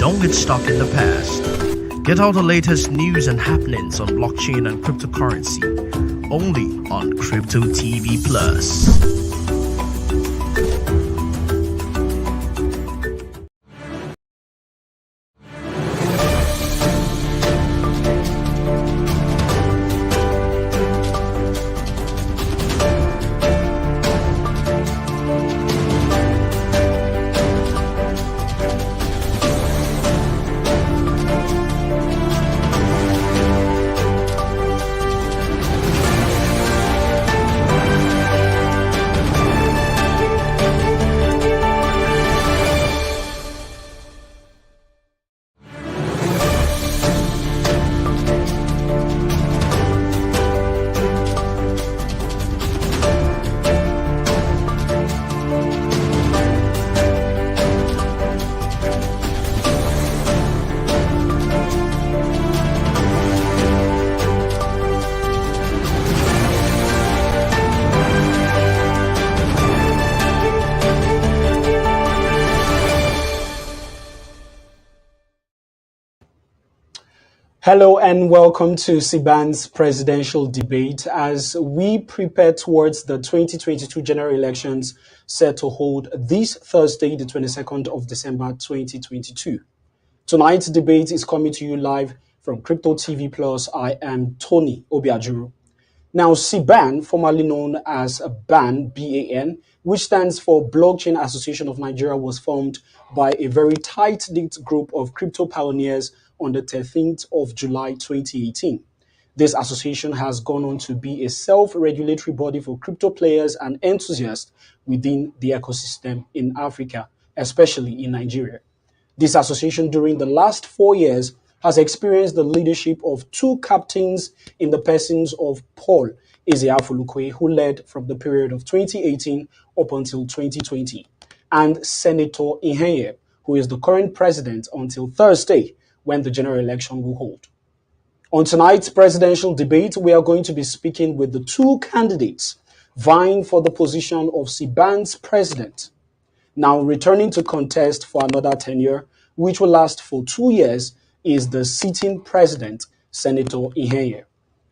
Don't get stuck in the past. Get all the latest news and happenings on blockchain and cryptocurrency only on Crypto TV Plus. Hello and welcome to Siban's presidential debate as we prepare towards the 2022 general elections set to hold this Thursday, the 22nd of December 2022. Tonight's debate is coming to you live from Crypto TV Plus. I am Tony Obiajuru. Now, Siban, formerly known as BAN, B-A-N, which stands for Blockchain Association of Nigeria, was formed by a very tight-knit group of crypto pioneers on the 13th of July 2018. This association has gone on to be a self-regulatory body for crypto players and enthusiasts within the ecosystem in Africa, especially in Nigeria. This association during the last 4 years has experienced the leadership of two captains in the persons of Paul Ezeafulukwe, who led from the period of 2018 up until 2020, and Senator Neigh, who is the current president until Thursday, when the general election will hold. On tonight's presidential debate, we are going to be speaking with the two candidates vying for the position of Siban's president, now returning to contest for another tenure, which will last for 2 years, is the sitting president, Senator Neigh,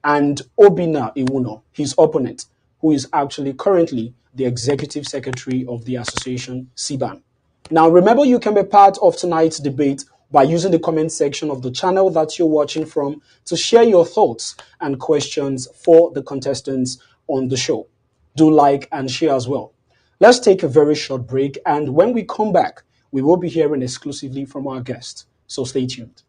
and Obinna Iwuno, his opponent, who is actually currently the executive secretary of the association, Siban. Now, remember, you can be part of tonight's debate by using the comment section of the channel that you're watching from to share your thoughts and questions for the contestants on the show. Do like and share as well. Let's take a very short break, and when we come back, we will be hearing exclusively from our guest. So stay tuned.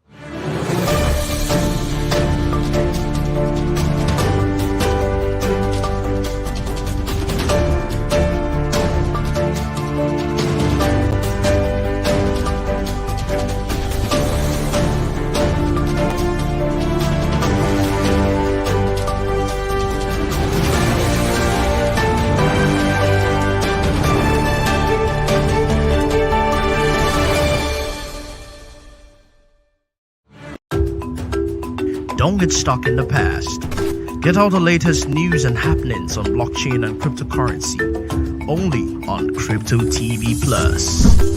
Don't get stuck in the past. Get all the latest news and happenings on blockchain and cryptocurrency only on Crypto TV Plus.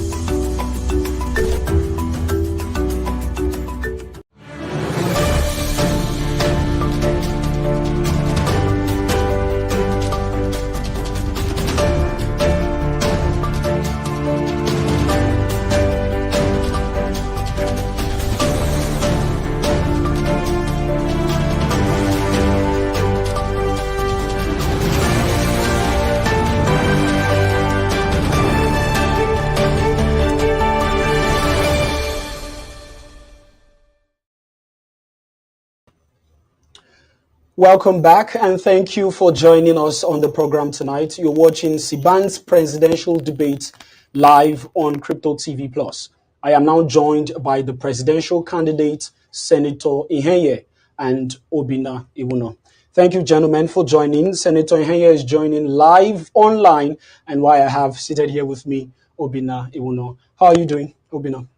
Welcome back, and thank you for joining us on the program tonight. You're watching Siban's presidential debate live on Crypto TV Plus. I am now joined by the presidential candidate, Senator Neigh and Obinna Iwuno. Thank you, gentlemen, for joining. Senator Neigh is joining live online, and while I have seated here with me, Obinna Iwuno. How are you doing, Obinna?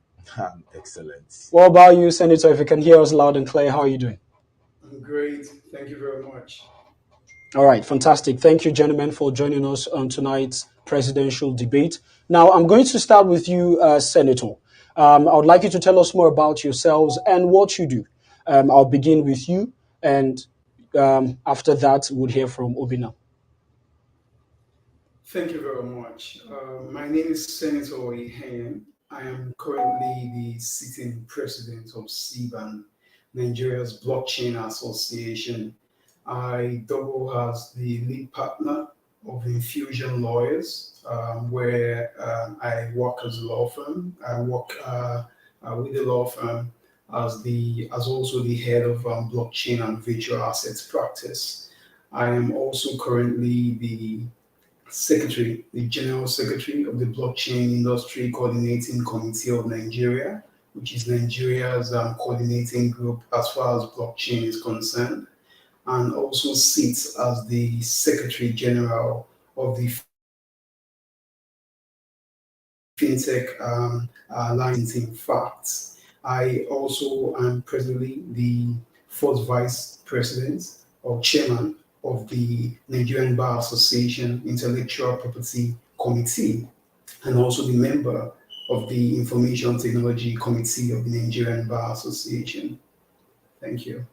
Excellent. What about you, Senator? If you can hear us loud and clear, how are you doing? I'm great. Thank you very much. All right, fantastic. Thank you, gentlemen, for joining us on tonight's presidential debate. Now, I'm going to start with you, Senator. I would like you to tell us more about yourselves and what you do. I'll begin with you, and after that, we'll hear from Obina. Thank you very much. My name is Senator Ihen. I am currently the sitting president of Siban, Nigeria's Blockchain Association. I double as the lead partner of Infusion Lawyers, where I work as a law firm. I work with the law firm as also the head of blockchain and virtual assets practice. I am also currently the General Secretary of the Blockchain Industry Coordinating Committee of Nigeria, which is Nigeria's coordinating group as far as blockchain is concerned, and also sits as the Secretary General of the FinTech licensing facts. I also am presently the first Vice President or Chairman of the Nigerian Bar Association Intellectual Property Committee, and also the member of the Information Technology Committee of the Nigerian Bar Association. Thank you.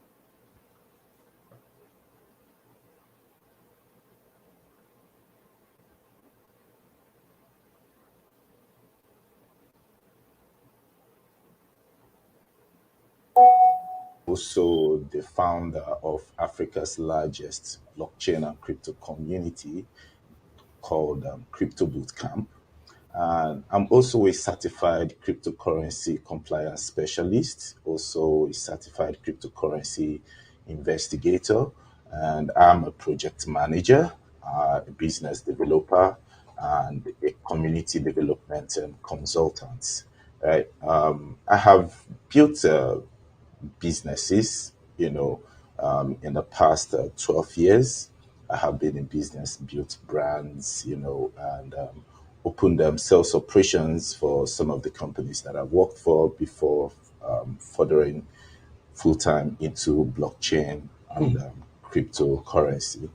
Also the founder of Africa's largest blockchain and crypto community called Crypto Bootcamp. And I'm also a certified cryptocurrency compliance specialist, also a certified cryptocurrency investigator, and I'm a project manager, a business developer, and a community development and consultant. Right? I have built businesses, in the past 12 years. I have been in business, built brands, and opened sales operations for some of the companies that I've worked for before furthering full time into blockchain and cryptocurrency.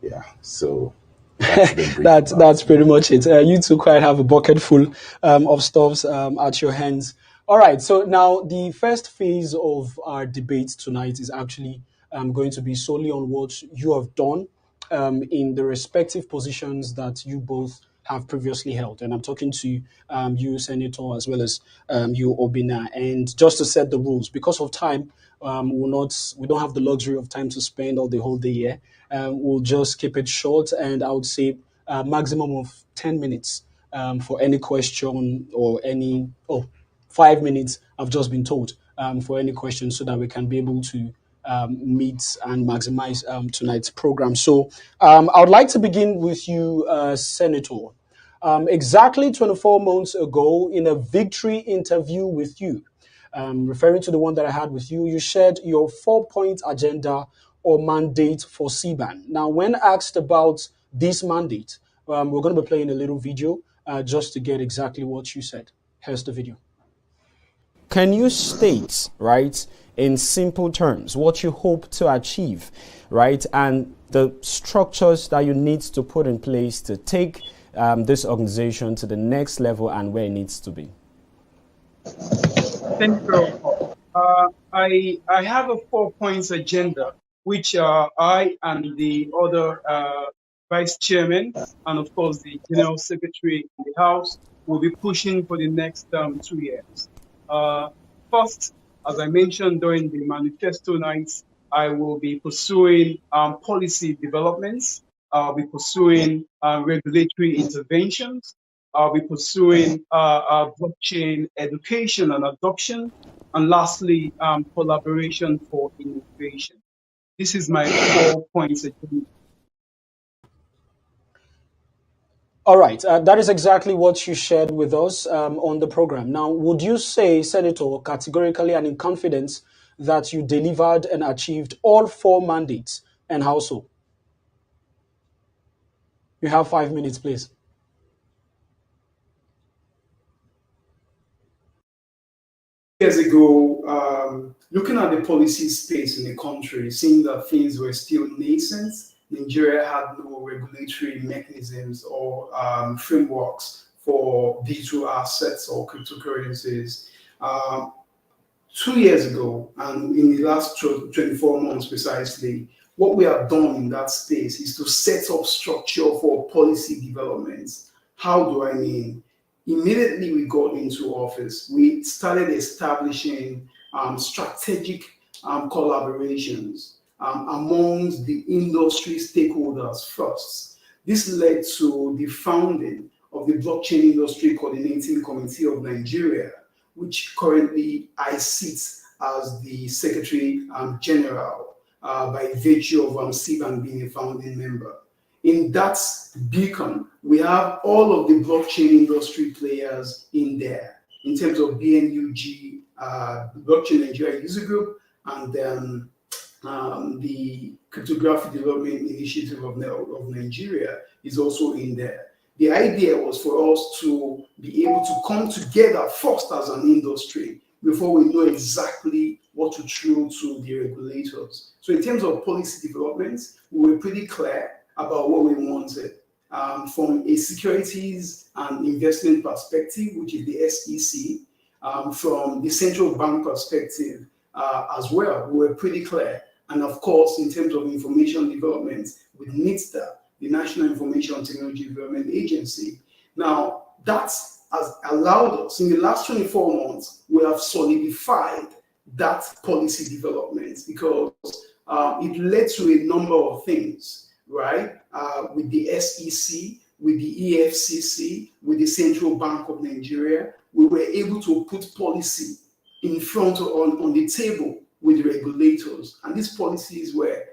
Yeah, so that's the brief That's pretty much it. You two quite have a bucket full of stuffs at your hands. All right. So now the first phase of our debate tonight is actually going to be solely on what you have done in the respective positions that you both have previously held. And I'm talking to you, Senator, as well as you, Obina. And just to set the rules, because of time, we don't have the luxury of time to spend all the whole day here. We'll just keep it short, and I would say a maximum of 10 minutes for any question or any 5 minutes. I've just been told for any questions so that we can be able to meet and maximize tonight's program. So I would like to begin with you, Senator. Exactly 24 months ago, in a victory interview with you, referring to the one that I had with you, you shared your 4-point agenda or mandate for Siban. Now, when asked about this mandate, we're going to be playing a little video just to get exactly what you said. Here's the video. Can you state, right, in simple terms, what you hope to achieve, right, and the structures that you need to put in place to take this organization to the next level and where it needs to be? Thank you very much. I have a 4 points agenda, which I and the other vice chairman and of course the general secretary in the house will be pushing for the next 2 years. First, as I mentioned during the manifesto nights, I will be pursuing policy developments. I'll be pursuing regulatory interventions. I'll be pursuing blockchain education and adoption. And lastly, collaboration for innovation. This is my 4 points agenda. All right, that is exactly what you shared with us on the program. Now, would you say, Senator, categorically and in confidence, that you delivered and achieved all 4 mandates, and how so? You have 5 minutes, please. Years ago, looking at the policy space in the country, seeing that things were still nascent, Nigeria had no regulatory mechanisms or frameworks for digital assets or cryptocurrencies. 2 years ago, and in the last 24 months precisely, what we have done in that space is to set up structure for policy developments. How do I mean? Immediately we got into office, we started establishing strategic collaborations amongst the industry stakeholders first. This led to the founding of the Blockchain Industry Coordinating Committee of Nigeria, which currently I sit as the Secretary General by virtue of Siban being a founding member. In that beacon, we have all of the blockchain industry players in there, in terms of BNUG, Blockchain Nigeria User Group, and then the Cryptographic Development Initiative of Nigeria is also in there. The idea was for us to be able to come together first as an industry before we know exactly what to throw to the regulators. So in terms of policy developments, we were pretty clear about what we wanted. From a securities and investment perspective, which is the SEC, from the central bank perspective as well, we were pretty clear. And of course, in terms of information development with NITSDA, the National Information Technology Development Agency. Now, that has allowed us, in the last 24 months, we have solidified that policy development because it led to a number of things, right? With the SEC, with the EFCC, with the Central Bank of Nigeria, we were able to put policy in front on the table with the regulators. And these policies were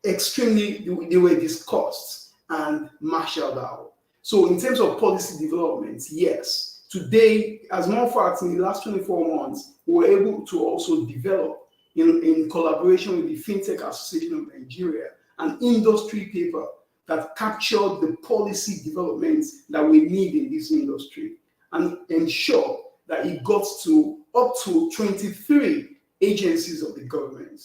they were discussed and marshaled out. So in terms of policy development, yes, today, as a matter of fact, in the last 24 months, we were able to also develop, in collaboration with the FinTech Association of Nigeria, an industry paper that captured the policy developments that we need in this industry and ensure that it got to up to 23 agencies of the government.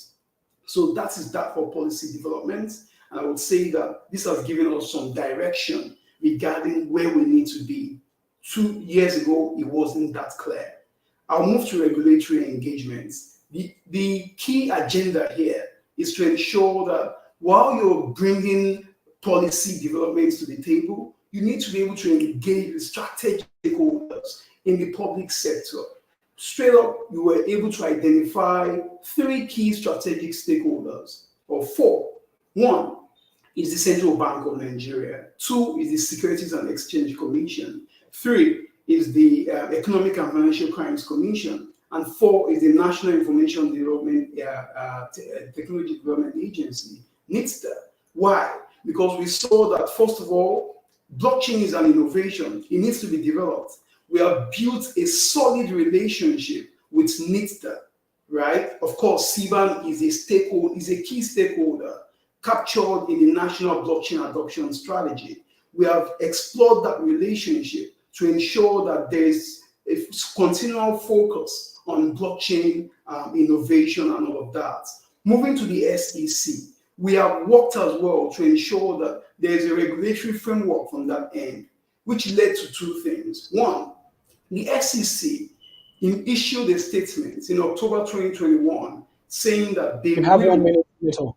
So that is that for policy development. And I would say that this has given us some direction regarding where we need to be. 2 years ago, it wasn't that clear. I'll move to regulatory engagements. The key agenda here is to ensure that while you're bringing policy developments to the table, you need to be able to engage with strategic stakeholders in the public sector. Straight up, you were able to identify 3 key strategic stakeholders, or 4. 1 is the Central Bank of Nigeria. 2 is the Securities and Exchange Commission. 3 is the Economic and Financial Crimes Commission. And 4 is the National Information Development Technology Development Agency, NITSDA. Why? Because we saw that, first of all, blockchain is an innovation. It needs to be developed. We have built a solid relationship with NITSDA, right? Of course, Siban is a key stakeholder captured in the National Blockchain Adoption Strategy. We have explored that relationship to ensure that there is a continual focus on blockchain innovation and all of that. Moving to the SEC, we have worked as well to ensure that there is a regulatory framework from that end, which led to 2 things. 1, the SEC issued a statement in October 2021 saying that they have 1 minute later.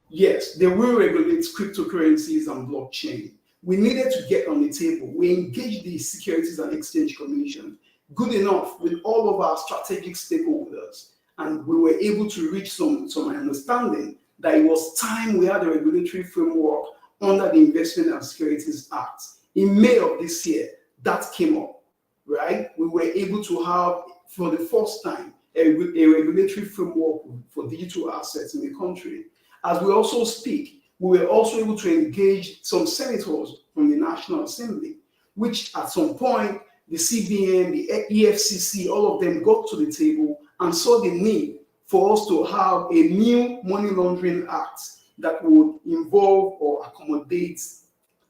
Yes, they will regulate cryptocurrencies and blockchain. We needed to get on the table. We engaged the Securities and Exchange Commission, good enough, with all of our strategic stakeholders, and we were able to reach some understanding that it was time we had a regulatory framework under the Investment and Securities Act. In May of this year, that came up, right? We were able to have, for the first time, a regulatory framework for digital assets in the country. As we also speak, we were also able to engage some senators from the National Assembly, which at some point, the CBN, the EFCC, all of them got to the table and saw the need for us to have a new money laundering act that would involve or accommodate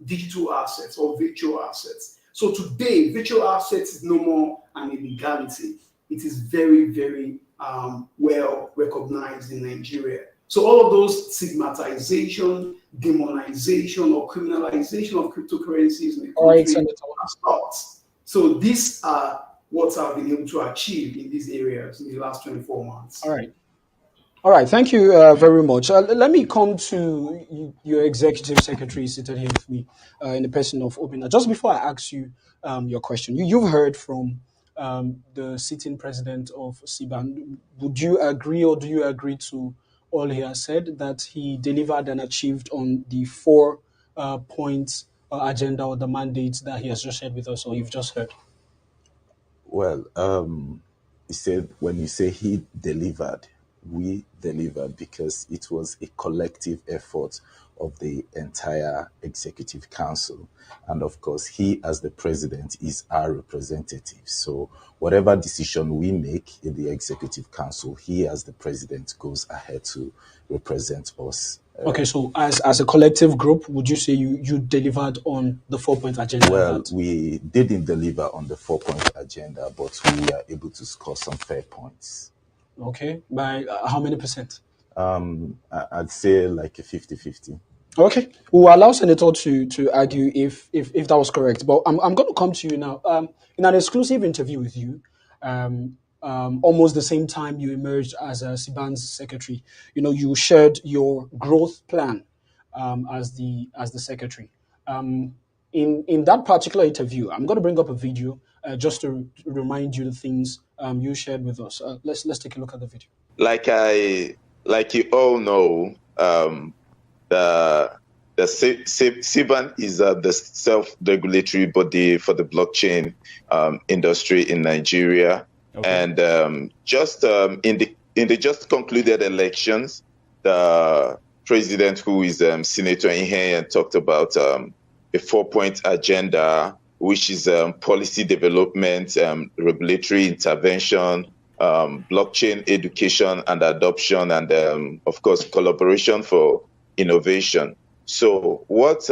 digital assets or virtual assets. So today, virtual assets is no more an illegality. It is very, very well recognized in Nigeria. So all of those stigmatization, demonization, or criminalization of cryptocurrencies in the country stopped. So these are what I've been able to achieve in these areas in the last 24 months. All right. All right, thank you very much. Let me come to your executive secretary seated here with me in the person of Obina. Just before I ask you your question, you've heard from the sitting president of Siban. Would you agree or do you agree to all he has said that he delivered and achieved on the 4 points agenda or the mandates that he has just shared with us or you've just heard? Well, he said when you say he delivered, we delivered because it was a collective effort of the entire executive council. And of course, he, as the president, is our representative. So, whatever decision we make in the executive council, he, as the president, goes ahead to represent us. Okay, so as a collective group, would you say you delivered on the 4 point agenda? Well, we didn't deliver on the 4 point agenda, but we were able to score some fair points. Okay, by how many percent? I'd say like a 50-50. Okay, we'll allow Senator to argue if that was correct. But I'm going to come to you now. In an exclusive interview with you, almost the same time you emerged as a Siban's secretary, you shared your growth plan as the secretary. In that particular interview, I'm going to bring up a video just to remind you the things you shared with us. Let's take a look at the video. Like you all know, the Siban is the self-regulatory body for the blockchain industry in Nigeria. Okay. And just in the just concluded elections, the president, who is Senator neigh, talked about a 4-point agenda, which is policy development, regulatory intervention, blockchain education and adoption, and of course, collaboration for innovation. So what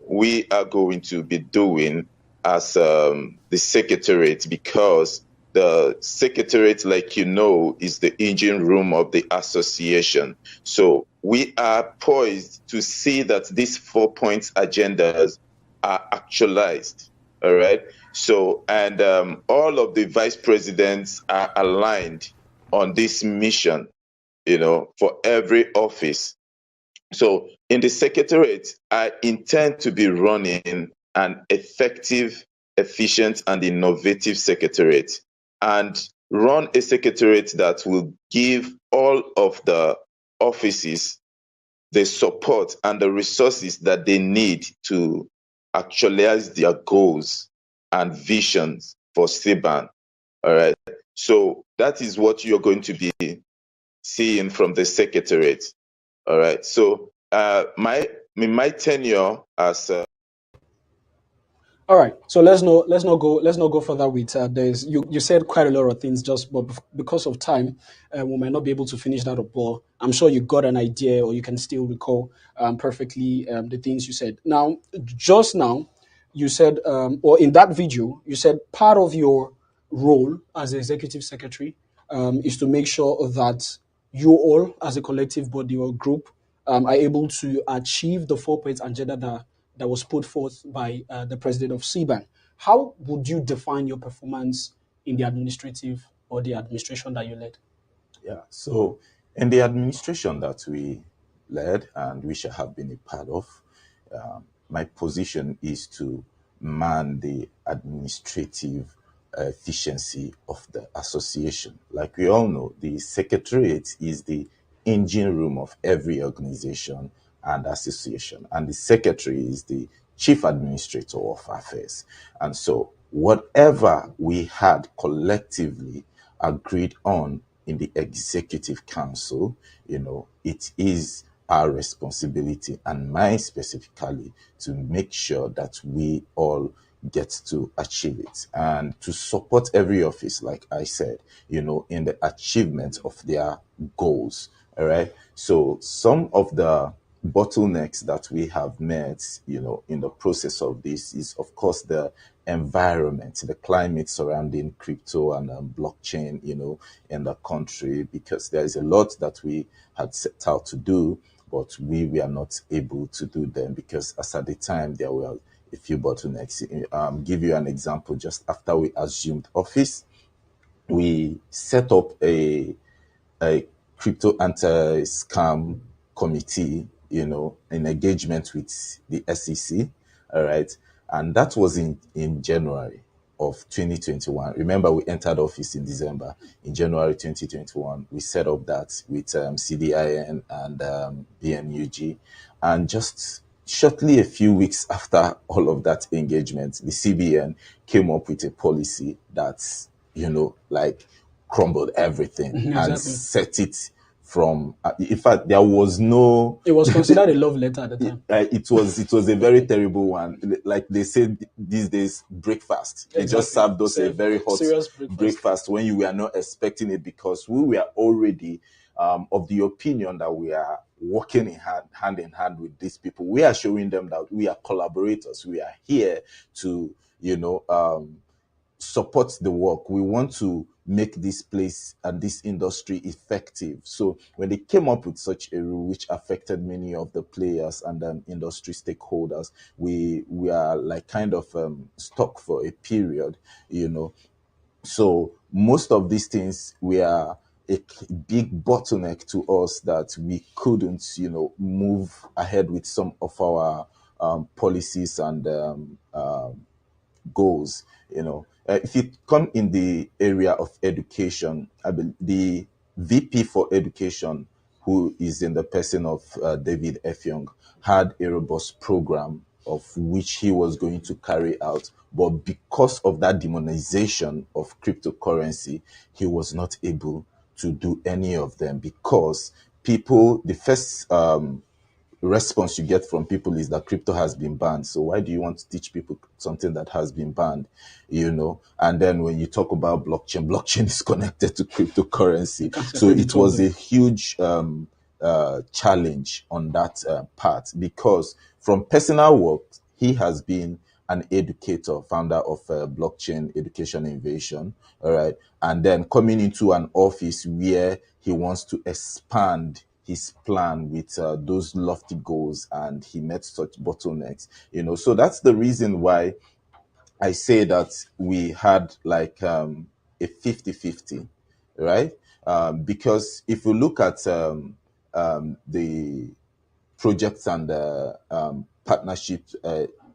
we are going to be doing as the secretariat, because the secretariat, like is the engine room of the association. So we are poised to see that these 4-point agendas are actualized. All right. So, and all of the vice presidents are aligned on this mission, for every office. So in the secretariat, I intend to be running an effective, efficient, and innovative secretariat, and run a secretariat that will give all of the offices the support and the resources that they need to actualize their goals and visions for Siban. All right. So that is what you're going to be seeing from the secretariat. All right. So my tenure as All right, so let's not go further with there's you said quite a lot of things just but because of time we might not be able to finish that up, but I'm sure you got an idea or you can still recall perfectly the things you said. Now, just now, you said or in that video you said part of your role as the executive secretary is to make sure that you all as a collective body or group are able to achieve the 4 point agenda that was put forth by the president of Siban. How would you define your performance in the administrative or the administration that you led? Yeah. So in the administration that we led and we shall have been a part of, my position is to man the administrative efficiency of the association. Like we all know, the secretariat is the engine room of every organization and association, and the secretary is the chief administrator of affairs. And so, whatever we had collectively agreed on in the executive council, it is our responsibility and mine specifically to make sure that we all get to achieve it and to support every office, like I said, in the achievement of their goals. All right. So some of the bottlenecks that we have met, in the process of this is, of course, the environment, the climate surrounding crypto and blockchain, in the country, because there is a lot that we had set out to do, but we were not able to do them because as at the time there were a few bottlenecks. Give you an example. Just after we assumed office, we set up a crypto anti-scam committee, in engagement with the SEC. All right. And that was in January of 2021. Remember, we entered office in December. In January 2021, we set up that with CDIN and BNUG. And just shortly a few weeks after all of that engagement, the CBN came up with a policy that's, like crumbled everything and Exactly. set it from. In fact, there was no. It was considered a love letter at the time. It was a very terrible one. Like they say these days, breakfast. They just Exactly. served us a very hot Serious breakfast when you were not expecting it, because we were already of the opinion that we are working hand in hand with these people. We are showing them that we are collaborators. We are here to, support the work. We want to make this place and this industry effective. So when they came up with such a rule, which affected many of the players and industry stakeholders, we are like kind of stuck for a period, So most of these things were a big bottleneck to us that we couldn't, move ahead with some of our policies and goals. If you come in the area of education, the VP for education, who is in the person of David F. Young, had a robust program of which he was going to carry out. But because of that demonization of cryptocurrency, he was not able to do any of them, because people, the first response you get from people is that crypto has been banned. So why do you want to teach people something that has been banned? And then when you talk about blockchain is connected to cryptocurrency. So it was a huge challenge on that part, because from personal work, he has been an educator, founder of Blockchain Education Innovation, all right, and then coming into an office where he wants to expand his plan with those lofty goals, and he met such bottlenecks. So that's the reason why I say that we had like a 50-50, right? Because if you look at the projects and partnership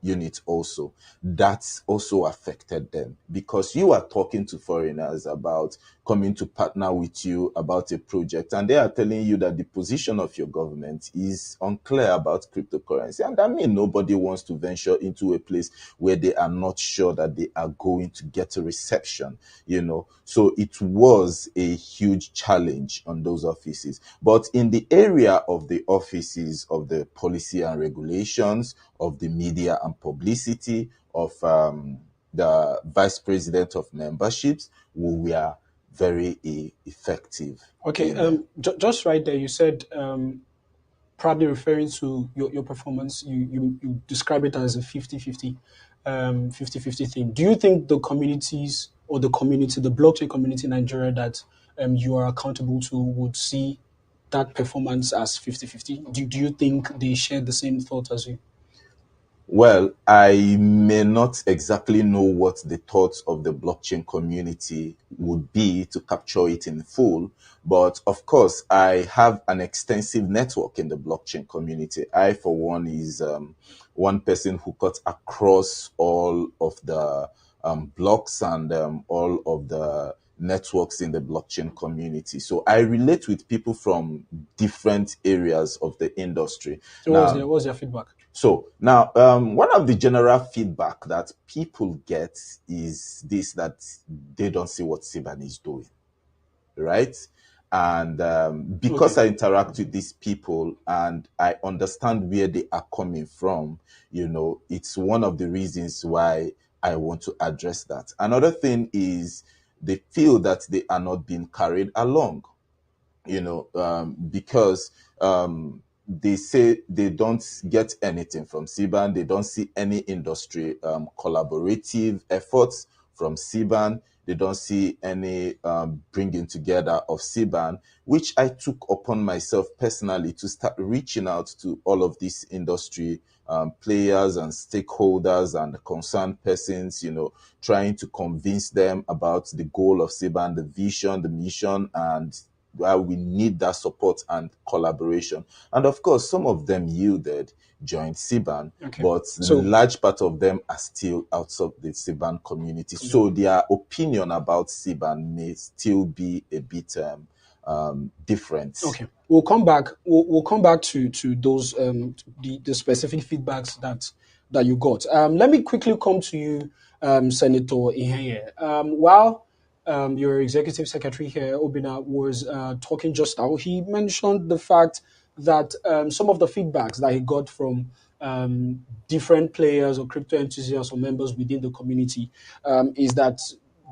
units also, that's also affected them, because you are talking to foreigners about coming to partner with you about a project, and they are telling you that the position of your government is unclear about cryptocurrency. And I mean, nobody wants to venture into a place where they are not sure that they are going to get a reception, So it was a huge challenge on those offices. But in the area of the offices of the policy and regulations, of the media and publicity, of the vice president of memberships, we were very effective. Okay, just right there, you said probably referring to your performance, you describe it as a 50-50, 50-50 thing. Do you think the communities or the blockchain community in Nigeria that you are accountable to would see that performance as 50-50? Do you think they share the same thought as you? Well, I may not exactly know what the thoughts of the blockchain community would be to capture it in full, but of course, I have an extensive network in the blockchain community. I, for one, is one person who cut across all of the blocks and all of the networks in the blockchain community. So I relate with people from different areas of the industry. So what was your feedback? So now, one of the general feedback that people get is this, that they don't see what Siban is doing, right? And because I interact with these people and I understand where they are coming from, it's one of the reasons why I want to address that. Another thing is they feel that they are not being carried along, because they say they don't get anything from Siban. They don't see any industry collaborative efforts from Siban. They don't see any bringing together of Siban, which I took upon myself personally to start reaching out to all of these industry players and stakeholders and concerned persons, trying to convince them about the goal of Siban, the vision, the mission, and why we need that support and collaboration. And of course, some of them yielded, joined Siban, but So, large part of them are still outside the Siban community. So their opinion about Siban may still be a bit different. okay, we'll come back. We'll come back to those the specific feedbacks that you got. Let me quickly come to you, Senator Ihenye. While your executive secretary here, Obina, was talking just now, he mentioned the fact that some of the feedbacks that he got from different players or crypto enthusiasts or members within the community is that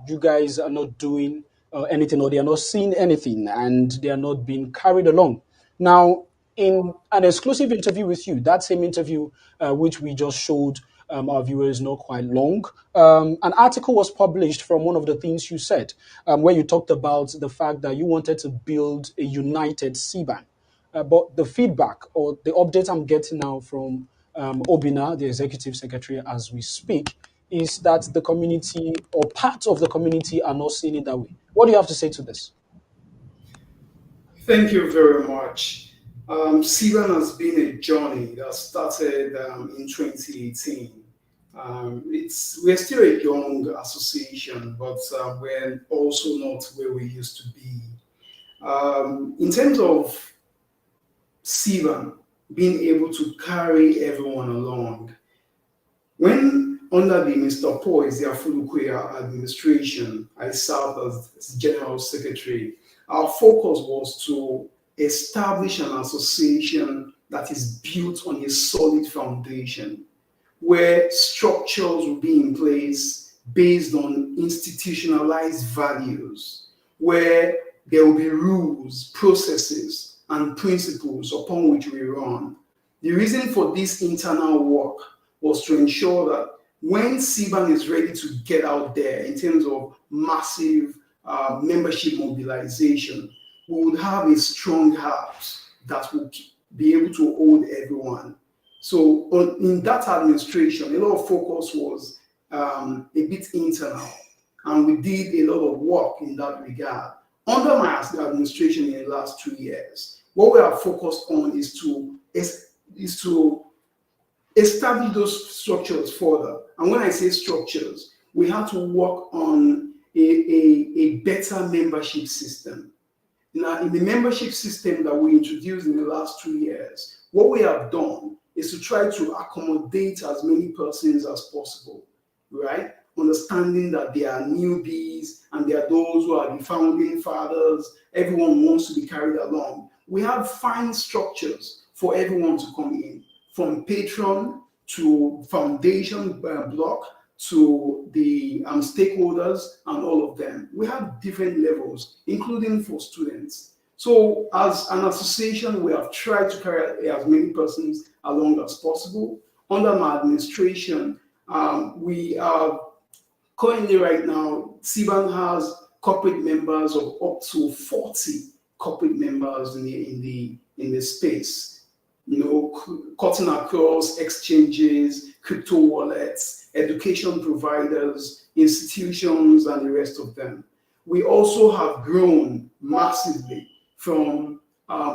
you guys are not doing anything, or they are not seeing anything, and they are not being carried along. Now, in an exclusive interview with you, that same interview which we just showed our viewers not quite long, an article was published from one of the things you said, where you talked about the fact that you wanted to build a united Siban. But the feedback or the update I'm getting now from Obina, the executive secretary, as we speak, is that the community or parts of the community are not seeing it that way. What do you have to say to this? Thank you very much. Siban has been a journey that started in 2018. We're still a young association, but we're also not where we used to be. In terms of Siban being able to carry everyone along, when under the Mr. Poise, the Afulukuya administration, I served as General Secretary. Our focus was to establish an association that is built on a solid foundation, where structures will be in place based on institutionalized values, where there will be rules, processes, and principles upon which we run. The reason for this internal work was to ensure that when Siban is ready to get out there in terms of massive membership mobilization, we would have a strong house that would be able to hold everyone. So in that administration, a lot of focus was a bit internal, and we did a lot of work in that regard. Under my administration in the last 2 years, what we are focused on is to establish those structures further. And when I say structures, we have to work on a better membership system. Now, in the membership system that we introduced in the last 2 years, what we have done is to try to accommodate as many persons as possible, right? Understanding that there are newbies and there are those who are the founding fathers. Everyone wants to be carried along. We have fine structures for everyone to come in, from patron to foundation block to the stakeholders and all of them. We have different levels, including for students. So as an association, we have tried to carry as many persons along as possible. Under my administration, we are currently right now, Siban has corporate members of up to 40 corporate members in the space. Cutting across exchanges, crypto wallets, education providers, institutions, and the rest of them. We also have grown massively from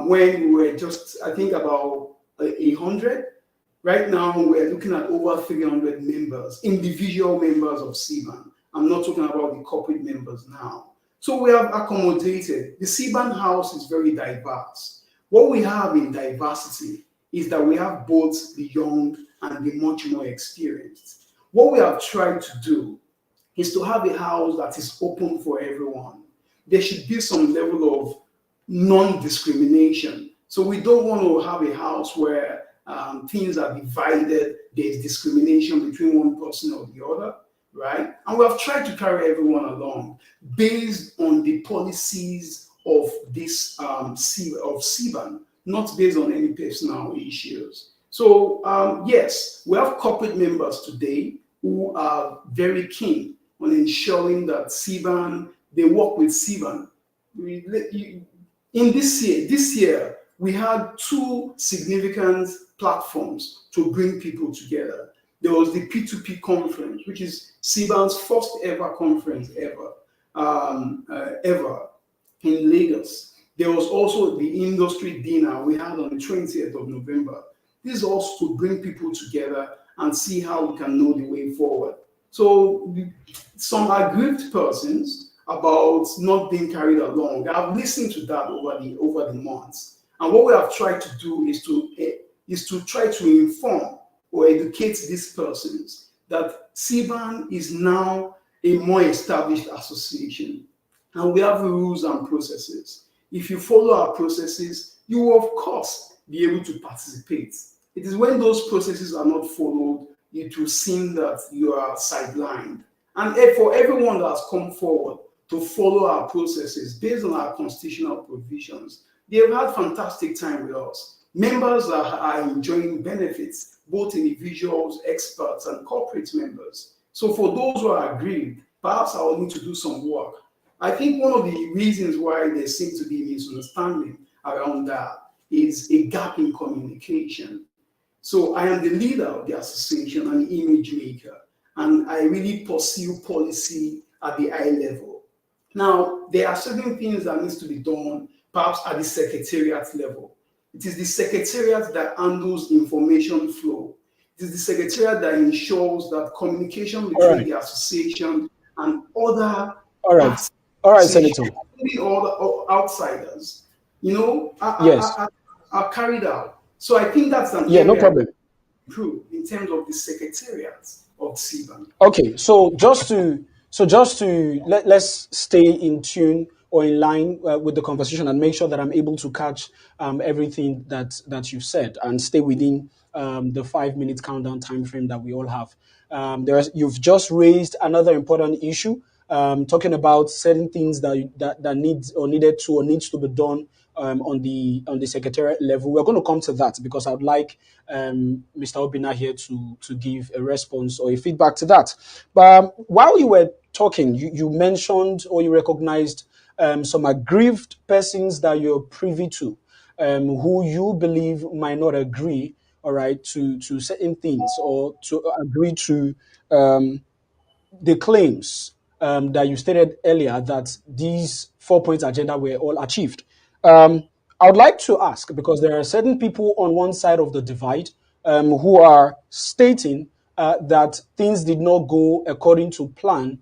when we were just, I think, about 100. Right now, we're looking at over 300 members, individual members of Siban. I'm not talking about the corporate members now. So we have accommodated. The Siban house is very diverse. What we have in diversity is that we have both the young and the much more experienced. What we have tried to do is to have a house that is open for everyone. There should be some level of non-discrimination. So we don't want to have a house where things are divided, there's discrimination between one person or the other, right? And we have tried to carry everyone along based on the policies of this of Siban, not based on any personal issues. So yes, we have corporate members today who are very keen on ensuring that Siban, they work with Siban. In this year, we had two significant platforms to bring people together. There was the P2P conference, which is Siban's first ever conference ever in Lagos. There was also the industry dinner we had on the 20th of November. This is also to bring people together and see how we can know the way forward. So some aggrieved persons about not being carried along. I've listened to that over the months. And what we have tried to do is to try to inform or educate these persons that Siban is now a more established association. And we have rules and processes. If you follow our processes, you will, of course, be able to participate. It is when those processes are not followed, it will seem that you are sidelined. And for everyone that has come forward to follow our processes based on our constitutional provisions, they have had fantastic time with us. Members are enjoying benefits, both individuals, experts, and corporate members. So for those who are aggrieved, perhaps I will need to do some work. I think one of the reasons why there seems to be a misunderstanding around that is a gap in communication. So I am the leader of the association and the image maker, and I really pursue policy at the eye level. Now, there are certain things that needs to be done, perhaps at the secretariat level. It is the secretariat that handles information flow. It is the secretariat that ensures that communication between the association and other All right, Senator. All outsiders, are carried out. So I think that's an area no problem. Improve in terms of the secretariat of Siban. Okay, so just to let's stay in tune or in line with the conversation and make sure that I'm able to catch everything that you said and stay within the 5 minute countdown time frame that we all have. You've just raised another important issue, talking about certain things that needs to be done on the secretariat level. We're going to come to that because I would like Mr. Obina here to give a response or a feedback to that. But while you were talking, you mentioned or you recognized some aggrieved persons that you're privy to, who you believe might not agree, all right, to certain things or to agree to the claims that you stated earlier that these 4 points agenda were all achieved. I would like to ask, because there are certain people on one side of the divide who are stating that things did not go according to plan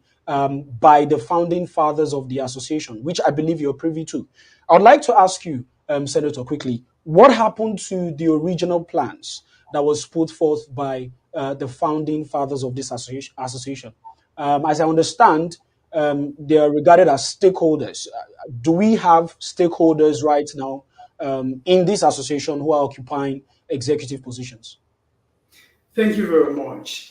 by the founding fathers of the association, which I believe you're privy to. I would like to ask you, Senator, quickly, what happened to the original plans that was put forth by the founding fathers of this association? As I understand, they are regarded as stakeholders. Do we have stakeholders right now in this association who are occupying executive positions? Thank you very much.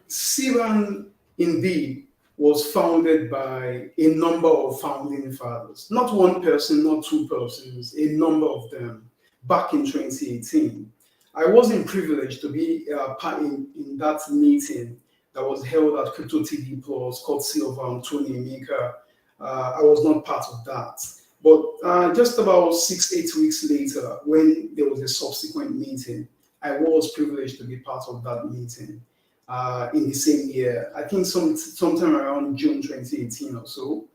Siban indeed was founded by a number of founding fathers, not one person, not two persons, a number of them, back in 2018. I wasn't privileged to be part in that meeting that was held at Crypto TV Plus, courtesy of Tony Emeka. I was not part of that. But just about 6-8 weeks later, when there was a subsequent meeting, I was privileged to be part of that meeting in the same year. I think sometime around June 2018 or so.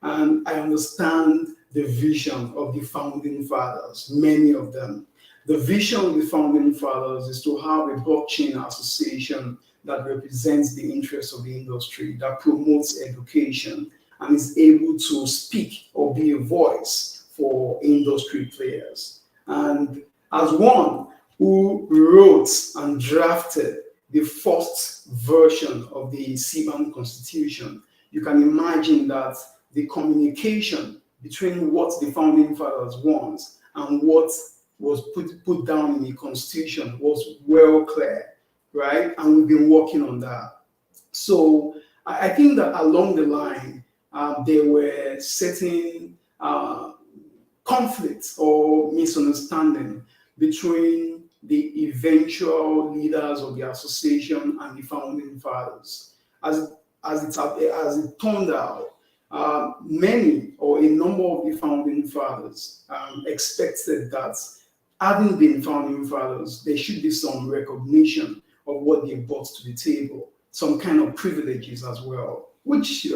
And I understand the vision of the founding fathers, many of them. The vision of the founding fathers is to have a blockchain association that represents the interests of the industry, that promotes education, and is able to speak or be a voice for industry players. And as one who wrote and drafted the first version of the Siban Constitution, you can imagine that the communication between what the founding fathers want and what was put down in the Constitution was well clear, right? And we've been working on that. So I think that along the line, there were certain conflicts or misunderstanding between the eventual leaders of the association and the founding fathers. As as it turned out, many or a number of the founding fathers expected that, having been founding fathers, there should be some recognition of what they brought to the table, some kind of privileges as well, which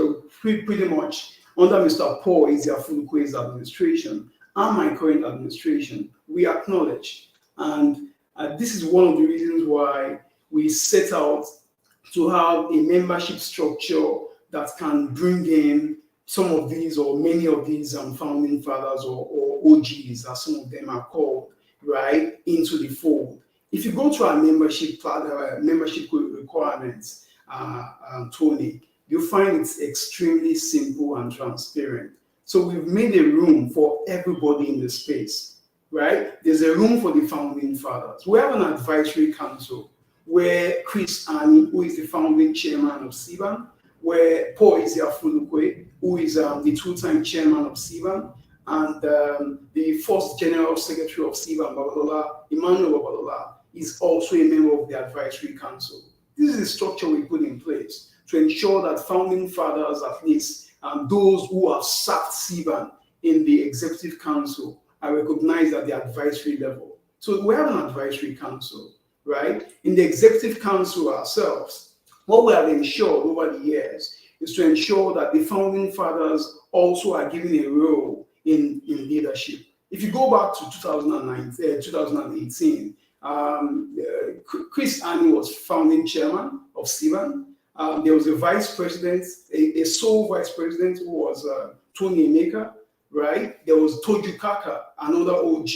pretty much under Mr. Paul Ezeafunukwu's administration and my current administration, we acknowledge. And this is one of the reasons why we set out to have a membership structure that can bring in some of these or many of these founding fathers or OGs, as some of them are called, right, into the fold. If you go to our membership requirements, Tony, you'll find it's extremely simple and transparent. So we've made a room for everybody in the space, right? There's a room for the founding fathers. We have an advisory council where Chris Ani, who is the founding chairman of Siban, where Paul Ezeafunukwe, who is the two-time chairman of Siban, and the first general secretary of Siban, Babalola, Emmanuel Babalola, is also a member of the advisory council. This is the structure we put in place to ensure that founding fathers, at least those who have sacked Siban in the executive council, are recognized at the advisory level. So we have an advisory council, right? In the executive council ourselves, what we have ensured over the years is to ensure that the founding fathers also are given a role in leadership. If you go back to 2018, Chris Ani was founding chairman of Siban. There was a vice president, a sole vice president who was Tony Emeka, right? There was Toju Kaka, another OG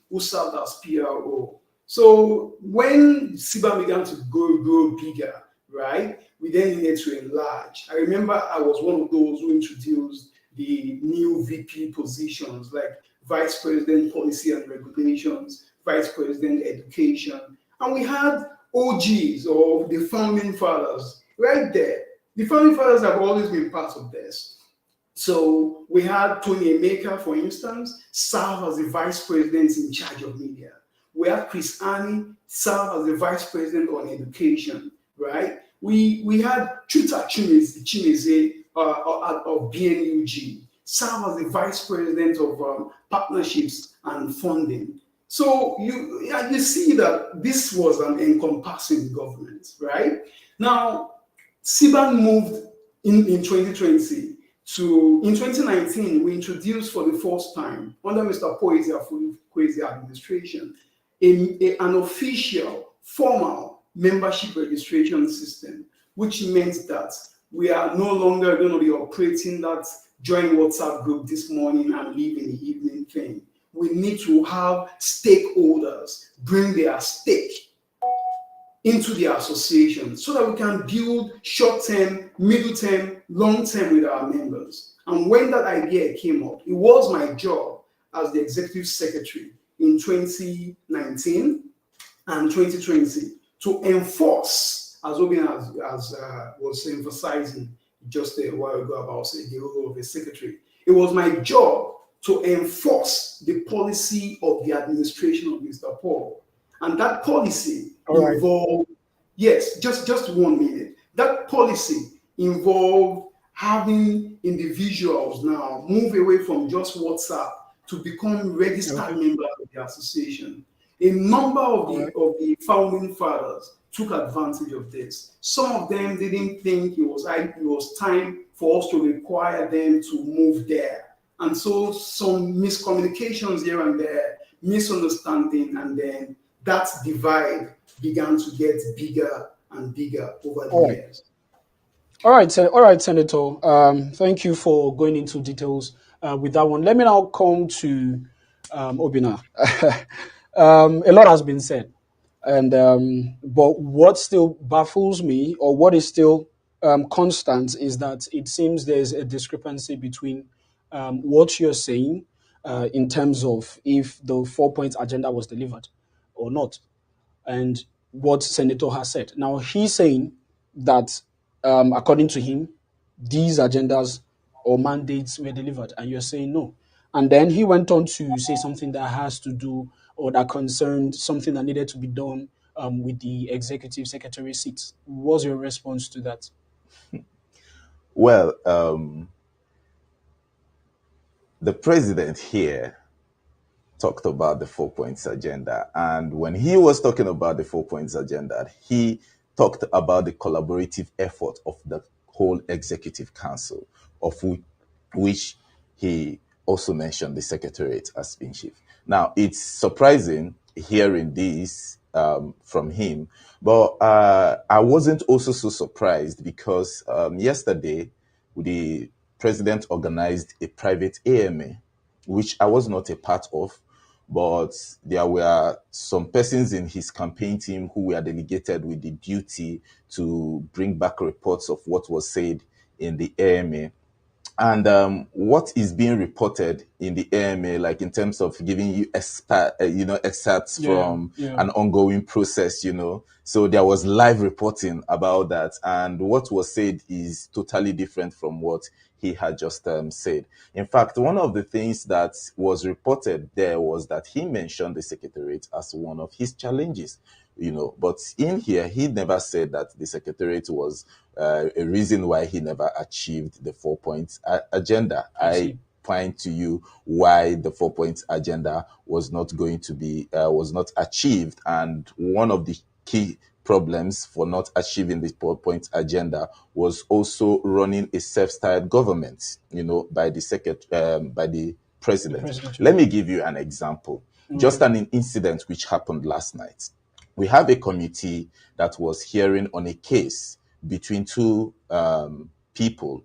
who served as PRO. So when Siban began to grow bigger, right, we then needed to enlarge. I remember I was one of those who introduced the new VP positions like Vice President Policy and Regulations, Vice President Education, and we had OGs or the founding fathers right there. The founding fathers have always been part of this. So we had Tony Emeka, for instance, serve as the Vice President in charge of media. We had Chris Ani serve as the Vice President on Education, right? We had Chuta Chimeze of BNUG serve as the Vice President of Partnerships and Funding. So you see that this was an encompassing government, right? Now, Siban moved in 2020 in 2019, we introduced for the first time, under Mr. Paul Ezeafunukwe's administration, an official, formal membership registration system, which meant that we are no longer going to be operating that join WhatsApp group this morning and leave in the evening thing. We need to have stakeholders bring their stake into the association so that we can build short-term, middle-term, long-term with our members. And when that idea came up, it was my job as the executive secretary in 2019 and 2020 to enforce, as Obin was emphasizing just a while ago about the role of a secretary. It was my job to enforce the policy of the administration of Mr. Paul. And that policy involved, yes, just 1 minute. That policy involved having individuals now move away from just WhatsApp to become registered members of the association. A number of the founding fathers took advantage of this. Some of them didn't think it was time for us to require them to move there. And so some miscommunications here and there, misunderstanding, and then that divide began to get bigger and bigger over the years. All right, Senator. Thank you for going into details with that one. Let me now come to Obina. A lot has been said, and but what still baffles me, or what is still constant, is that it seems there's a discrepancy between what you're saying in terms of if the 4-point agenda was delivered or not, and what Senator has said. Now, he's saying that, according to him, these agendas or mandates were delivered, and you're saying no. And then he went on to say something that has to do or that concerned something that needed to be done with the executive secretary seats. What's your response to that? Well, the president here talked about the 4 points agenda. And when he was talking about the 4 points agenda, he talked about the collaborative effort of the whole executive council, of which he also mentioned the secretariat as being chief. Now, it's surprising hearing this from him, but I wasn't also so surprised because yesterday the president organized a private AMA, which I was not a part of, but there were some persons in his campaign team who were delegated with the duty to bring back reports of what was said in the AMA. And what is being reported in the AMA, like in terms of giving you excerpts from an ongoing process, so there was live reporting about that. And what was said is totally different from what he had just said. In fact, one of the things that was reported there was that he mentioned the secretariat as one of his challenges. But in here, he never said that the secretariat was a reason why he never achieved the 4 points agenda. I point to you why the 4 points agenda was not going to be, was not achieved. And one of the key problems for not achieving the 4 points agenda was also running a self-styled government, by the president. Let me give you an example. Just an incident which happened last night. We have a committee that was hearing on a case between two people,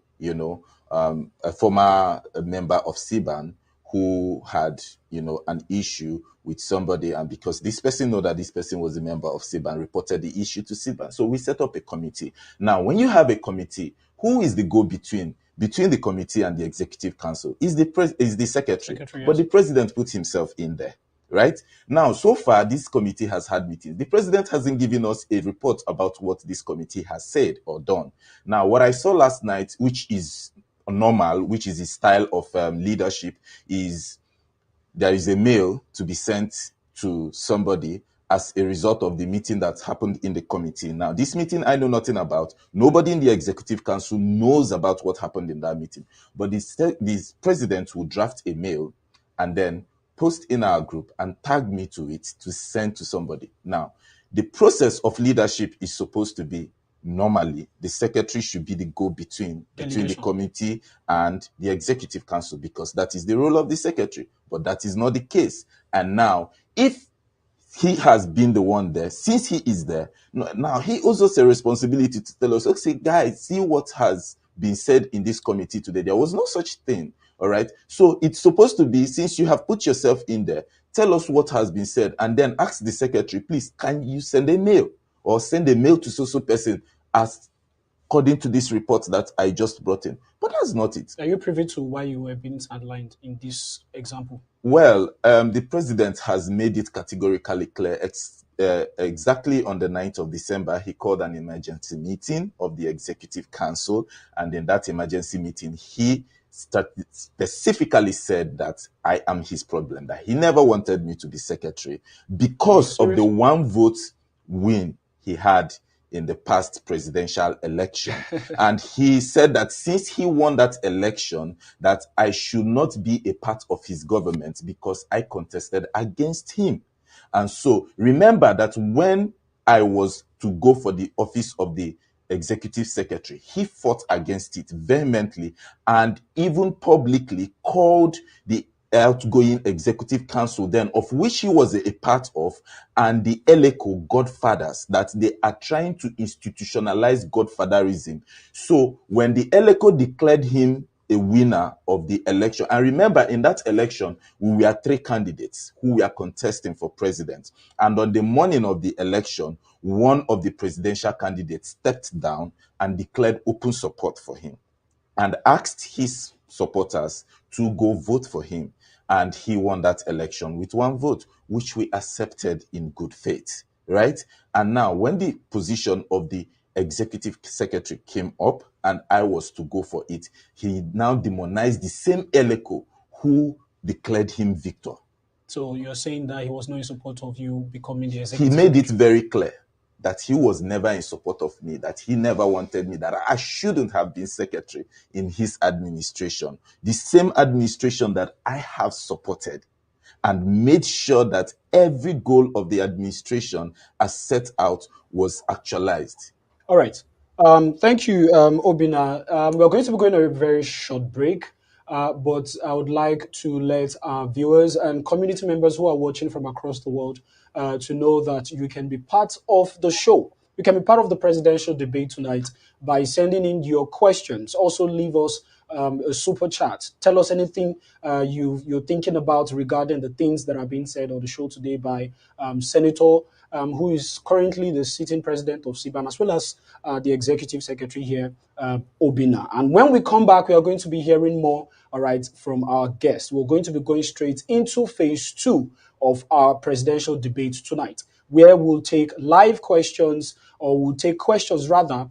a former member of Siban who had, an issue with somebody. And because this person know that this person was a member of Siban, reported the issue to Siban. So we set up a committee. Now, when you have a committee, who is the go-between between the committee and the executive council? Is the secretary. But the president put himself in there. Right now, so far, this committee has had meetings. The president hasn't given us a report about what this committee has said or done. Now, what I saw last night, which is normal, which is his style of leadership, is there is a mail to be sent to somebody as a result of the meeting that happened in the committee. Now, this meeting I know nothing about. Nobody in the executive council knows about what happened in that meeting. But this president will draft a mail and then post in our group and tag me to it to send to somebody. Now, the process of leadership is supposed to be, normally, the secretary should be the go-between between the committee and the executive council, because that is the role of the secretary. But that is not the case. And now, if he has been the one there, since he is there, now he also has a responsibility to tell us, okay, guys, see what has been said in this committee today. There was no such thing. All right. So it's supposed to be, since you have put yourself in there, tell us what has been said, and then ask the secretary, please, can you send a mail or send a mail to so person as according to this report that I just brought in? But that's not it. Are you privy to why you were being sidelined in this example? Well, the president has made it categorically clear. Exactly on the 9th of December, he called an emergency meeting of the executive council. And in that emergency meeting, he specifically said that I am his problem, that he never wanted me to be secretary because of the one vote win he had in the past presidential election. And he said that since he won that election, that I should not be a part of his government because I contested against him. And so remember that when I was to go for the office of the executive secretary, he fought against it vehemently and even publicly called the outgoing executive council then, of which he was a part of, and the Eleco godfathers, that they are trying to institutionalize godfatherism. So when the Eleco declared him a winner of the election, and remember in that election, we were 3 candidates who were contesting for president. And on the morning of the election, one of the presidential candidates stepped down and declared open support for him and asked his supporters to go vote for him. And he won that election with 1 vote, which we accepted in good faith, right? And now when the position of the executive secretary came up and I was to go for it, he now demonized the same Eleco who declared him victor. So you're saying that he was not in support of you becoming the executive? He made it very clear. that he was never in support of me, that he never wanted me, that I shouldn't have been secretary in his administration, the same administration that I have supported and made sure that every goal of the administration as set out was actualized. All right. Thank you, Obina. We're going to be going on a very short break, but I would like to let our viewers and community members who are watching from across the world to know that you can be part of the show. You can be part of the presidential debate tonight by sending in your questions. Also, leave us a super chat. Tell us anything you're thinking about regarding the things that are being said on the show today by Senator, who is currently the sitting president of Siban, as well as the executive secretary here, Obina. And when we come back, we are going to be hearing more, all right, from our guests. We're going to be going straight into phase two of our presidential debate tonight, where we'll take live questions, or we'll take questions rather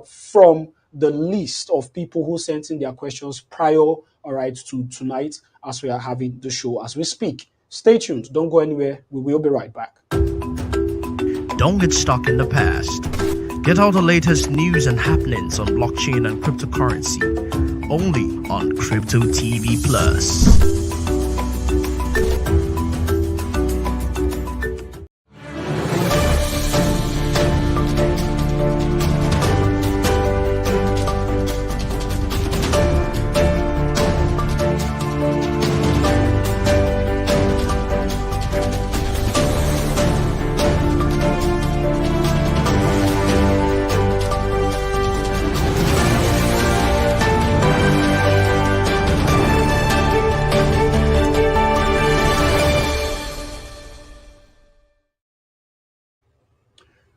from the list of people who sent in their questions prior, all right, to tonight as we are having the show as we speak. Stay tuned. Don't go anywhere. We will be right back. Don't get stuck in the past. Get all the latest news and happenings on blockchain and cryptocurrency only on Crypto TV Plus.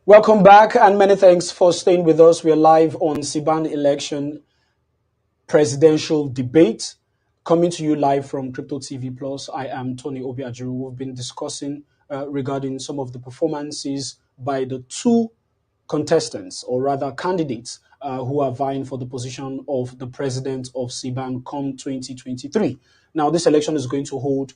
Welcome back, and many thanks for staying with us. We are live on Siban election presidential debate, coming to you live from Crypto TV Plus. I am Tony Obiajuru. We've been discussing regarding some of the performances by the two contestants, or rather candidates, who are vying for the position of the president of Siban come 2023. Now, this election is going to hold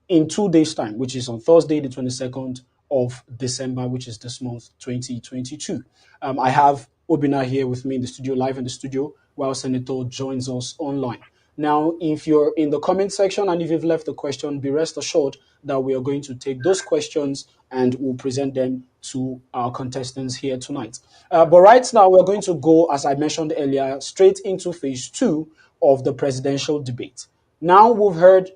in 2 days' time, which is on Thursday, the 22nd of December, which is this month, 2022. I have Obina here with me in the studio, live in the studio, while Senator joins us online. Now, if you're in the comment section and if you've left a question, be rest assured that we are going to take those questions and we'll present them to our contestants here tonight. But right now, we're going to go, as I mentioned earlier, straight into phase two of the presidential debate. Now, we've heard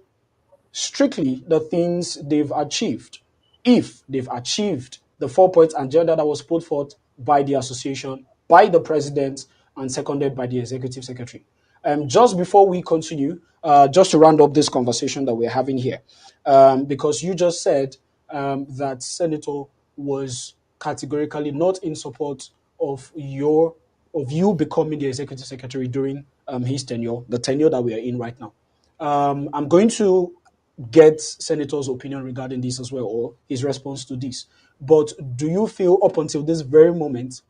strictly the things they've achieved. If they've achieved the 4-point agenda that was put forth by the association, by the president, and seconded by the executive secretary. Just before we continue, just to round up this conversation that we're having here, because you just said that Senator was categorically not in support of you becoming the executive secretary during his tenure, the tenure that we are in right now. I'm going to get Senator's opinion regarding this as well, or his response to this. But do you feel up until this very moment,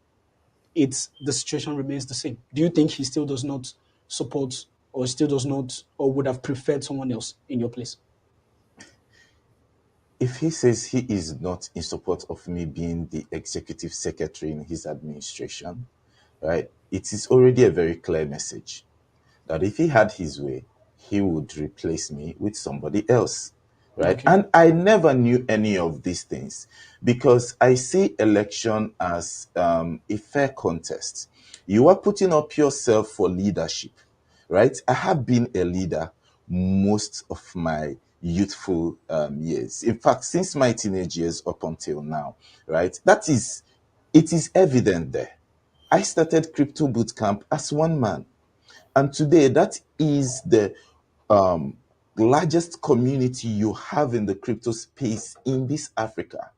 the situation remains the same? Do you think he still does not support, or still does not, or would have preferred someone else in your place? If he says he is not in support of me being the executive secretary in his administration, right, it is already a very clear message that if he had his way, he would replace me with somebody else, right? Okay. And I never knew any of these things because I see election as a fair contest. You are putting up yourself for leadership, right? I have been a leader most of my youthful years. In fact, since my teenage years up until now, right? It is evident there. I started Crypto Bootcamp as one man. And today, that is the largest community you have in the crypto space in this Africa.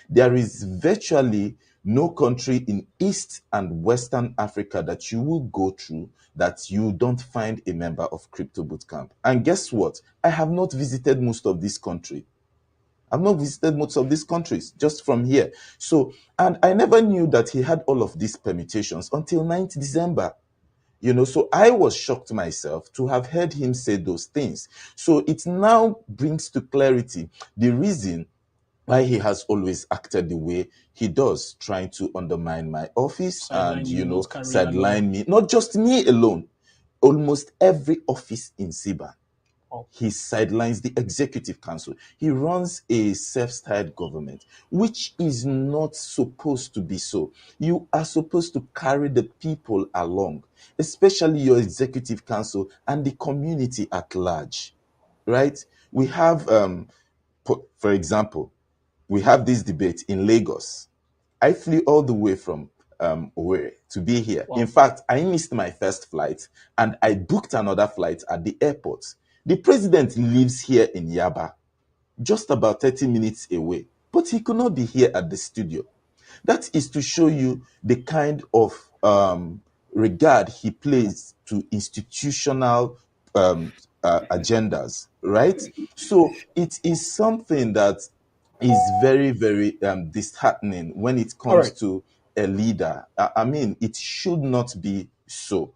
There is virtually no country in East and Western Africa that you will go through that you don't find a member of Crypto Bootcamp. And guess what? I have not visited most of this country. I've not visited most of these countries just from here. So, and I never knew that he had all of these permutations until 9th December. So I was shocked myself to have heard him say those things. So it now brings to clarity the reason why he has always acted the way he does, trying to undermine my office and, sideline me. Not just me alone, almost every office in Siban. He sidelines the executive council. He runs a self-styled government, which is not supposed to be so. You are supposed to carry the people along, especially your executive council and the community at large, right? We have, for example, we have this debate in Lagos. I flew all the way from Owerri to be here. Wow. In fact, I missed my first flight and I booked another flight at the airport. The president lives here in Yaba, just about 30 minutes away, but he could not be here at the studio. That is to show you the kind of regard he plays to institutional agendas, right? So it is something that is very, very disheartening when it comes to a leader. I mean, it should not be so.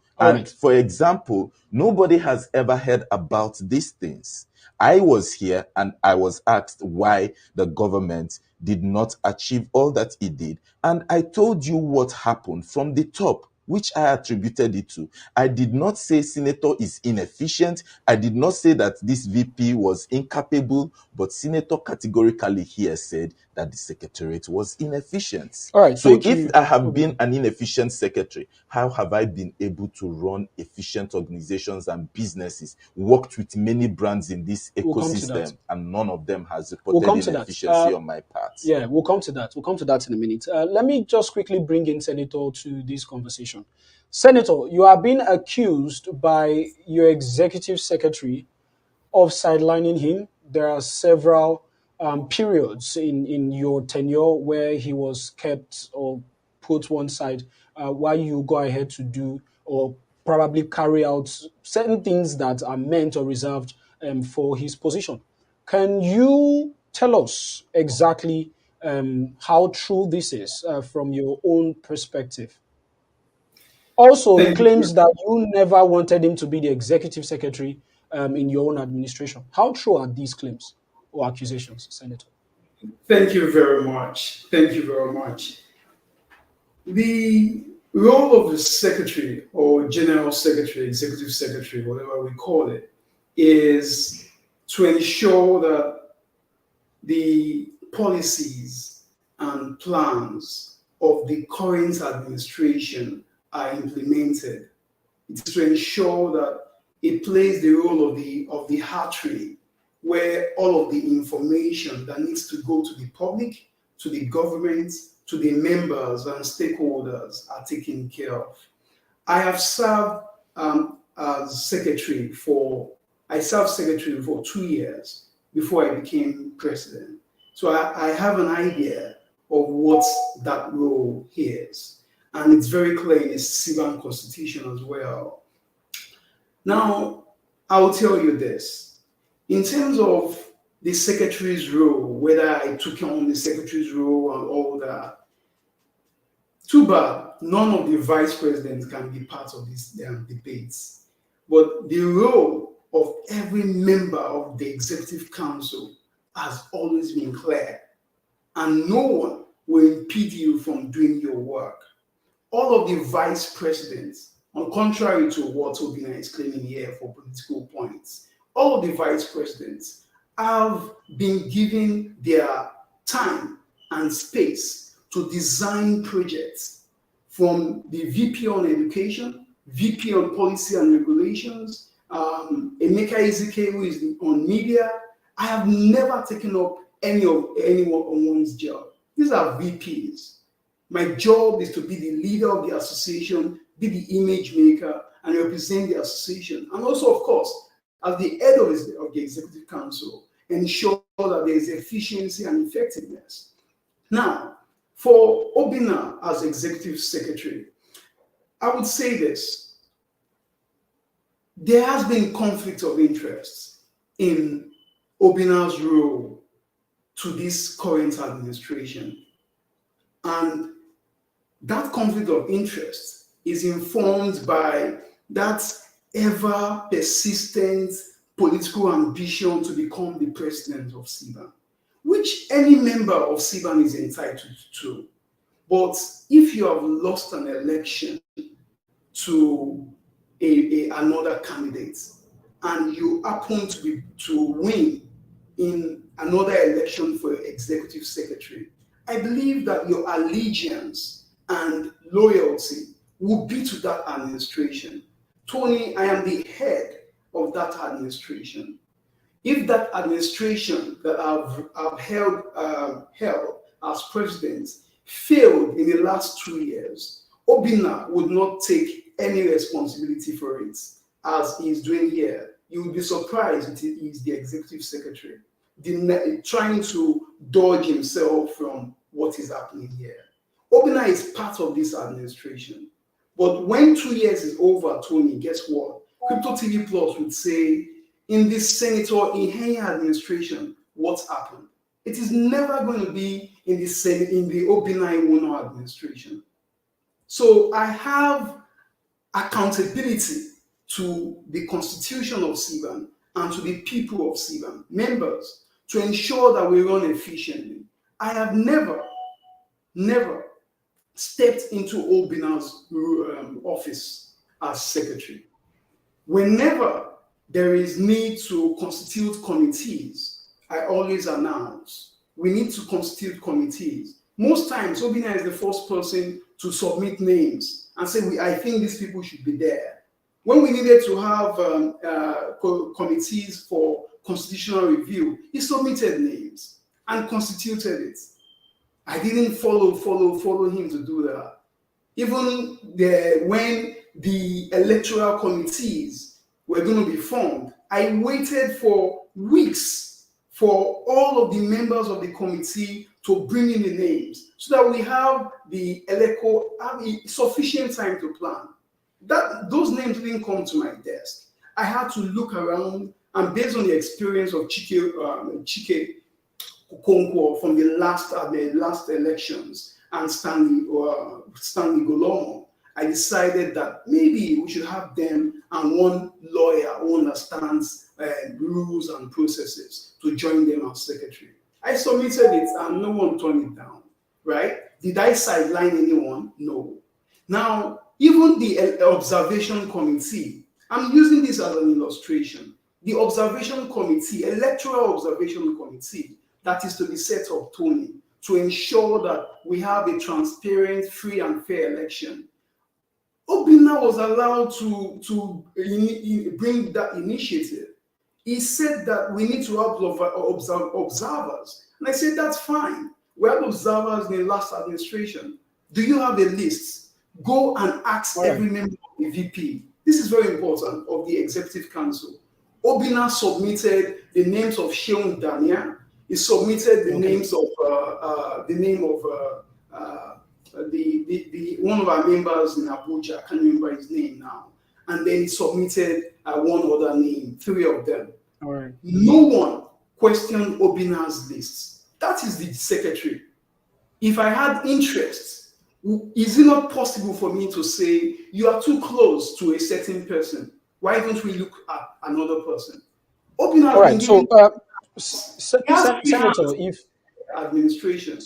For example, nobody has ever heard about these things. I was here and I was asked why the government did not achieve all that it did. And I told you what happened from the top, which I attributed it to. I did not say Senator is inefficient. I did not say that this VP was incapable, but Senator categorically here said that the secretariat was inefficient. So if I have been an inefficient secretary, how have I been able to run efficient organizations and businesses, worked with many brands in this ecosystem, and none of them has reported inefficiency on my part? Yeah, we'll come to that. We'll come to that in a minute. Let me just quickly bring in Senator to this conversation. Senator, you are being accused by your executive secretary of sidelining him. There are several periods in your tenure where he was kept or put one side while you go ahead to do or probably carry out certain things that are meant or reserved for his position. Can you tell us exactly how true this is from your own perspective? Also, he claims that you never wanted him to be the executive secretary in your own administration. How true are these claims or accusations, Senator? Thank you very much. Thank you very much. The role of the secretary or general secretary, executive secretary, whatever we call it, is to ensure that the policies and plans of the current administration are implemented. It's to ensure that it plays the role of the hatchery, where all of the information that needs to go to the public, to the government, to the members and stakeholders are taken care of. I have served as secretary for 2 years before I became president. So I have an idea of what that role is. And it's very clear in the Siban Constitution as well. Now, I'll tell you this. In terms of the secretary's role, whether I took on the secretary's role and all that, too bad, none of the vice presidents can be part of these debates. But the role of every member of the executive council has always been clear, and no one will impede you from doing your work. All of the vice presidents, on contrary to what Obina is claiming here for political points, all of the vice presidents have been given their time and space to design projects, from the VP on education, VP on policy and regulations, Emeka Ezike, who is on media. I have never taken up anyone's job. These are VPs. My job is to be the leader of the association, be the image maker, and represent the association. And also, of course, as the head of the executive council, ensure that there is efficiency and effectiveness. Now, for Obina as executive secretary, I would say this. There has been conflict of interest in Obina's role to this current administration. And that conflict of interest is informed by that ever persistent political ambition to become the president of Siban. which any member of Siban is entitled to. But if you have lost an election to another candidate and you happen to win in another election for executive secretary, I believe that your allegiance and loyalty will be to that administration. Tony, I am the head of that administration. If that administration that I've held as president failed in the last 2 years, Obina would not take any responsibility for it, as he's doing here. You would be surprised that he is the executive secretary, trying to dodge himself from what is happening here. Obina is part of this administration. But when 2 years is over, Tony, guess what? Crypto TV Plus would say, in this Senator neigh administration, what happened? It is never going to be in the Obina Iwono administration. So I have accountability to the constitution of Siban and to the people of Siban, members, to ensure that we run efficiently. I have never stepped into Obina's office as secretary. Whenever there is need to constitute committees, I always announce we need to constitute committees. Most times, Obina is the first person to submit names and say, I think these people should be there. When we needed to have committees for constitutional review, he submitted names and constituted it. I didn't follow him to do that. Even when the electoral committees were going to be formed, I waited for weeks for all of the members of the committee to bring in the names so that we have the sufficient time to plan. Those names didn't come to my desk. I had to look around, and based on the experience of Chike Okonkwo from the last elections and Stanley Golomo, I decided that maybe we should have them and one lawyer who understands rules and processes to join them as secretary. I submitted it and no one turned it down, right? Did I sideline anyone? No. Now, even the observation committee, I'm using this as an illustration. The observation committee, electoral observation committee, that is to be set up, Tony, to ensure that we have a transparent, free and fair election. Obina was allowed to bring that initiative. He said that we need to have observers. And I said, that's fine. We had observers in the last administration. Do you have a list? Go and ask every member of the VP. This is very important, of the Executive Council. Obina submitted the names of Sheung Dania. He submitted the names of one of our members in Abuja. I can't remember his name now. And then he submitted one other name, 3 of them. All right. No one questioned Obina's list. That is the secretary. If I had interest, is it not possible for me to say, you are too close to a certain person? Why don't we look at another person? Obina. All right. So, Senator, if administration,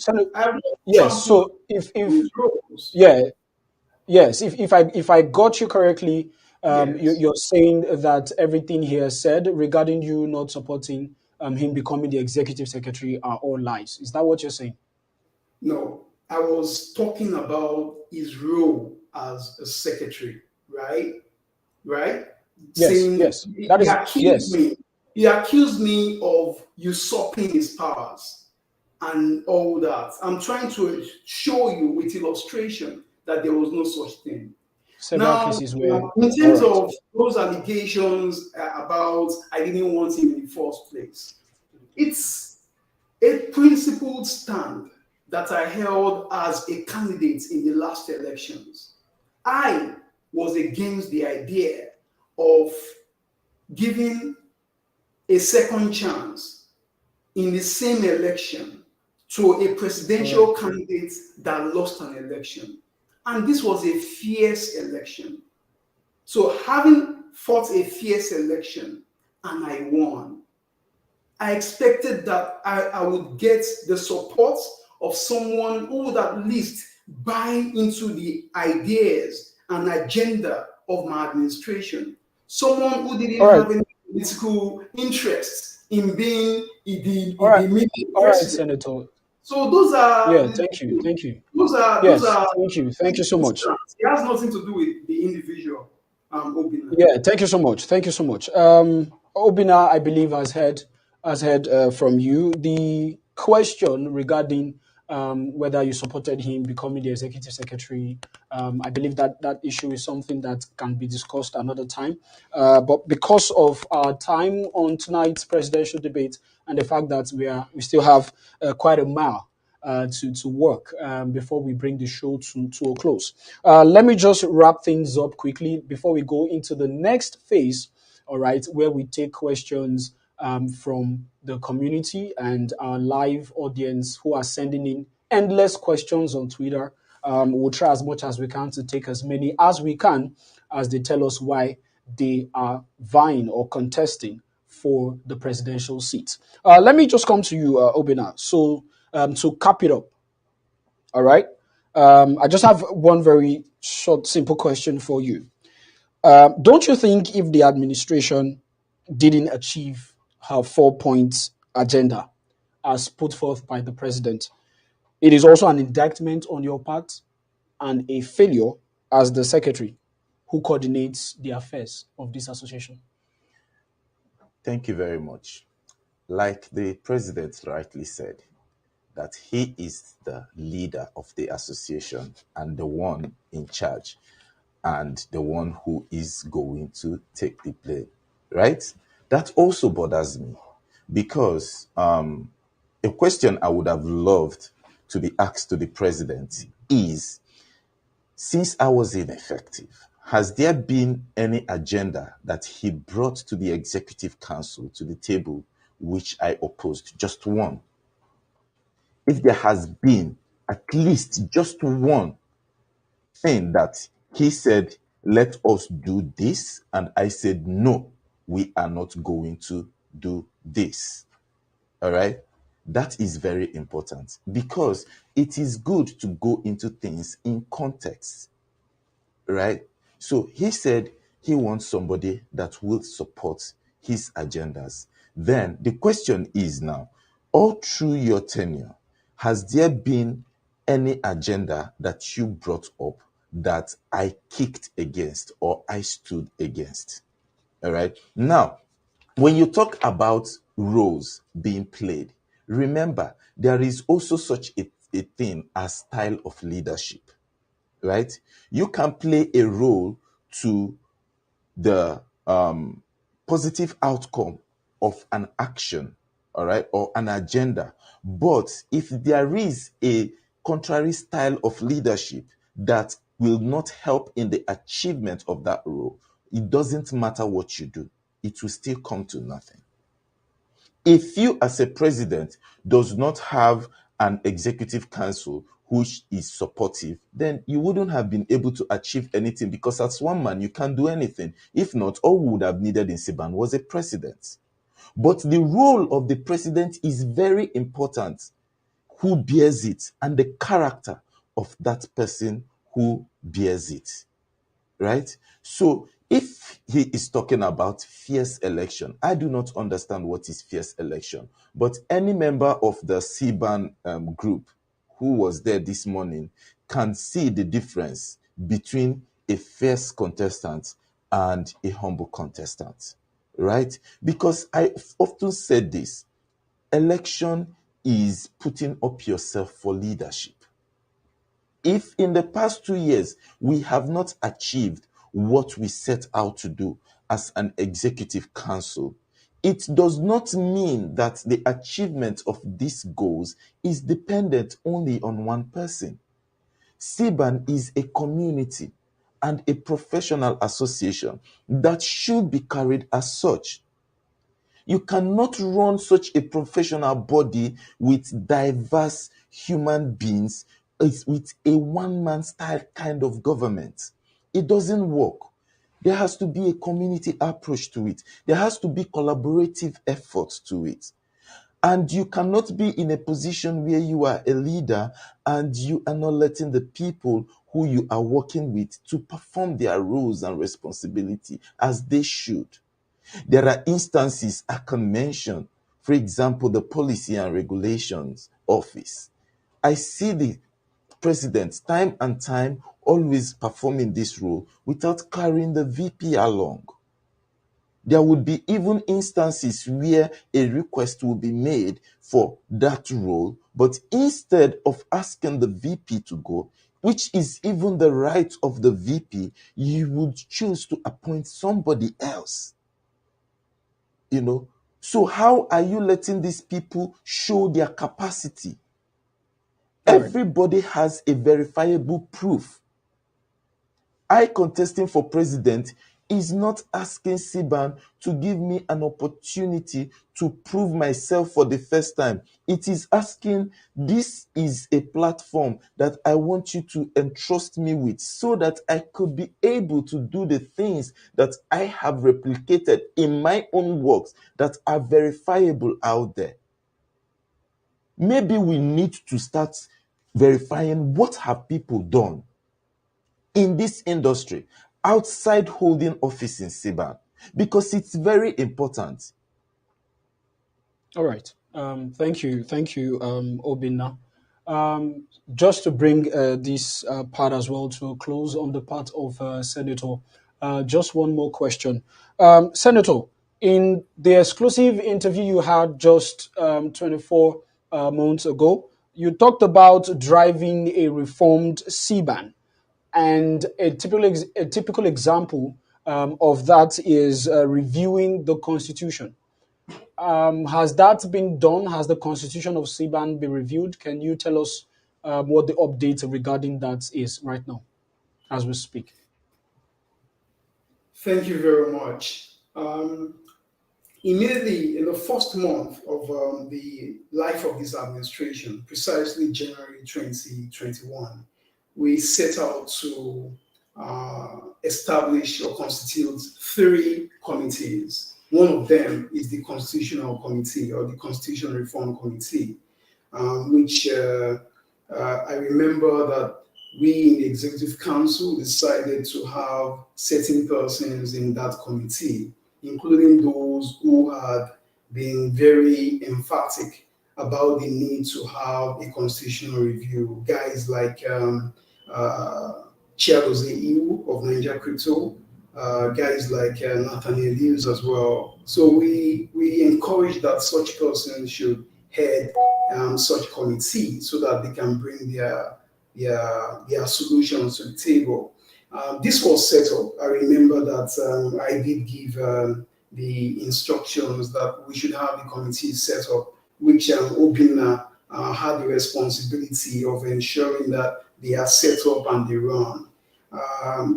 yes. So if if I got you correctly, yes. you're saying that everything he has said regarding you not supporting him becoming the executive secretary are all lies. Is that what you're saying? No, I was talking about his role as a secretary, right? Yes, saying, yes. That is He accused me of usurping his powers and all that. I'm trying to show you with illustration that there was no such thing. Several cases where, in terms of those allegations about I didn't want him in the first place, it's a principled stand that I held as a candidate in the last elections. I was against the idea of giving a second chance in the same election to a presidential candidate that lost an election. And this was a fierce election. So having fought a fierce election and I won, I expected that I would get the support of someone who would at least buy into the ideas and agenda of my administration. Someone who All didn't right. have any political interest in being All right. the immediate All right, president. Senator. So those are Yeah, thank you. Thank you. those Yes, are thank you. Thank you so much. it has nothing to do with the individual, Obina. Yeah, thank you so much. Thank you so much. Obina, I believe, has heard from you the question regarding whether you supported him becoming the executive secretary. I believe that that issue is something that can be discussed another time. But because of our time on tonight's presidential debate and the fact that we still have quite a mile to work before we bring the show to a close. Let me just wrap things up quickly before we go into the next phase, all right, where we take questions from the community and our live audience who are sending in endless questions on Twitter. We'll try as much as we can to take as many as we can as they tell us why they are vying or contesting for the presidential seat. Let me just come to you, Obina. So, to cap it up, all right. I just have one very short, simple question for you. Don't you think if the administration didn't achieve her 4 points agenda as put forth by the president, it is also an indictment on your part and a failure as the secretary who coordinates the affairs of this association? Thank you very much. Like the president rightly said, that he is the leader of the association and the one in charge and the one who is going to take the blame, right? That also bothers me because a question I would have loved to be asked to the president is, since I was ineffective, has there been any agenda that he brought to the executive council, to the table, which I opposed? Just one. If there has been at least just one thing that he said, let us do this, and I said, no, we are not going to do this. All right? That is very important because it is good to go into things in context, right? So he said he wants somebody that will support his agendas. Then the question is now, all through your tenure, has there been any agenda that you brought up that I kicked against or I stood against? All right. Now, when you talk about roles being played, remember there is also such a thing as style of leadership, right? You can play a role to the positive outcome of an action, all right, or an agenda. But if there is a contrary style of leadership that will not help in the achievement of that role, it doesn't matter what you do, it will still come to nothing. If you as a president does not have an executive council which is supportive, then you wouldn't have been able to achieve anything because as one man, you can't do anything. If not, all we would have needed in Siban was a president. But the role of the president is very important. Who bears it and the character of that person who bears it, right? So if he is talking about fierce election, I do not understand what is fierce election. But any member of the Siban group who was there this morning can see the difference between a fierce contestant and a humble contestant, right? Because I often said this, election is putting up yourself for leadership. If in the past 2 years we have not achieved what we set out to do as an executive council, it does not mean that the achievement of these goals is dependent only on one person. Siban is a community and a professional association that should be carried as such. You cannot run such a professional body with diverse human beings with a one-man style kind of government. It doesn't work. There has to be a community approach to it. There has to be collaborative efforts to it. And you cannot be in a position where you are a leader and you are not letting the people who you are working with to perform their roles and responsibility as they should. There are instances I can mention. For example, the Policy and Regulations Office. I see the president time and time always performing this role without carrying the VP along. There would be even instances where a request will be made for that role, but instead of asking the VP to go, which is even the right of the VP, you would choose to appoint somebody else. So how are you letting these people show their capacity? All right. Everybody has a verifiable proof. I contesting for president is not asking Siban to give me an opportunity to prove myself for the first time. It is asking, this is a platform that I want you to entrust me with so that I could be able to do the things that I have replicated in my own works that are verifiable out there. Maybe we need to start verifying what have people done in this industry outside holding office in Siban, because it's very important. All right. Thank you. Obina. Just to bring this part as well to a close on the part of Senator, just one more question. Senator, in the exclusive interview you had just 24 months ago, you talked about driving a reformed CBAN. And a typical example of that is reviewing the Constitution. Has that been done? Has the Constitution of Siban been reviewed? Can you tell us what the update regarding that is right now as we speak? Thank you very much. Immediately in the first month of the life of this administration, precisely January 2021, we set out to establish or constitute 3 committees. One of them is the Constitutional Committee or the Constitution Reform Committee, which I remember that we in the Executive Council decided to have certain persons in that committee, including those who had been very emphatic about the need to have a constitutional review. Guys like Chiagoze Iwu of Niger Crypto, guys like Nathaniel Lewis as well. So we encourage that such persons should head such committee so that they can bring their solutions to the table. This was set up. I remember that I did give the instructions that we should have the committee set up, which Obina had the responsibility of ensuring that they are set up and they run.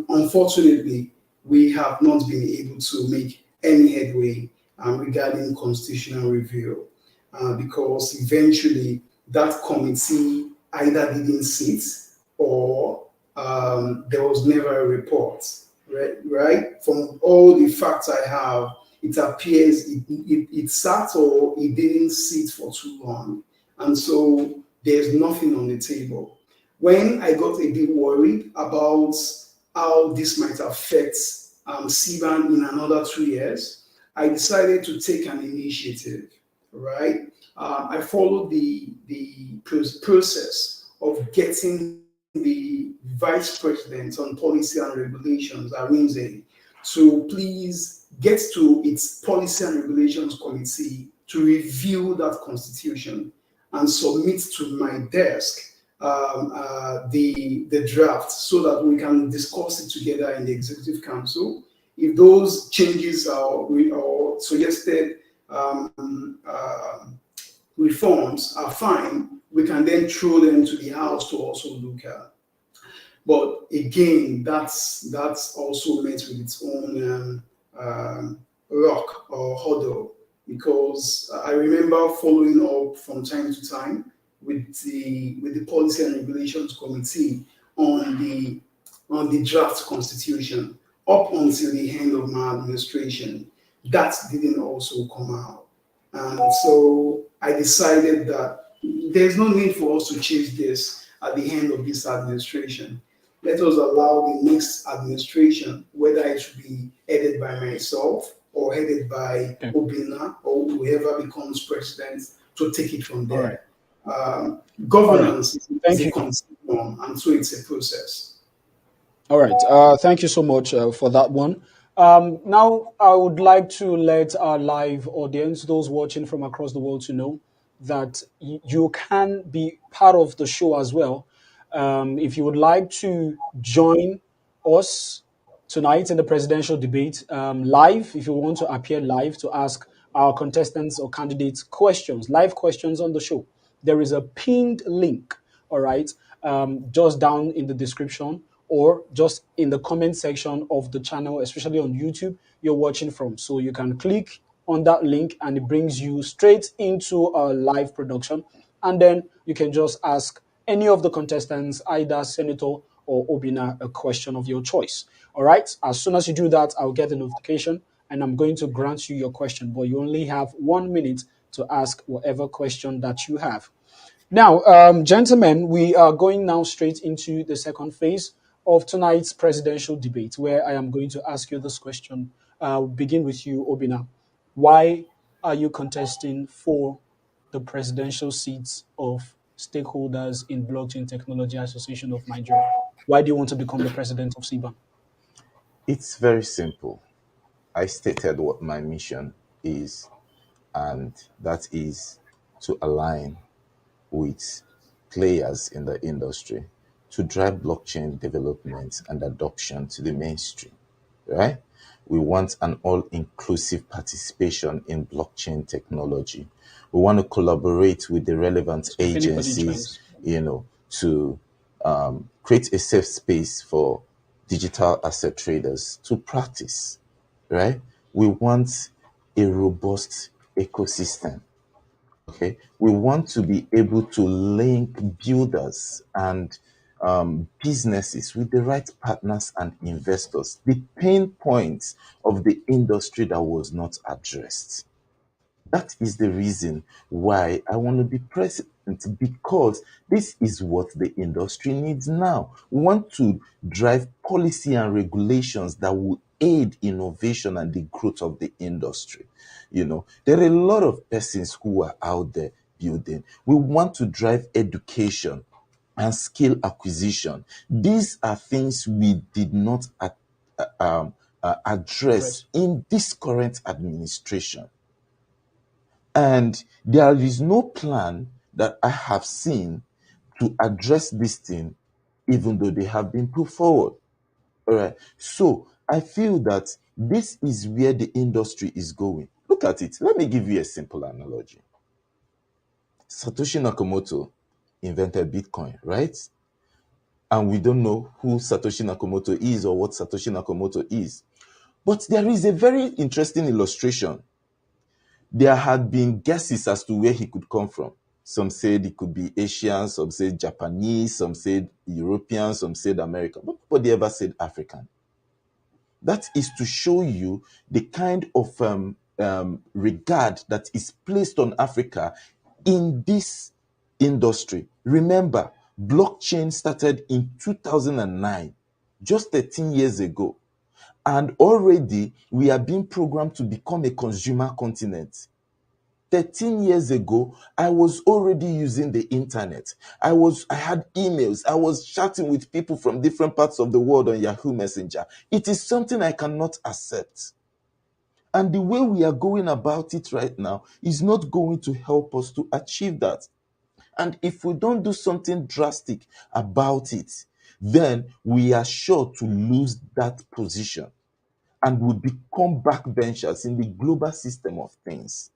Unfortunately, we have not been able to make any headway regarding constitutional review because eventually that committee either didn't sit or there was never a report, right? From all the facts I have, it appears it sat or it didn't sit for too long. And so there's nothing on the table. When I got a bit worried about how this might affect Siban in another 2 years, I decided to take an initiative, right? I followed the process of getting the Vice President on Policy and Regulations, Arinze, to please get to its Policy and Regulations Committee to review that constitution and submit to my desk the draft so that we can discuss it together in the Executive Council. If those changes or suggested reforms are fine, we can then throw them to the House to also look at. But again, that's also met with its own rock or hurdle, because I remember following up from time to time with the Policy and Regulations Committee on the draft constitution up until the end of my administration. That didn't also come out. And so I decided that there's no need for us to change this at the end of this administration. Let us allow the next administration, whether it should be headed by myself or headed by Okay. Obina or whoever becomes president, to take it from All right. there. Um, All right. Governance is Thank a you. continuum, and so it's a process. All right. Thank you so much for that one. Now, I would like to let our live audience, those watching from across the world, to know that you can be part of the show as well. If you would like to join us tonight in the presidential debate live, if you want to appear live to ask our contestants or candidates questions, live questions on the show, there is a pinned link, all right, just down in the description or just in the comment section of the channel, especially on YouTube you're watching from. So you can click on that link and it brings you straight into a live production. And then you can just ask any of the contestants, either Senator or Obina, a question of your choice. All right. As soon as you do that, I'll get a notification and I'm going to grant you your question. But you only have 1 minute to ask whatever question that you have. Now, gentlemen, we are going now straight into the second phase of tonight's presidential debate, where I am going to ask you this question. Begin with you, Obina. Why are you contesting for the presidential seats of stakeholders in Blockchain Technology Association of Nigeria? Why do you want to become the president of Siban? It's very simple. I stated what my mission is, and that is to align with players in the industry to drive blockchain development and adoption to the mainstream, right? We want an all-inclusive participation in blockchain technology. We want to collaborate with the relevant So if anybody agencies, joins, to create a safe space for digital asset traders to practice, right? We want a robust ecosystem. Okay, we want to be able to link builders and businesses with the right partners and investors, the pain points of the industry that was not addressed. That is the reason why I want to be president, because this is what the industry needs now. We want to drive policy and regulations that will aid innovation and the growth of the industry. There are a lot of persons who are out there building. We want to drive education and skill acquisition. These are things we did not address address. in this current administration. And there is no plan that I have seen to address this thing, even though they have been put forward. All right. So I feel that this is where the industry is going. Look at it. Let me give you a simple analogy. Satoshi Nakamoto invented Bitcoin, right? And we don't know who Satoshi Nakamoto is or what Satoshi Nakamoto is. But there is a very interesting illustration. There had been guesses as to where he could come from. Some said it could be Asian, some said Japanese, some said European, some said American. But nobody ever said African. That is to show you the kind of regard that is placed on Africa in this industry. Remember, blockchain started in 2009, just 13 years ago. And already we are being programmed to become a consumer continent. 13 years ago, I was already using the internet. I had emails. I was chatting with people from different parts of the world on Yahoo Messenger. It is something I cannot accept. And the way we are going about it right now is not going to help us to achieve that. And if we don't do something drastic about it, then we are sure to lose that position and will become backbenchers in the global system of things.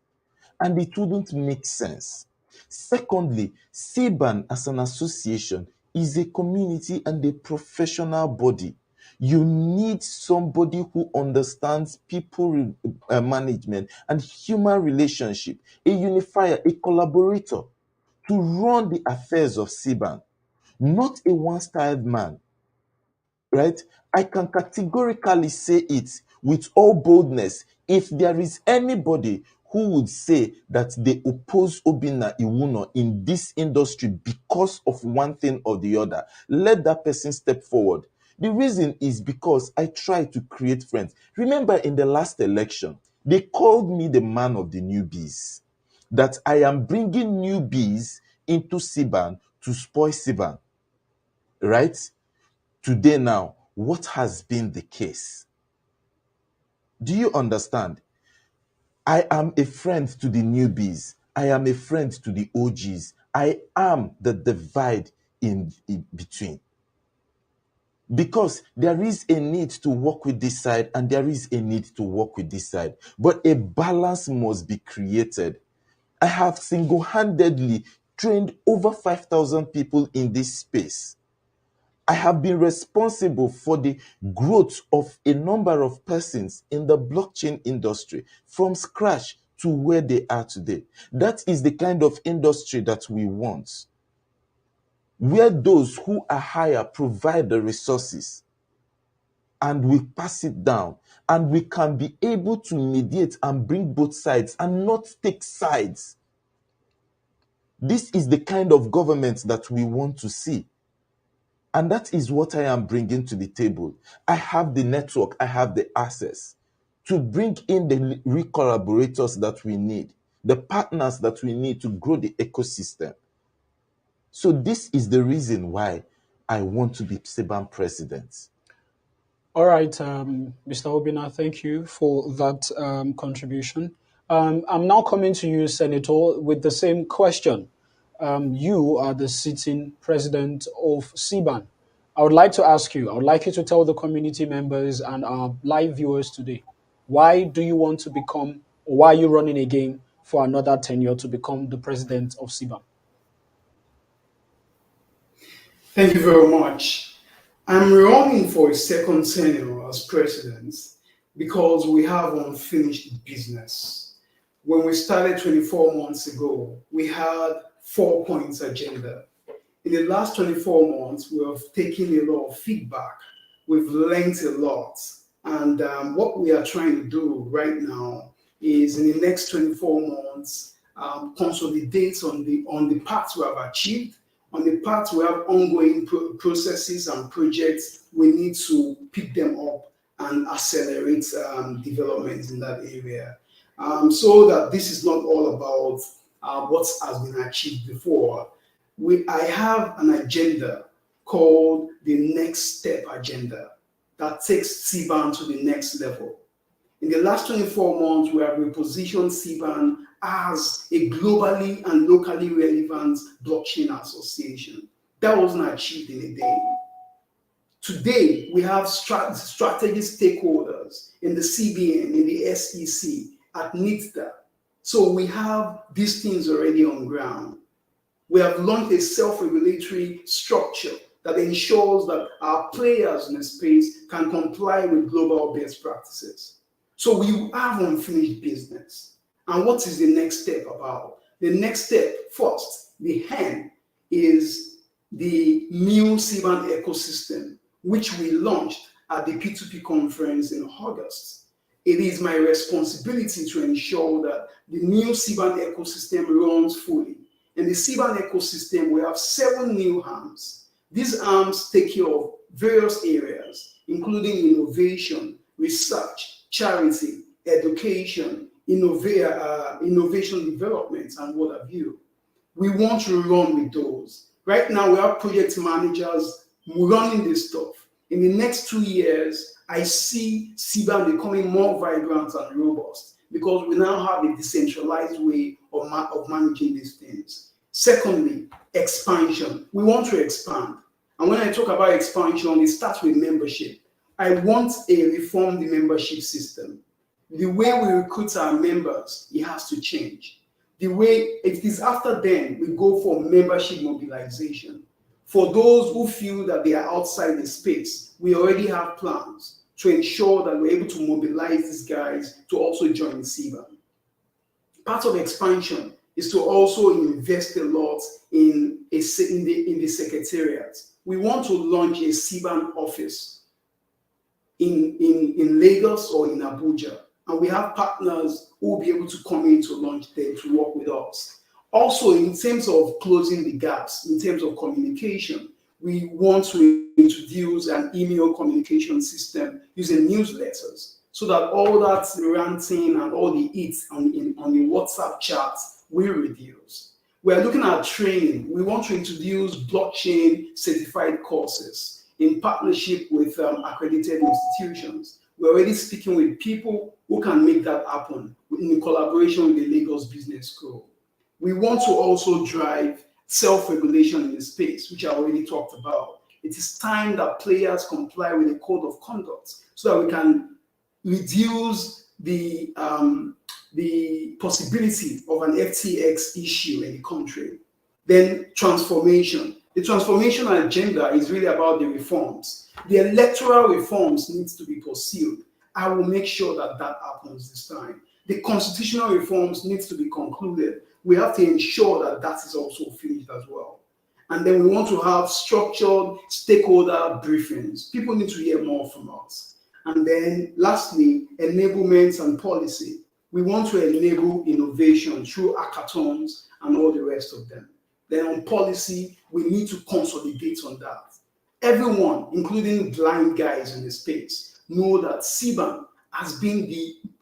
And it wouldn't make sense. Secondly, Siban as an association is a community and a professional body. You need somebody who understands people management and human relationship, a unifier, a collaborator to run the affairs of Siban, not a one-styled man, right? I can categorically say it with all boldness. If there is anybody who would say that they oppose Obinna Iwuno in this industry because of one thing or the other, let that person step forward. The reason is because I try to create friends. Remember, in the last election, they called me the man of the newbies, that I am bringing newbies into Siban to spoil Siban. Right? Today now, what has been the case? Do you understand? I am a friend to the newbies. I am a friend to the OGs. I am the divide in between. Because there is a need to work with this side and there is a need to work with this side. But a balance must be created. I have single-handedly trained over 5,000 people in this space. I have been responsible for the growth of a number of persons in the blockchain industry from scratch to where they are today. That is the kind of industry that we want, where those who are higher provide the resources and we pass it down, and we can be able to mediate and bring both sides and not take sides. This is the kind of government that we want to see. And that is what I am bringing to the table. I have the network, I have the access to bring in the collaborators that we need, the partners that we need to grow the ecosystem. So this is the reason why I want to be Siban president. All right, Mr. Obinna, thank you for that contribution. I'm now coming to you, Senator, with the same question. You are the sitting president of Siban. I would like you to tell the community members and our live viewers today, why do you want to become, or why are you running again for another tenure to become the president of Siban? Thank you very much. I'm running for a second tenure as president because we have unfinished business. When we started 24 months ago, we had 4 points agenda. In the last 24 months, we have taken a lot of feedback. We've learned a lot. And what we are trying to do right now is in the next 24 months, consolidate on the parts we have achieved. On the parts we have ongoing processes and projects, we need to pick them up and accelerate development in that area. So that this is not all about what has been achieved before. I have an agenda called the Next Step Agenda that takes Siban to the next level. In the last 24 months, we have repositioned Siban as a globally and locally relevant blockchain association. That wasn't achieved in a day. Today, we have strategic stakeholders in the CBN, in the SEC, at NITDA. So we have these things already on ground. We have launched a self-regulatory structure that ensures that our players in the space can comply with global best practices. So we have unfinished business. And what is the next step about? The next step, first, the hen is the new Siban ecosystem, which we launched at the P2P conference in August. It is my responsibility to ensure that the new Siban ecosystem runs fully. In the Siban ecosystem, we have 7 new arms. These arms take care of various areas, including innovation, research, charity, education, innovation development, and what have you. We want to run with those. Right now, we have project managers running this stuff. In the next 2 years, I see Siban becoming more vibrant and robust because we now have a decentralized way of managing these things. Secondly, expansion. We want to expand. And when I talk about expansion, it starts with membership. I want a reformed membership system. The way we recruit our members, it has to change. The way it is after then, we go for membership mobilization. For those who feel that they are outside the space, we already have plans to ensure that we're able to mobilize these guys to also join Siban. Part of expansion is to also invest a lot in the secretariat. We want to launch a Siban office in Lagos or in Abuja. and we have partners who will be able to come in to launch them to work with us. Also, in terms of closing the gaps, in terms of communication, we want to introduce an email communication system using newsletters so that all that ranting and all the hits on the WhatsApp chats will reduce. We're looking at training. We want to introduce blockchain certified courses in partnership with accredited institutions. We're already speaking with people who can make that happen in collaboration with the Lagos Business School. We want to also drive self-regulation in the space, which I already talked about. It is time that players comply with a code of conduct so that we can reduce the possibility of an FTX issue in the country. Then transformation. The transformation agenda is really about the reforms. The electoral reforms needs to be pursued. I will make sure that that happens this time. The constitutional reforms needs to be concluded. We have to ensure that that is also finished as well. And then we want to have structured stakeholder briefings. People need to hear more from us. And then lastly, enablements and policy. We want to enable innovation through hackathons and all the rest of them. Then on policy, we need to consolidate on that. Everyone, including blind guys in the space, know that Siban has been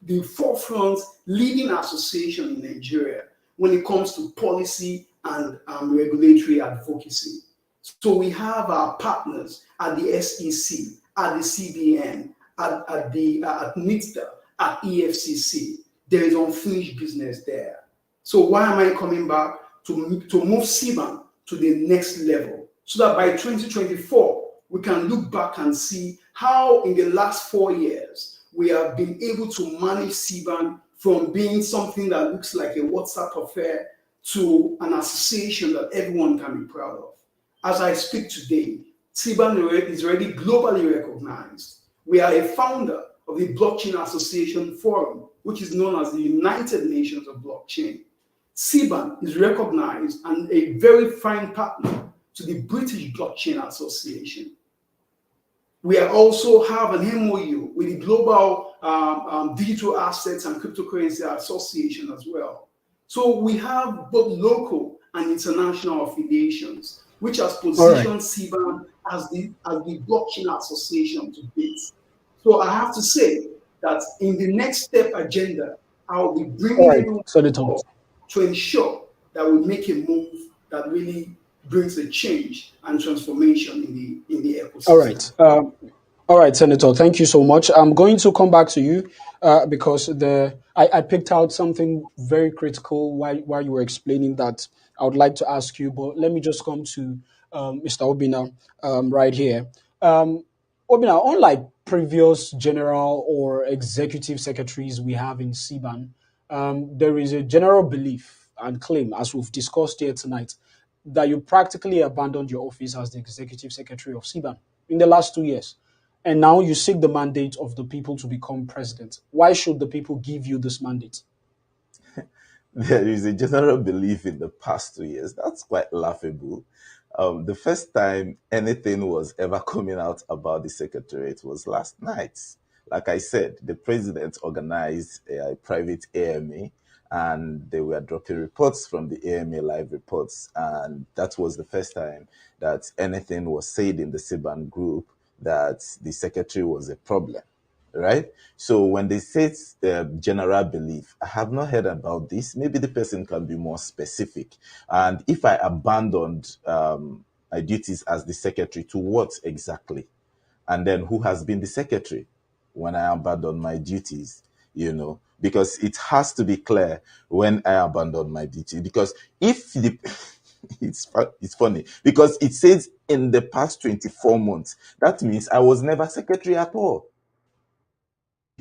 the forefront leading association in Nigeria when it comes to policy and regulatory advocacy. So we have our partners at the SEC, at the CBN, at NITDA, at EFCC. There is unfinished business there. So why am I coming back? To move Siban to the next level so that by 2024, we can look back and see how in the last 4 years, we have been able to manage Siban from being something that looks like a WhatsApp affair to an association that everyone can be proud of. As I speak today, Siban is already globally recognized. We are a founder of the Blockchain Association Forum, which is known as the United Nations of Blockchain. Siban is recognized and a very fine partner to the British Blockchain Association. We also have an MOU with the Global Digital Assets and Cryptocurrency Association as well. So we have both local and international affiliations, which has positioned Siban as the blockchain association to date. So I have to say that in the next step agenda, I will be bringing everyone to ensure that we make a move that really brings a change and transformation in the ecosystem. All right, Senator. Thank you so much. I'm going to come back to you because I picked out something very critical while you were explaining that I would like to ask you. But let me just come to Mr. Obina right here. Obina, unlike previous general or executive secretaries we have in Siban, there is a general belief and claim, as we've discussed here tonight, that you practically abandoned your office as the executive secretary of Siban in the last 2 years. And now you seek the mandate of the people to become president. Why should the people give you this mandate? There is a general belief in the past 2 years. That's quite laughable. The first time anything was ever coming out about the secretariat was last night. Like I said, the president organized a private AMA, and they were dropping reports from the AMA live reports. And that was the first time that anything was said in the Siban group that the secretary was a problem, right? So when they say general belief, I have not heard about this. Maybe the person can be more specific. And if I abandoned my duties as the secretary, to what exactly? And then who has been the secretary when I abandoned my duties? Because it has to be clear when I abandoned my duty. Because if the it's funny because it says in the past 24 months, that means I was never secretary at all.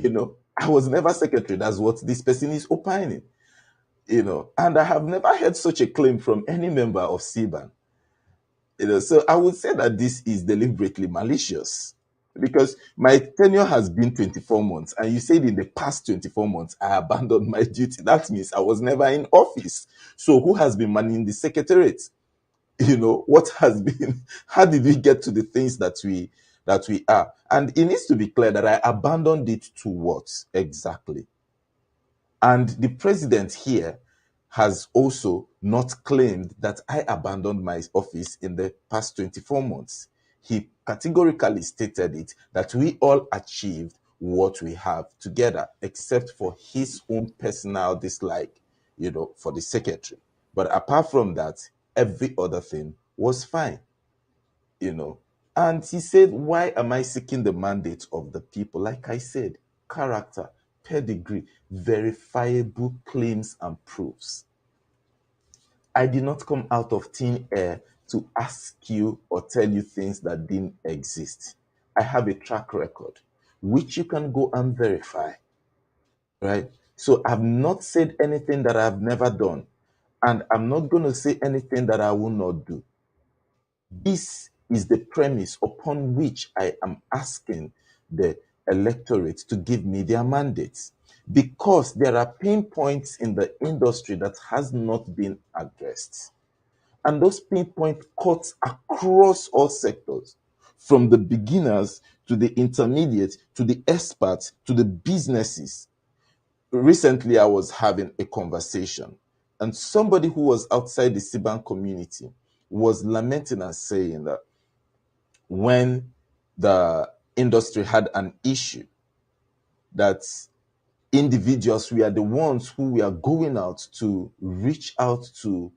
I was never secretary. That's what this person is opining. And I have never heard such a claim from any member of Siban. So I would say that this is deliberately malicious. Because my tenure has been 24 months, and you said in the past 24 months, I abandoned my duty. That means I was never in office. So who has been manning the secretariat? What has been, how did we get to the things that we are? And it needs to be clear that I abandoned it to what exactly? And the president here has also not claimed that I abandoned my office in the past 24 months. He categorically stated it that we all achieved what we have together, except for his own personal dislike, for the secretary. But apart from that, every other thing was fine, And he said, why am I seeking the mandate of the people? Like I said, character, pedigree, verifiable claims and proofs. I did not come out of thin air to ask you or tell you things that didn't exist. I have a track record, which you can go and verify, right? So I've not said anything that I've never done, and I'm not going to say anything that I will not do. This is the premise upon which I am asking the electorate to give me their mandates, because there are pain points in the industry that has not been addressed. And those pain point cuts across all sectors, from the beginners to the intermediate to the experts to the businesses. Recently, I was having a conversation, and somebody who was outside the Siban community was lamenting and saying that when the industry had an issue, that individuals, we are the ones who we are going out to reach out to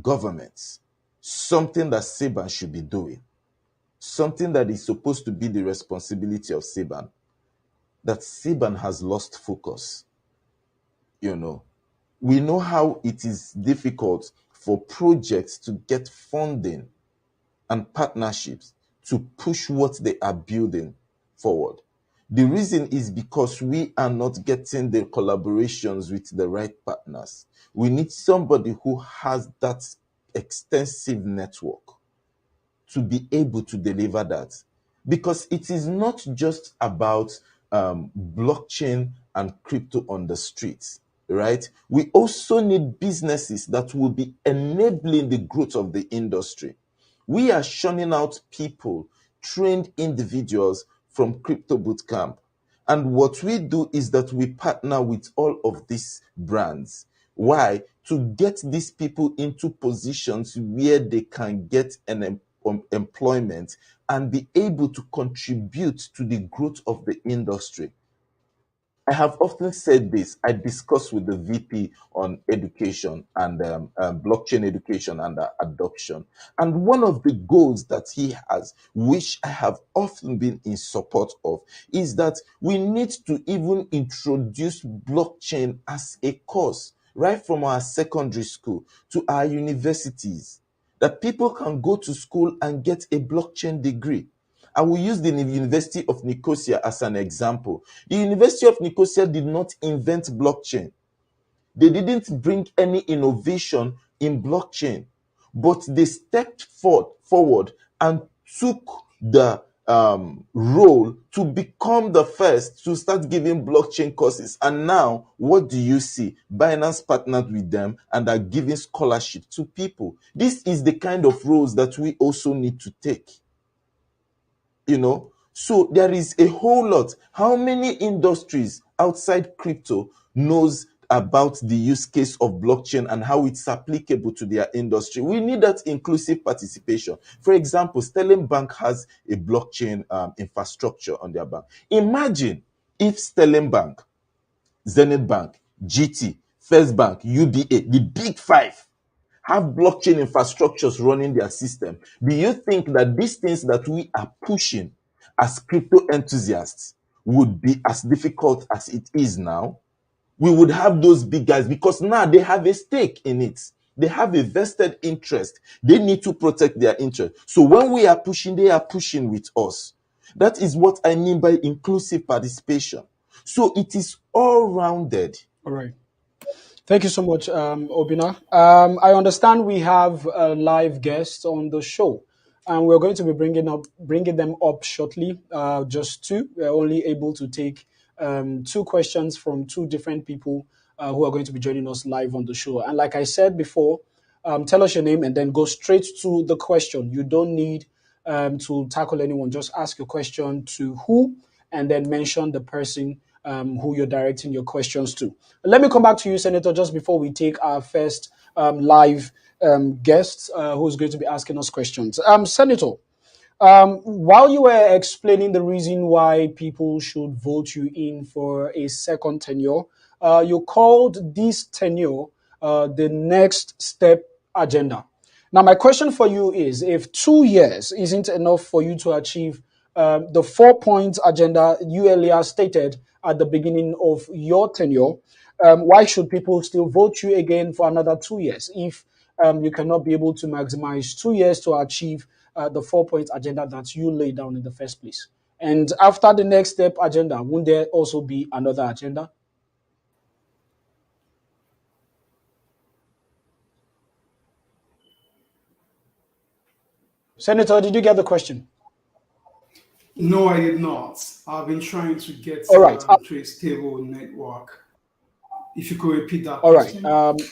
governments, something that Siban should be doing, something that is supposed to be the responsibility of Siban, that Siban has lost focus. We know how it is difficult for projects to get funding and partnerships to push what they are building forward. The reason is because we are not getting the collaborations with the right partners. We need somebody who has that extensive network to be able to deliver that. Because it is not just about blockchain and crypto on the streets, right? We also need businesses that will be enabling the growth of the industry. We are shunning out people, trained individuals from Crypto Bootcamp. And what we do is that we partner with all of these brands. Why? To get these people into positions where they can get an employment and be able to contribute to the growth of the industry. I have often said this. I discuss with the VP on education and blockchain education and adoption. And one of the goals that he has, which I have often been in support of, is that we need to even introduce blockchain as a course, right from our secondary school to our universities, that people can go to school and get a blockchain degree. I will use the University of Nicosia as an example. The University of Nicosia did not invent blockchain. They didn't bring any innovation in blockchain, but they stepped forward and took the role to become the first to start giving blockchain courses. And now, what do you see? Binance partnered with them and are giving scholarship to people. This is the kind of roles that we also need to take. So there is a whole lot. How many industries outside crypto knows about the use case of blockchain and how it's applicable to their industry? We need that inclusive participation. For example, Sterling Bank has a blockchain infrastructure on their bank. Imagine if Sterling Bank, Zenith Bank, GT, First Bank, UBA, the big five, have blockchain infrastructures running their system. Do you think that these things that we are pushing as crypto enthusiasts would be as difficult as it is now? We would have those big guys because now they have a stake in it. They have a vested interest. They need to protect their interest. So when we are pushing, they are pushing with us. That is what I mean by inclusive participation. So it is all rounded. All right. Thank you so much, Obina. I understand we have a live guest on the show, and we're going to be bringing them up shortly. Just two. We're only able to take two questions from two different people who are going to be joining us live on the show. And like I said before, tell us your name and then go straight to the question. You don't need to tackle anyone. Just ask your question to who, and then mention the person who you're directing your questions to. Let me come back to you, Senator, just before we take our first live guest who's going to be asking us questions. Senator, while you were explaining the reason why people should vote you in for a second tenure, you called this tenure the next step agenda. Now, my question for you is, if 2 years isn't enough for you to achieve the 4 point agenda you earlier stated at the beginning of your tenure, why should people still vote you again for another 2 years if you cannot be able to maximize 2 years to achieve the 4 point agenda that you laid down in the first place? And after the next step agenda, won't there also be another agenda? Senator, did you get the question? No, I did not. I've been trying to get All right. to a stable network. If you could repeat that All right. question.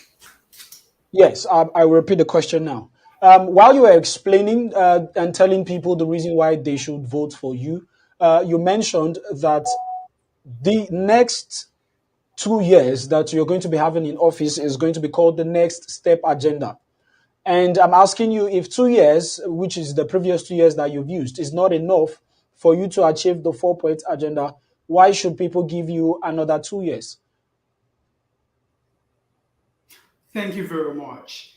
Yes, I will repeat the question now. While you were explaining and telling people the reason why they should vote for you, you mentioned that the next 2 years that you're going to be having in office is going to be called the next step agenda. And I'm asking you, if 2 years, which is the previous 2 years that you've used, is not enough for you to achieve the 4 point agenda, why should people give you another 2 years? Thank you very much.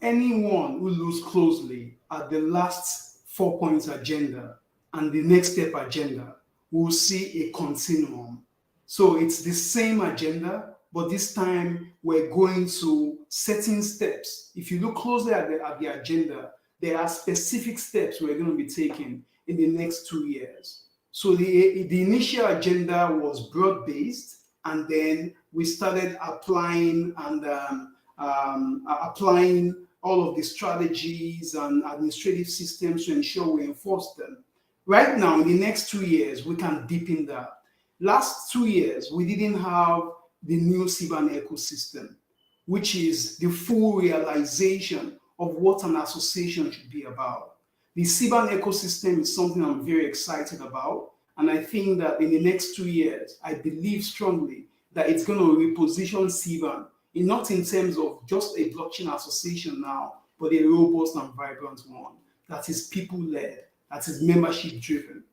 Anyone who looks closely at the last 4 points agenda and the next step agenda will see a continuum. So it's the same agenda, but this time we're going to certain steps. If you look closely at the agenda, there are specific steps we're going to be taking in the next 2 years. So the initial agenda was broad-based, and then we started applying applying all of the strategies and administrative systems to ensure we enforce them. Right now, in the next 2 years, we can deepen that. Last 2 years, we didn't have the new Siban ecosystem, which is the full realization of what an association should be about. The Siban ecosystem is something I'm very excited about. And I think that in the next 2 years, I believe strongly that it's going to reposition Siban, not in terms of just a blockchain association now, but a robust and vibrant one that is people-led, that is membership-driven.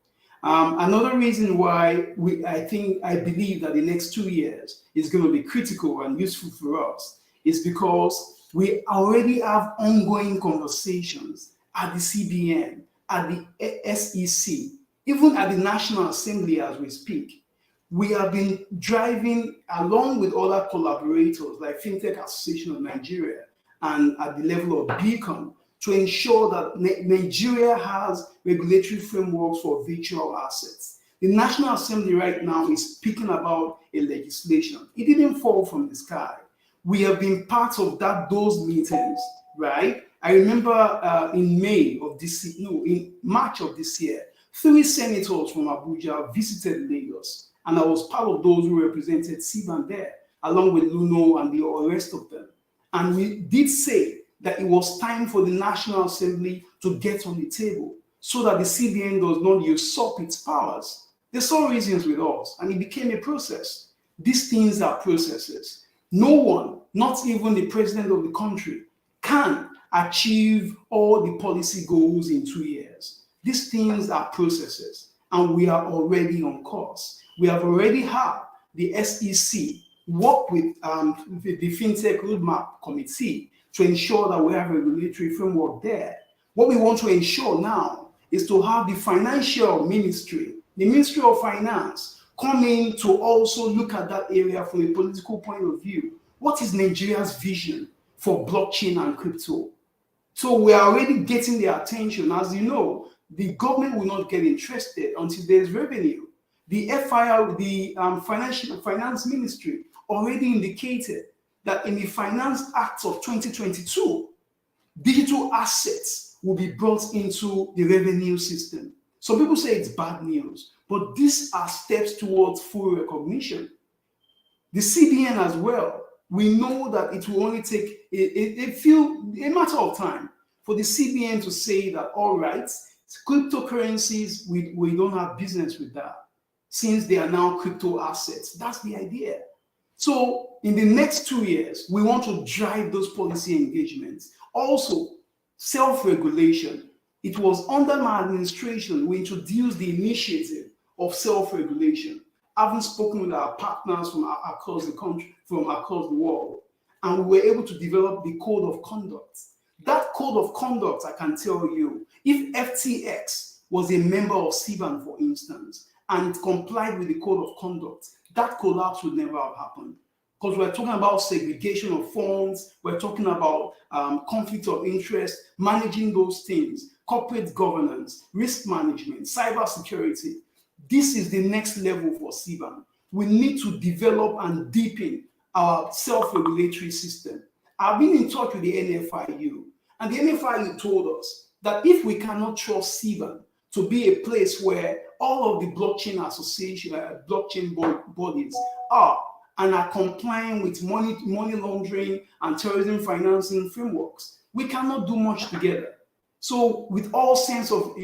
Another reason why I believe that the next 2 years is going to be critical and useful for us is because we already have ongoing conversations at the CBN, at the SEC, even at the National Assembly as we speak. We have been driving along with other collaborators like FinTech Association of Nigeria and at the level of Beacon to ensure that Nigeria has regulatory frameworks for virtual assets. The National Assembly right now is speaking about a legislation. It didn't fall from the sky. We have been part of those meetings, right? I remember in March of this year, 3 senators from Abuja visited Lagos, and I was part of those who represented Siban there, along with Luno and the rest of them. And we did say that it was time for the National Assembly to get on the table so that the CBN does not usurp its powers. They saw reasons with us, and it became a process. These things are processes. No one, not even the president of the country, can achieve all the policy goals in 2 years. These things are processes, and we are already on course. We have already had the SEC work with the FinTech Roadmap Committee to ensure that we have a regulatory framework there. What we want to ensure now is to have the financial ministry, the Ministry of Finance, come in to also look at that area from a political point of view. What is Nigeria's vision for blockchain and crypto? So we are already getting their attention. As you know, the government will not get interested until there's revenue. The FIR, the Finance Ministry, already indicated that in the Finance Act of 2022, digital assets will be brought into the revenue system. Some people say it's bad news, but these are steps towards full recognition. The CBN as well, we know that it will only take a matter of time for the CBN to say that, all right, cryptocurrencies, we don't have business with that. since they are now crypto assets. That's the idea. So in the next 2 years, we want to drive those policy engagements. Also, self-regulation. It was under my administration we introduced the initiative of self-regulation, having spoken with our partners from across the country, from across the world, and we were able to develop the code of conduct. That code of conduct, I can tell you, if FTX was a member of Siban, for instance, and complied with the code of conduct, that collapse would never have happened. Because we're talking about segregation of funds, we're talking about conflict of interest, managing those things, corporate governance, risk management, cyber security. This is the next level for Siban. We need to develop and deepen our self-regulatory system. I've been in touch with the NFIU, and the NFIU told us that if we cannot trust Siban to be a place where all of the blockchain association, blockchain bodies are and are complying with money laundering and terrorism financing frameworks, we cannot do much together. So with all sense of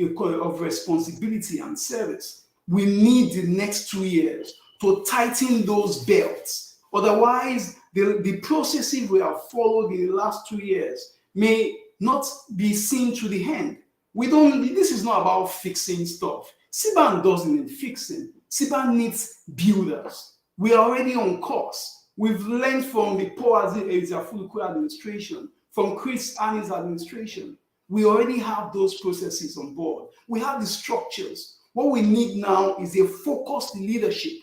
responsibility and service, we need the next 2 years to tighten those belts. Otherwise, the processes we have followed in the last 2 years may not be seen to the end. This is not about fixing stuff. Siban doesn't need fixing. Siban needs builders. We are already on course. We've learned from the Paul Ezafuluku administration, from Chris Annie's administration. We already have those processes on board. We have the structures. What we need now is a focused leadership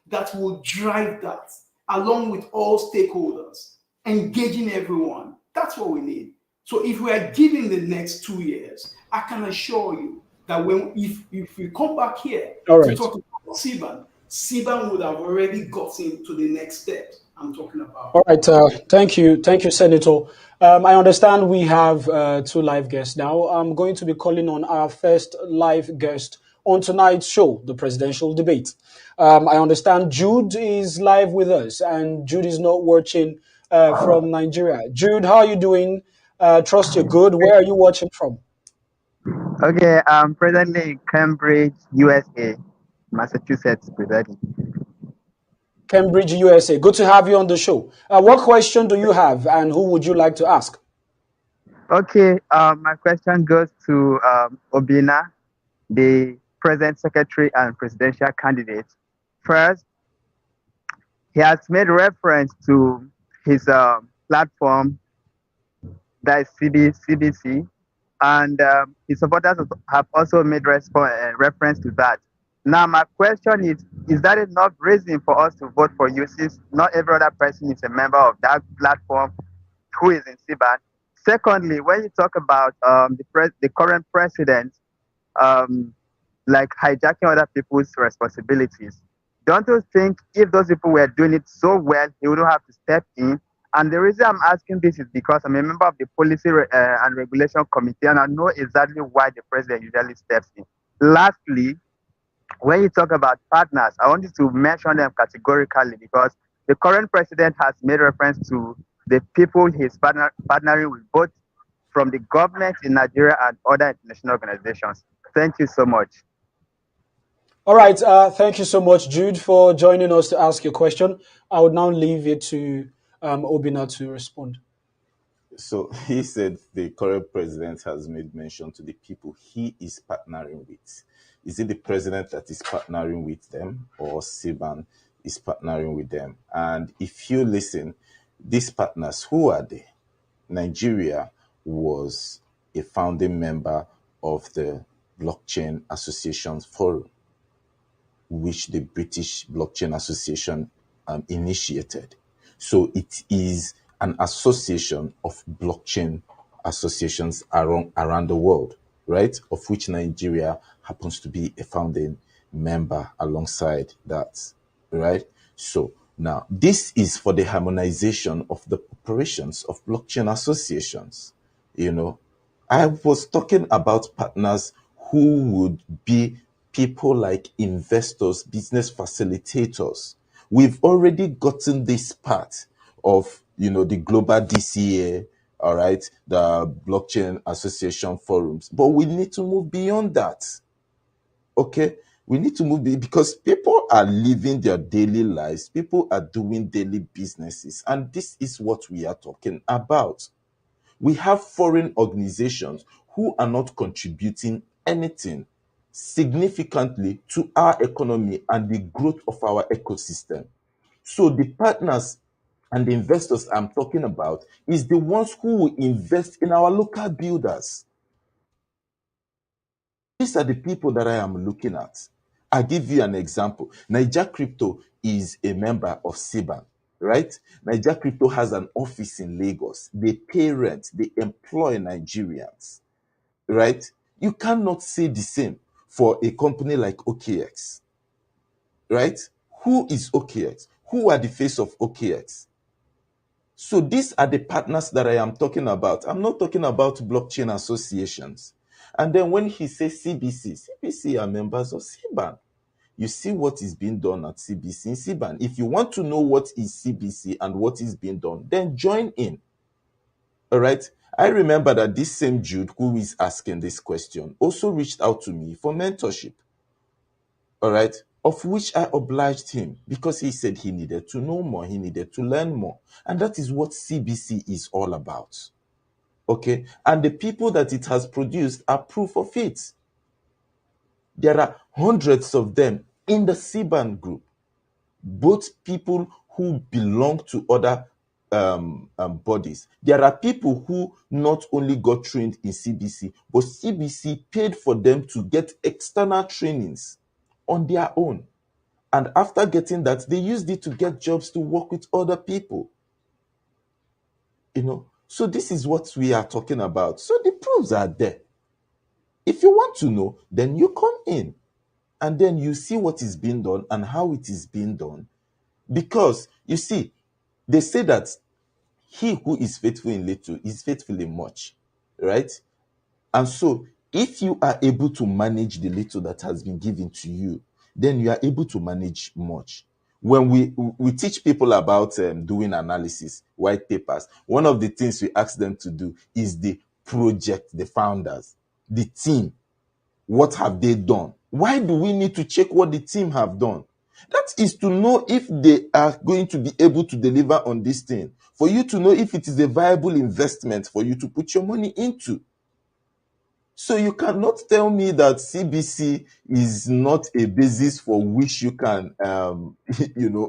that will drive that, along with all stakeholders, engaging everyone. That's what we need. So if we are given the next 2 years, I can assure you that if we come back here to talk about Siban would have already gotten to the next step I'm talking about. All right. Thank you, Senator. I understand we have 2 live guests now. I'm going to be calling on our first live guest on tonight's show, the presidential debate. I understand Jude is live with us, and Jude is not watching from Nigeria. Jude, how are you doing? Trust you're good. Where are you watching from? Okay, I'm presently in Cambridge, USA, Massachusetts, presenting. Cambridge, USA. Good to have you on the show. What question do you have, and who would you like to ask? Okay, my question goes to Obina, the present secretary and presidential candidate. First, he has made reference to his platform, that is CBC, and his supporters have also made reference to that. Now, my question is that enough reason for us to vote for you, since not every other person is a member of that platform who is in Siban? Secondly, when you talk about the current president, like hijacking other people's responsibilities, don't you think if those people were doing it so well, he wouldn't have to step in? And the reason I'm asking this is because I'm a member of the Policy and Regulation Committee, and I know exactly why the president usually steps in. Lastly, when you talk about partners, I want you to mention them categorically, because the current president has made reference to the people he's partnering with, both from the government in Nigeria and other international organizations. Thank you so much. All right. Thank you so much, Jude, for joining us to ask your question. I would now leave it to Obina to respond. So he said the current president has made mention to the people he is partnering with. Is it the president that is partnering with them, or Siban is partnering with them? And if you listen, these partners, who are they? Nigeria was a founding member of the Blockchain Association Forum, which the British Blockchain Association initiated. So it is an association of blockchain associations around the world, right? Of which Nigeria happens to be a founding member alongside that, right? So now this is for the harmonization of the operations of blockchain associations. You know, I was talking about partners who would be people like investors, business facilitators. We've already gotten this part of, the global DCA, all right, the blockchain association forums, but we need to move beyond that. Okay, We need to move because people are living their daily lives. People are doing daily businesses. And this is what we are talking about. We have foreign organizations who are not contributing anything significantly to our economy and the growth of our ecosystem. So the partners and the investors I'm talking about is the ones who will invest in our local builders. These are the people that I am looking at. I'll give you an example. Niger Crypto is a member of Siban, right? Niger Crypto has an office in Lagos. They pay rent, they employ Nigerians, right? You cannot say the same for a company like OKX, right? Who is OKX? Who are the face of OKX? So these are the partners that I am talking about. I'm not talking about blockchain associations. And then when he says CBC, CBC are members of Siban. You see what is being done at CBC in Siban. If you want to know what is CBC and what is being done, then join in. All right. I remember that this same Jude who is asking this question also reached out to me for mentorship. All right. Of which I obliged him because he said he needed to know more, he needed to learn more. And that is what CBC is all about. Okay. And the people that it has produced are proof of it. There are hundreds of them in the Siban group, both people who belong to other bodies. There are people who not only got trained in CBC, but CBC paid for them to get external trainings on their own. And after getting that, they used it to get jobs to work with other people. So this is what we are talking about. So the proofs are there. If you want to know, then you come in and then you see what is being done and how it is being done. Because, you see, they say that he who is faithful in little is faithful in much, right? And so, if you are able to manage the little that has been given to you, then you are able to manage much. When we teach people about doing analysis, white papers, one of the things we ask them to do is the project, the founders, the team. What have they done? Why do we need to check what the team have done? That is to know if they are going to be able to deliver on this thing. For you to know if it is a viable investment for you to put your money into. So you cannot tell me that CBC is not a basis for which you can,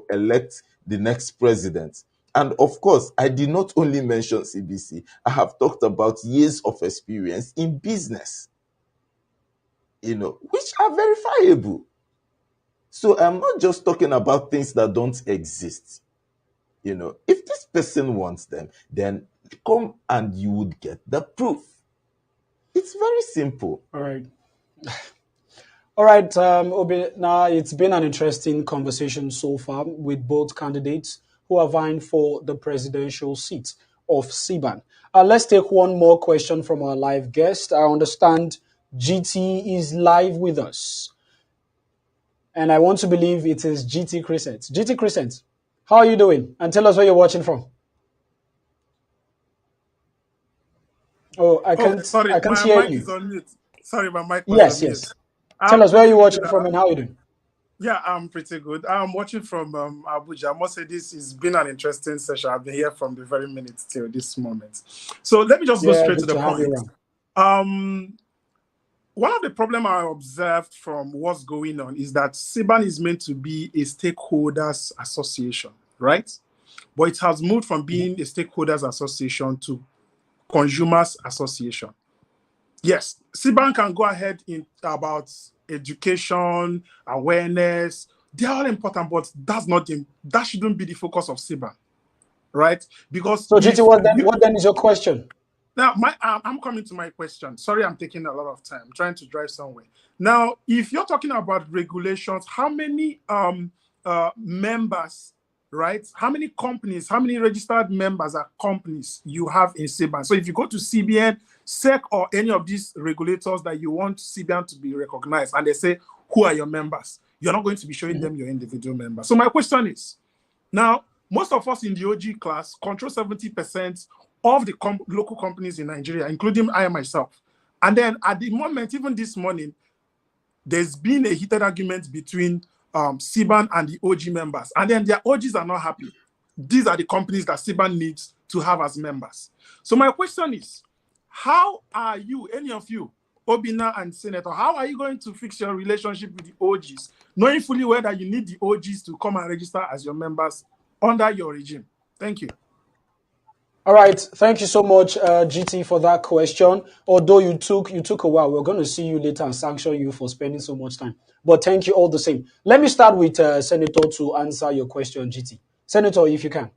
elect the next president. And of course, I did not only mention CBC. I have talked about years of experience in business, which are verifiable. So I'm not just talking about things that don't exist. If this person wants them, then come and you would get the proof. It's very simple. All right. All right, Obi, now it's been an interesting conversation so far with both candidates who are vying for the presidential seat of Siban. Let's take one more question from our live guest. I understand GT is live with us. And I want to believe it is GT Crescent. GT Crescent, how are you doing? And tell us where you're watching from. Oh, I can't my hear mic you. is on mute. Sorry, my mic was on mute. Yes. Tell us where you're watching from and how are you doing? Yeah, I'm pretty good. I'm watching from Abuja. I must say this has been an interesting session. I've been here from the very minute till this moment. So let me just go straight to the point. One of the problems I observed from what's going on is that Siban is meant to be a stakeholders association, right? But it has moved from being a stakeholders association to consumers association. Yes, Siban can go ahead about education, awareness. They're all important, but that shouldn't be the focus of Siban, right? Because so, GT, what then is your question? Now, I'm coming to my question. Sorry, I'm taking a lot of time. I'm trying to drive somewhere. Now, if you're talking about regulations, how many members, right? How many companies, how many registered members are companies you have in Siban? So if you go to CBN, SEC, or any of these regulators that you want Siban to be recognized, and they say, who are your members? You're not going to be showing them your individual members. So my question is, now, most of us in the OG class control 70% of the local companies in Nigeria, including I myself. And then at the moment, even this morning, there's been a heated argument between Siban and the OG members, and then their OGs are not happy. These are the companies that Siban needs to have as members. So my question is, how are you, any of you, Obina and Senator, how are you going to fix your relationship with the OGs, knowing fully well that you need the OGs to come and register as your members under your regime? Thank you. All right, thank you so much, GT, for that question. Although you took a while, we're going to see you later and sanction you for spending so much time. But thank you all the same. Let me start with Senator to answer your question, GT. Senator, if you can.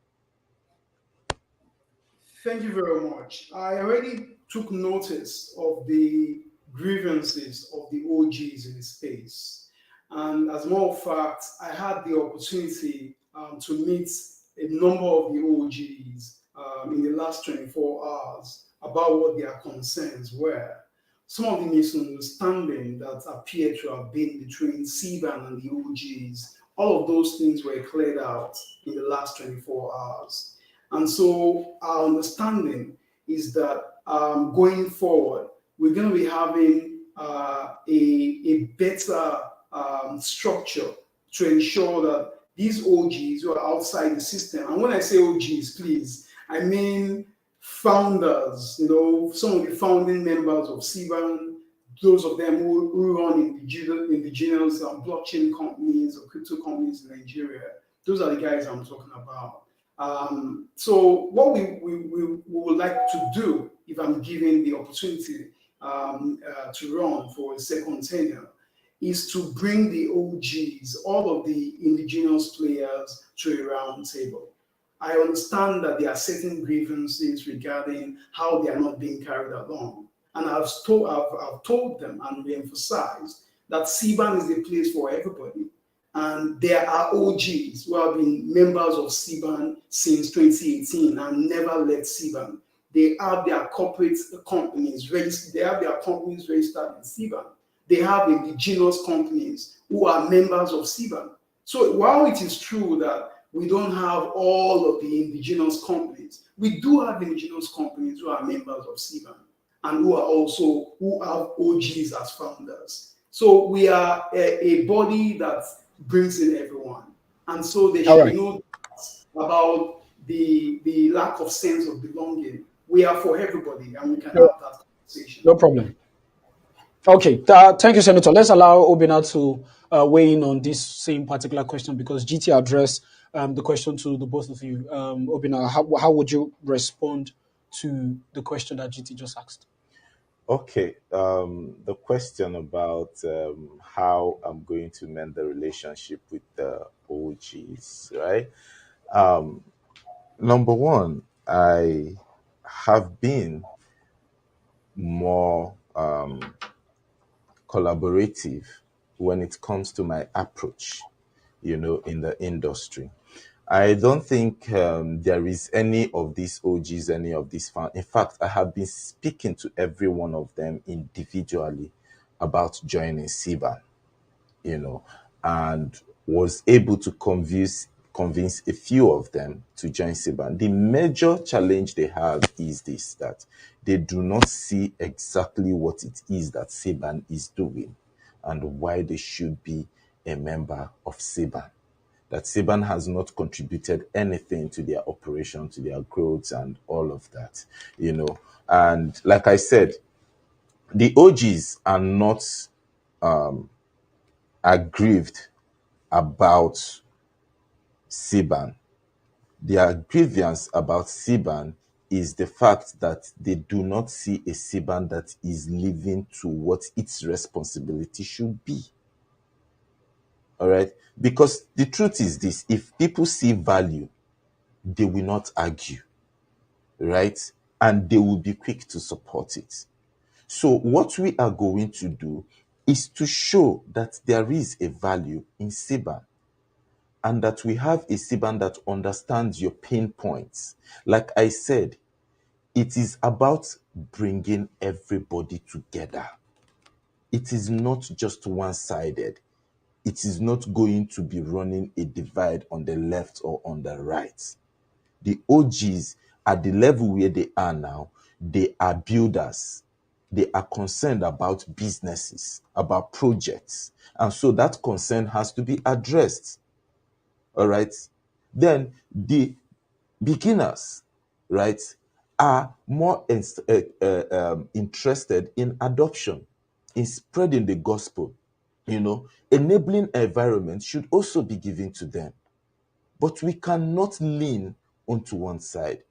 Thank you very much. I already took notice of the grievances of the OGs in the space. And as a matter of fact, I had the opportunity to meet a number of the OGs in the last 24 hours about what their concerns were. Some of the misunderstanding that appeared to have been between Siban and the OGs, all of those things were cleared out in the last 24 hours. And so our understanding is that going forward, we're going to be having a better structure to ensure that these OGs who are outside the system, and when I say OGs, please, I mean founders, some of the founding members of Siban, those of them who run indigenous blockchain companies or crypto companies in Nigeria. Those are the guys I'm talking about. So what we would like to do, if I'm given the opportunity to run for a second tenure, is to bring the OGs, all of the indigenous players, to a round table. I understand that there are certain grievances regarding how they are not being carried along. And I've told them and re-emphasized that Siban is the place for everybody. And there are OGs who have been members of Siban since 2018 and never left Siban. They have their corporate companies registered. They have their companies registered in Siban. They have indigenous companies who are members of Siban. So while it is true that we don't have all of the indigenous companies, we do have indigenous companies who are members of Siban and who have OGs as founders. So we are a body that brings in everyone. And so there should be no doubt about the lack of sense of belonging. We are for everybody and we can have that conversation. No problem. Okay, thank you, Senator. Let's allow Obina to weigh in on this same particular question because GT addressed the question to the both of you. Obina, how would you respond to the question that GT just asked? Okay, the question about how I'm going to mend the relationship with the OGs, right? Number one, I have been more collaborative when it comes to my approach, in the industry. I don't think there is any of these OGs, any of these fans. In fact, I have been speaking to every one of them individually about joining Siban, and was able to convince a few of them to join Siban. The major challenge they have is this, that they do not see exactly what it is that Siban is doing and why they should be a member of Siban. That Siban has not contributed anything to their operation, to their growth and all of that, And like I said, the OGs are not aggrieved about Siban. Their grievance about Siban is the fact that they do not see a Siban that is living to what its responsibility should be. All right? Because the truth is this, if people see value, they will not argue, right? And they will be quick to support it. So what we are going to do is to show that there is a value in Siban and that we have a Siban that understands your pain points. Like I said, it is about bringing everybody together. It is not just one-sided. It is not going to be running a divide on the left or on the right. The OGs, at the level where they are now, they are builders. they are concerned about businesses, about projects. And so that concern has to be addressed. All right. Then the beginners, right, are more interested in adoption, in spreading the gospel. Enabling environment should also be given to them. But we cannot lean onto one side.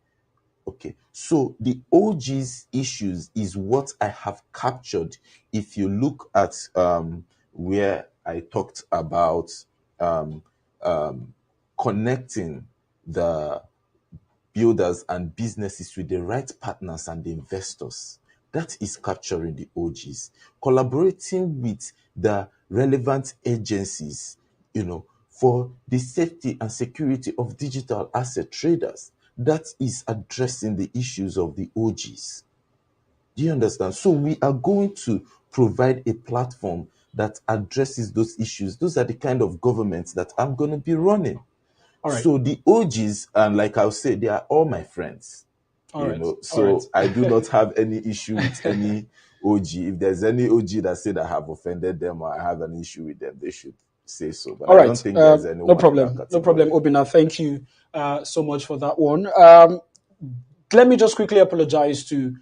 Okay, so the OG's issues is what I have captured. If you look at where I talked about um, connecting the builders and businesses with the right partners and the investors, that is capturing the OGs. Collaborating with the relevant agencies, for the safety and security of digital asset traders, that is addressing the issues of the OGs. Do you understand? So we are going to provide a platform that addresses those issues. Those are the kind of governments that I'm going to be running. All right. So the OGs, and like I'll say, they are all my friends. So I do not have any issue with any OG. If there's any OG that said I have offended them or I have an issue with them, they should say so. But I don't think there's anyone. No problem. No problem, Obina. Thank you so much for that one. Let me just quickly apologize to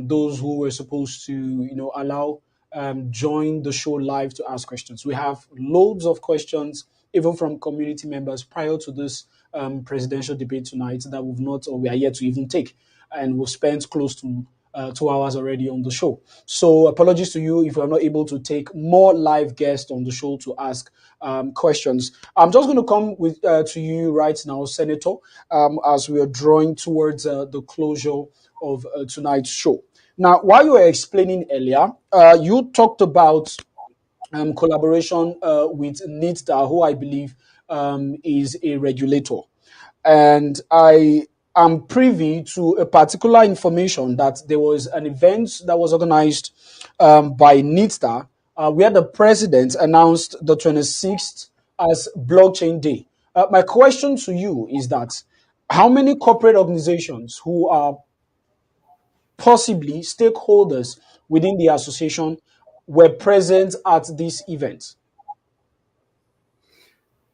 those who were supposed to, allow join the show live to ask questions. We have loads of questions, even from community members prior to this presidential debate tonight that we've not, or we are yet to even take. And we've spent close to 2 hours already on the show. So apologies to you if we're not able to take more live guests on the show to ask questions. I'm just going to come with to you right now, Senator, as we are drawing towards the closure of tonight's show. Now, while you were explaining earlier, you talked about collaboration with NITDA, who I believe is a regulator. And I am privy to a particular information that there was an event that was organized by NITDA where the president announced the 26th as Blockchain Day. My question to you is that how many corporate organizations who are possibly stakeholders within the association were present at this event?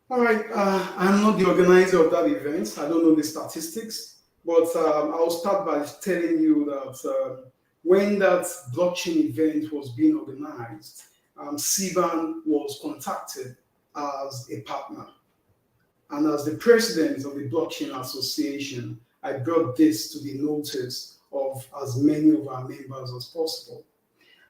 All right, I'm not the organizer of that event. I don't know the statistics, but I'll start by telling you that when that blockchain event was being organized, Siban was contacted as a partner. And as the president of the Blockchain Association, I brought this to the notice of as many of our members as possible.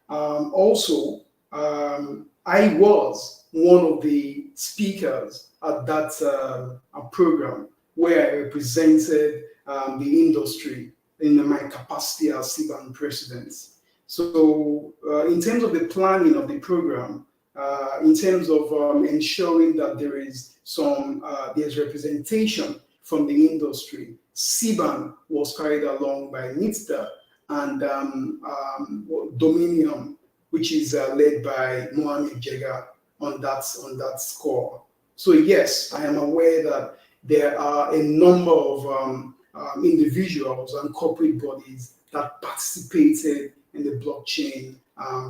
Also, I was one of the speakers at that program where I represented the industry in my capacity as Siban president. So in terms of the planning of the program, in terms of ensuring that there is there's representation from the industry, Siban was carried along by NITDA and Dominion, which is led by Mohamed Jega on that score. So yes, I am aware that there are a number of individuals and corporate bodies that participated in the blockchain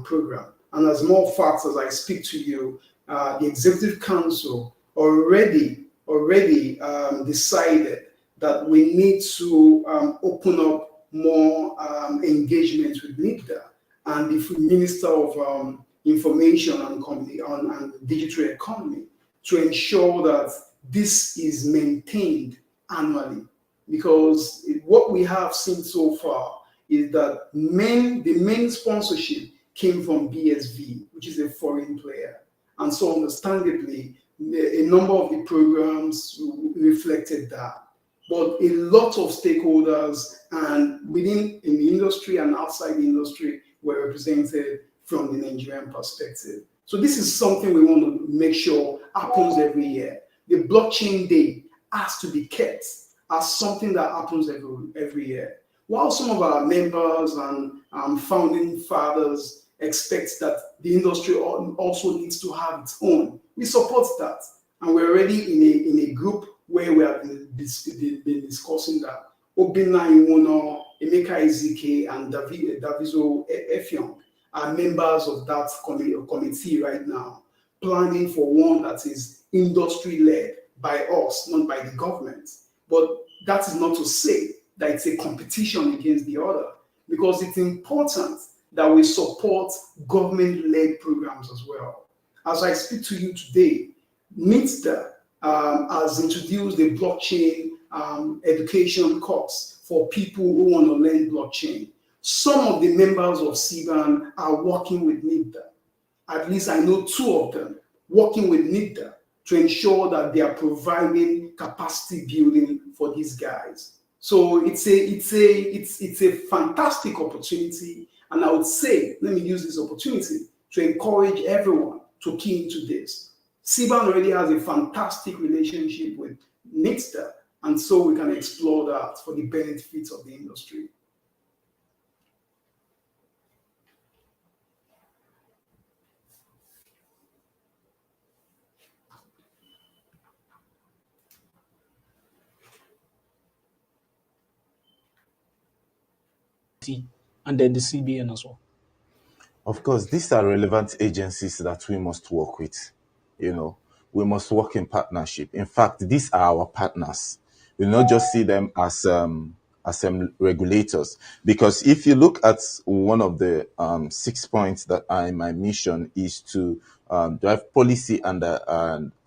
program. And as more facts, as I speak to you, the Executive Council already decided that we need to open up more engagement with NITDA and the Minister of Information and Digital Economy to ensure that this is maintained annually. Because what we have seen so far is that the main sponsorship came from BSV, which is a foreign player. And so understandably, a number of the programs reflected that. But a lot of stakeholders and in the industry and outside the industry were represented from the Nigerian perspective. So this is something we want to make sure happens every year. The blockchain day has to be kept as something that happens every year. While some of our members and founding fathers expect that the industry also needs to have its own, we support that. And we're already in a group where we have been discussing that. Obinna Iwono, Emeka Ezike, and Daviso Effiong are members of that committee right now, planning for one that is industry-led by us, not by the government. But that is not to say that it's a competition against the other, because it's important that we support government-led programs as well. As I speak to you today, NITSDA has introduced a blockchain education course for people who want to learn blockchain. Some of the members of Siban are working with NITSDA. At least I know two of them working with NITSDA to ensure that they are providing capacity building for these guys. So it's a fantastic opportunity, and I would say, let me use this opportunity to encourage everyone to key into this. Siban already has a fantastic relationship with NITSDA, and so we can explore that for the benefits of the industry. And then the CBN as well. Of course, these are relevant agencies that we must work with. You know, we must work in partnership. In fact, these are our partners. We not just see them as regulators. Because if you look at one of the 6 points that are in my mission is to drive policy and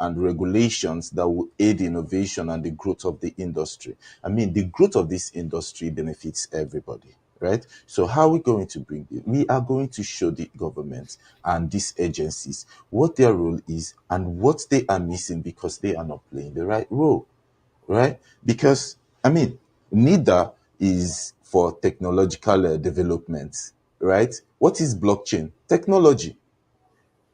regulations that will aid innovation and the growth of the industry. I mean, the growth of this industry benefits everybody. Right? So how are we going to bring it? We are going to show the government and these agencies what their role is and what they are missing because they are not playing the right role. Right? Because, I mean, neither is for technological development. Right? What is blockchain? Technology.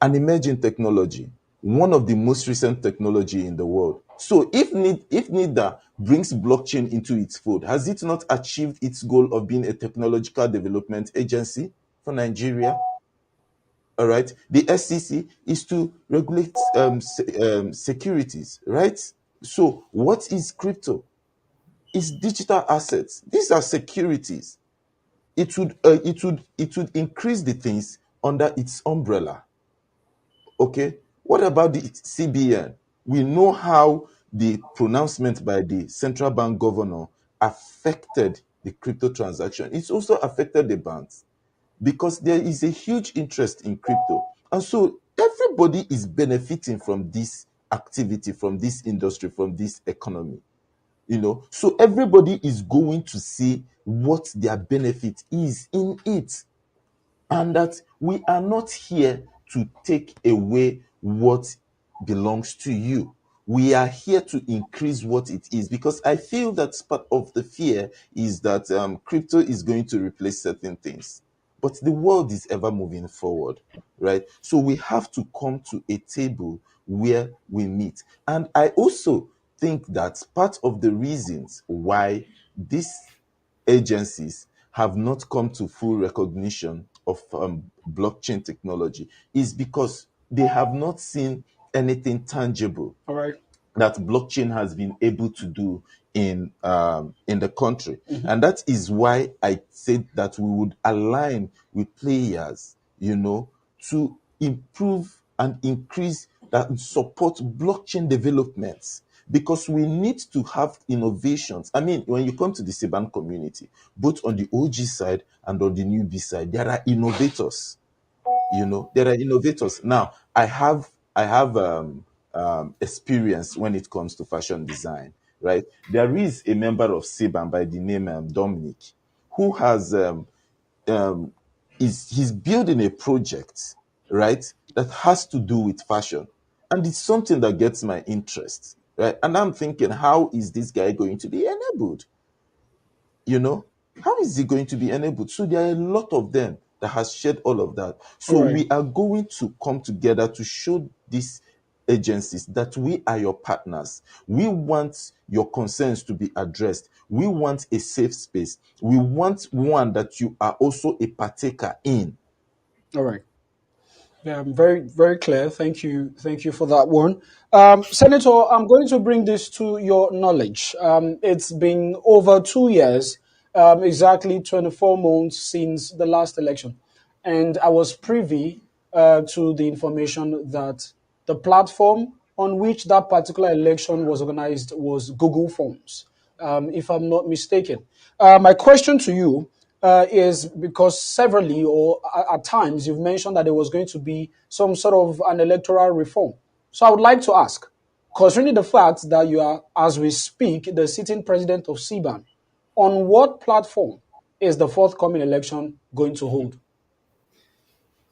An emerging technology, one of the most recent technology in the world. So if NIDA brings blockchain into its fold, has it not achieved its goal of being a technological development agency for Nigeria? All right. The SEC is to regulate securities, right? So what is crypto? It's digital assets. These are securities. It would increase the things under its umbrella. Okay, what about the CBN? We know how the pronouncement by the central bank governor affected the crypto transaction. It's also affected the banks because there is a huge interest in crypto. And so everybody is benefiting from this activity, from this industry, from this economy. So everybody is going to see what their benefit is in it, and that we are not here to take away what belongs to you. We are here to increase what it is, because I feel that part of the fear is that crypto is going to replace certain things. But the world is ever moving forward, right? So we have to come to a table where we meet. And I also think that part of the reasons why these agencies have not come to full recognition of blockchain technology is because they have not seen anything tangible All right. that blockchain has been able to do in the country. And that is why I said that we would align with players, to improve and increase that support blockchain developments, because we need to have innovations. I mean, when you come to the Siban community, both on the OG side and on the newbie side, there are innovators. There are innovators. Now, I have experience when it comes to fashion design, right? There is a member of Siban by the name Dominic, who has um, he's building a project, right, that has to do with fashion, and it's something that gets my interest, right? And I'm thinking, how is this guy going to be enabled? you know how is he going to be enabled? So there are a lot of them that has shared all of that. So All right. we are going to come together to show these agencies that we are your partners. We want your concerns to be addressed. We want a safe space. We want one that you are also a partaker in. All right. Yeah, very, very clear. Thank you for that one. Senator, I'm going to bring this to your knowledge. It's been over 2 years, exactly 24 months since the last election, and I was privy to the information that the platform on which that particular election was organized was Google Forms, if I'm not mistaken. My question to you is because severally or at times you've mentioned that there was going to be some sort of an electoral reform. So I would like to ask, concerning the fact that you are, as we speak, the sitting president of Siban, on what platform is the forthcoming election going to hold?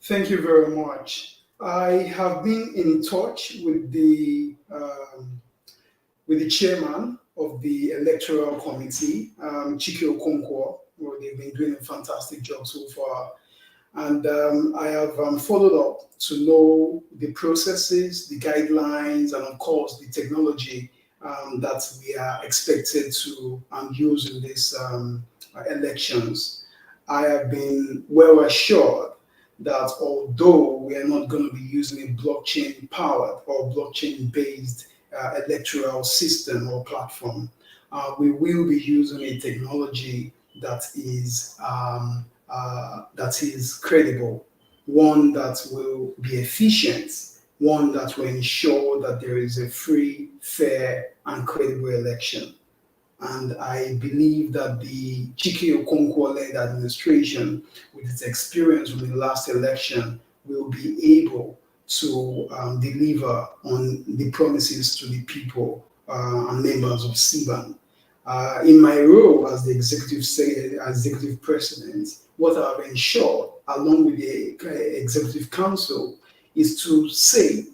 Thank you very much. I have been in touch with the chairman of the electoral committee, Chike Okonkwo, where they've been doing a fantastic job so far. And I have followed up to know the processes, the guidelines, and of course the technology that we are expected to use in these elections. I have been well assured that although we are not going to be using a blockchain powered or blockchain based electoral system or platform, we will be using a technology that is credible, one that will be efficient, one that will ensure that there is a free, fair, and credible election. And I believe that the Chike Okonkwo-led administration, with its experience from the last election, will be able to deliver on the promises to the people and members of Siban. In my role as the executive president, what I've ensured, along with the executive council, is to say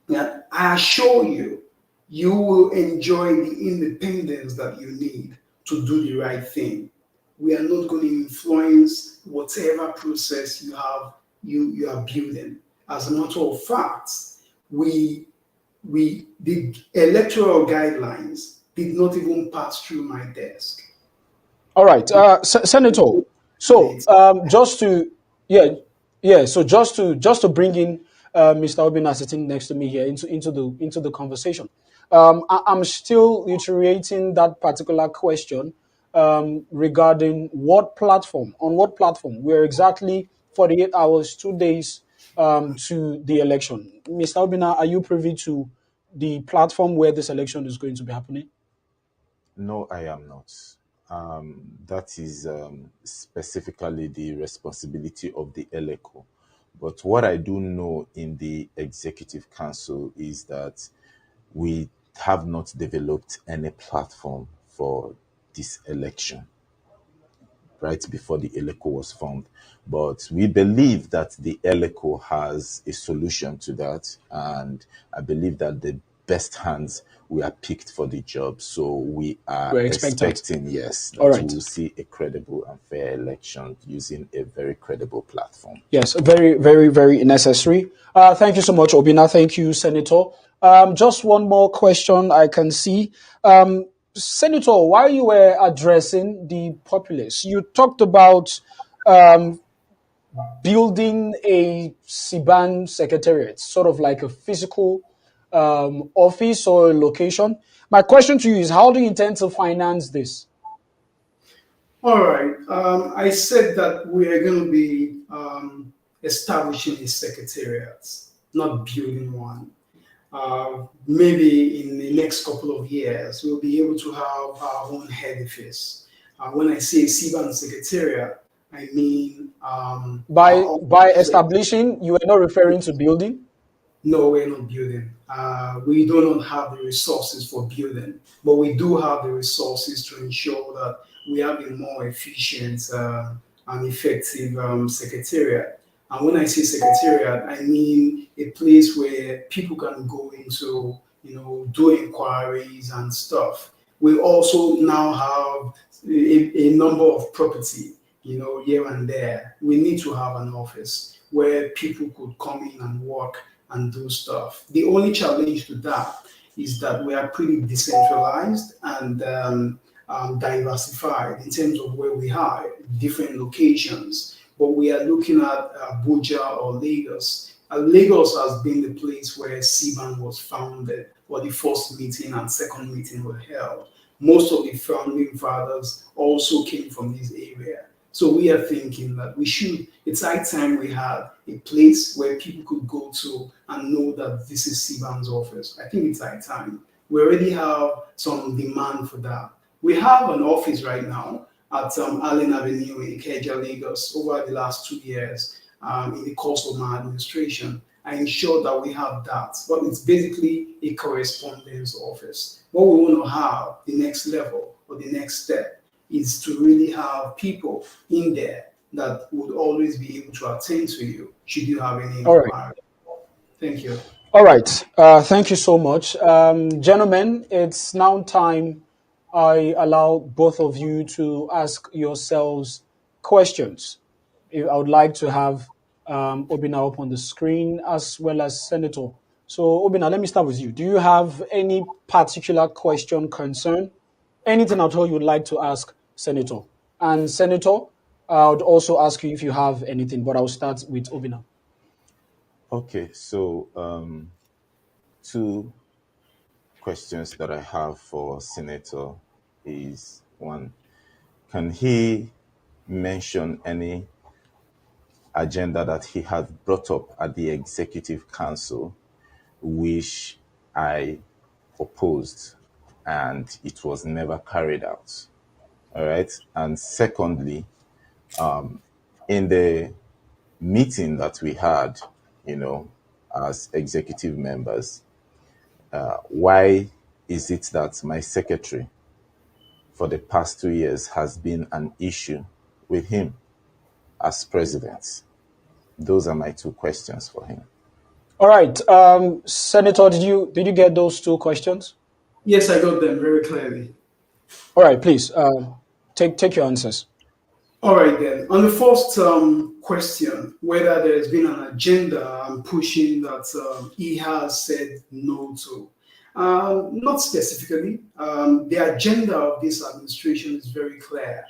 that I assure you, you will enjoy the independence that you need to do the right thing. We are not going to influence whatever process you are building. As a matter of fact, the electoral guidelines did not even pass through my desk. All right, Senator. So just to yeah yeah so just to bring in Mr. Obina sitting next to me here into the conversation. I'm still iterating that particular question regarding on what platform we're exactly 48 hours, 2 days to the election. Mr. Obina, are you privy to the platform where this election is going to be happening? No, I am not. That is specifically the responsibility of the ELECO. But what I do know in the Executive Council is that we have not developed any platform for this election right before the ELECO was formed. But we believe that the ELECO has a solution to that. And I believe that the best hands were picked for the job. So we are We're expectant. expecting, yes, that All right. we will see a credible and fair election using a very credible platform. Yes, very, very, very necessary. Thank you so much, Obina. Thank you, Senator. Just one more question I can see. Senator, while you were addressing the populace, you talked about building a Siban secretariat, sort of like a physical office or a location. My question to you is, how do you intend to finance this? All right. I said that we are going to be establishing a secretariat, not building one. Maybe in the next couple of years, we'll be able to have our own edifice. When I say Siban Secretariat, I mean By establishing, you are not referring to building? no, we're not building. We do not have the resources for building, but we do have the resources to ensure that we have a more efficient and effective secretariat. And when I say secretariat, I mean a place where people can go into, do inquiries and stuff. We also now have a number of property, here and there. We need to have an office where people could come in and work and do stuff. The only challenge to that is that we are pretty decentralized and diversified in terms of where we are, different locations. But we are looking at Abuja or Lagos, Lagos has been the place where Siban was founded, or the first meeting and second meeting were held. Most of the founding fathers also came from this area. So we are thinking that it's high time we had a place where people could go to and know that this is Siban's office. I think it's high time. We already have some demand for that. We have an office right now at Allen Avenue in Ikeja, Lagos, over the last 2 years in the course of my administration. I ensured that we have that, but it's basically a correspondence office. What we want to have, the next level or the next step, is to really have people in there that would always be able to attend to you should you have any All right. inquiry. Thank you. All right. Thank you so much. Gentlemen, it's now time I allow both of you to ask yourselves questions. I would like to have Obina up on the screen as well as Senator. So, Obina, let me start with you. Do you have any particular question, concern, anything at all you'd like to ask Senator? And Senator, I would also ask you if you have anything, but I'll start with Obina. Okay, so two questions that I have for Senator is one, can he mention any agenda that he had brought up at the Executive Council which I opposed and it was never carried out? All right. And secondly, in the meeting that we had, as executive members, why is it that my secretary for the past 2 years has been an issue with him as president? Those are my two questions for him. All right, Senator, did you get those two questions? Yes, I got them very clearly. All right, please take your answers. All right, then. On the first question, whether there's been an agenda pushing that he has said no to, not specifically. The agenda of this administration is very clear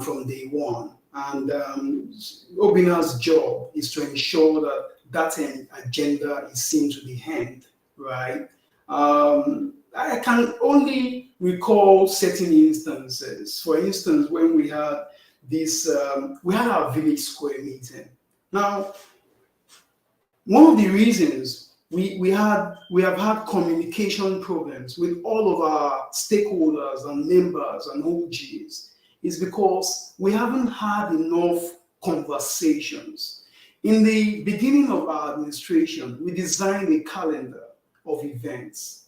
from day one. And Obina's job is to ensure that that agenda is seen to the end, right? I can only recall certain instances. For instance, when we had we had our village square meeting. Now, one of the reasons we have had communication problems with all of our stakeholders and members and OGs is because we haven't had enough conversations. In the beginning of our administration, we designed a calendar of events.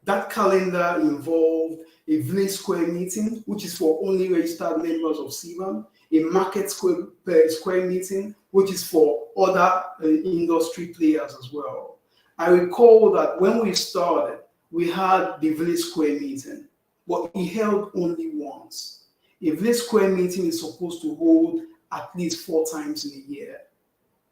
That calendar involved a village square meeting, which is for only registered members of Siban, a market square meeting, which is for other industry players as well. I recall that when we started, we had the village square meeting, but it held only once. A village square meeting is supposed to hold at least 4 times in a year.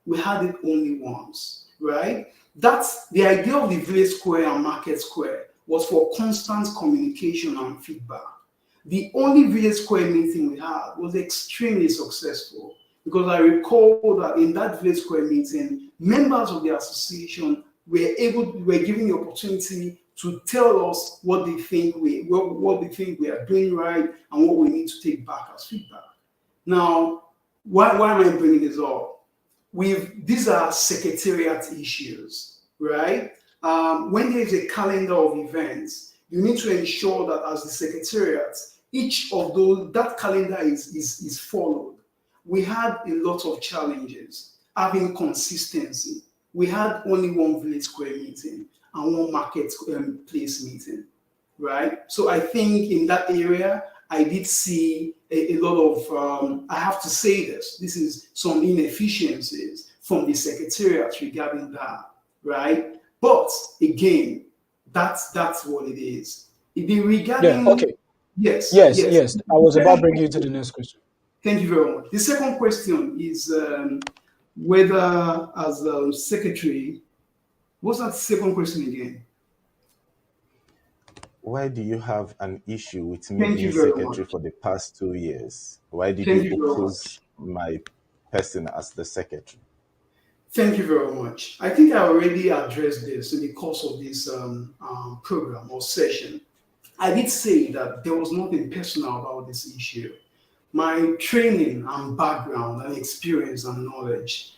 We had it only once, right? That's the idea of the village square and market square, was for constant communication and feedback. The only village square meeting we had was extremely successful because I recall that in that village square meeting, members of the association were given the opportunity to tell us what they think we are doing right and what we need to take back as feedback. Now, why am I bringing this up? These are secretariat issues, right? When there is a calendar of events, you need to ensure that as the secretariat, each of that calendar is followed. We had a lot of challenges having consistency. We had only one village square meeting and one market place meeting, right? So I think in that area, I did see a lot of, I have to say this is some inefficiencies from the secretariat regarding that, right? But again, that's what it is. Regarding, yeah, okay. Yes. I was about to bring you to the next question. Thank you very much. The second question is whether, as secretary, what's that second question again? Why do you have an issue with me being secretary for the past 2 years? Why did you oppose my person as the secretary? Thank you very much. I think I already addressed this in the course of this program or session. I did say that there was nothing personal about this issue. My training and background and experience and knowledge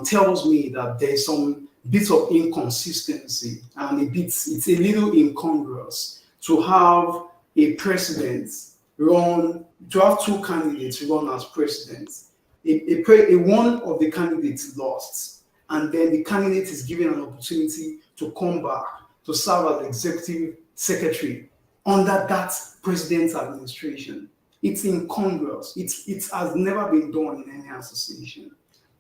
tells me that there's some bit of inconsistency and it's a little incongruous to have a president run, to have two candidates run as presidents. One of the candidates lost, and then the candidate is given an opportunity to come back to serve as executive secretary under that president's administration. It's incongruous. It has never been done in any association.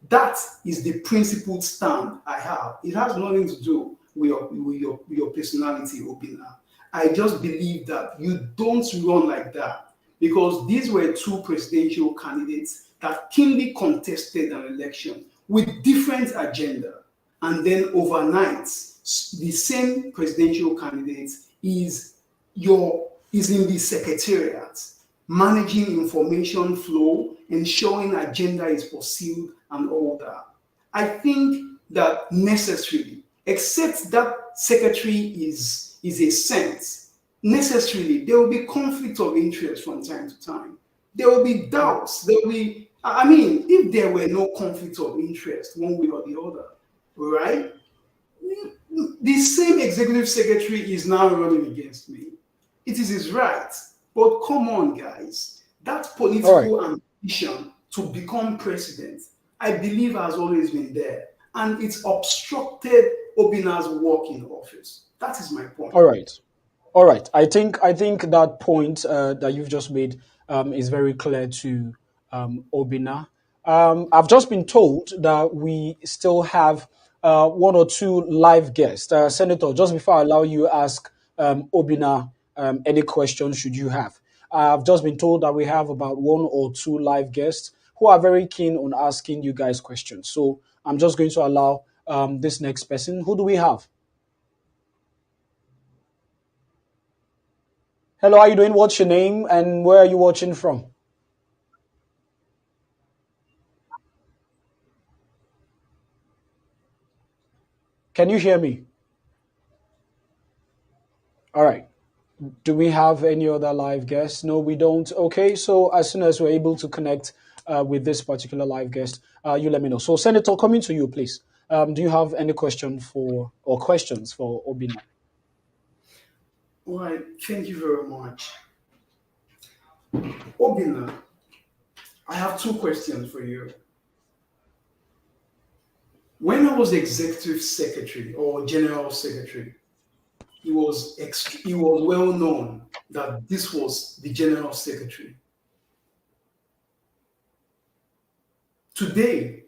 That is the principled stand I have. It has nothing to do with your personality, Obina. I just believe that you don't run like that because these were two presidential candidates that keenly contested an election with different agenda. And then overnight, the same presidential candidate is in the secretariat, managing information flow, ensuring agenda is pursued, and all that. I think that necessarily, except that secretary is a saint, necessarily there will be conflict of interest from time to time. There will be doubts. There will be, I mean, if there were no conflict of interest one way or the other, right? The same executive secretary is now running against me. It is his right. But come on, guys. That political ambition to become president, I believe, has always been there. And it's obstructed Obina's work in office. That is my point. All right. I think that point that you've just made is very clear to Obina. I've just been told that we still have one or two live guests. Senator, just before I allow you ask Obina any questions should you have. I've just been told that we have about one or two live guests who are very keen on asking you guys questions. So I'm just going to allow this next person. Who do we have? Hello, how are you doing? What's your name and where are you watching from? Can you hear me? All right. Do we have any other live guests? No, we don't. Okay, so as soon as we're able to connect with this particular live guest, you let me know. So, Senator, coming to you, please. Do you have any questions for Obina? All right, thank you very much. Obina, I have two questions for you. When I was executive secretary or general secretary, it was well known that this was the general secretary. Today,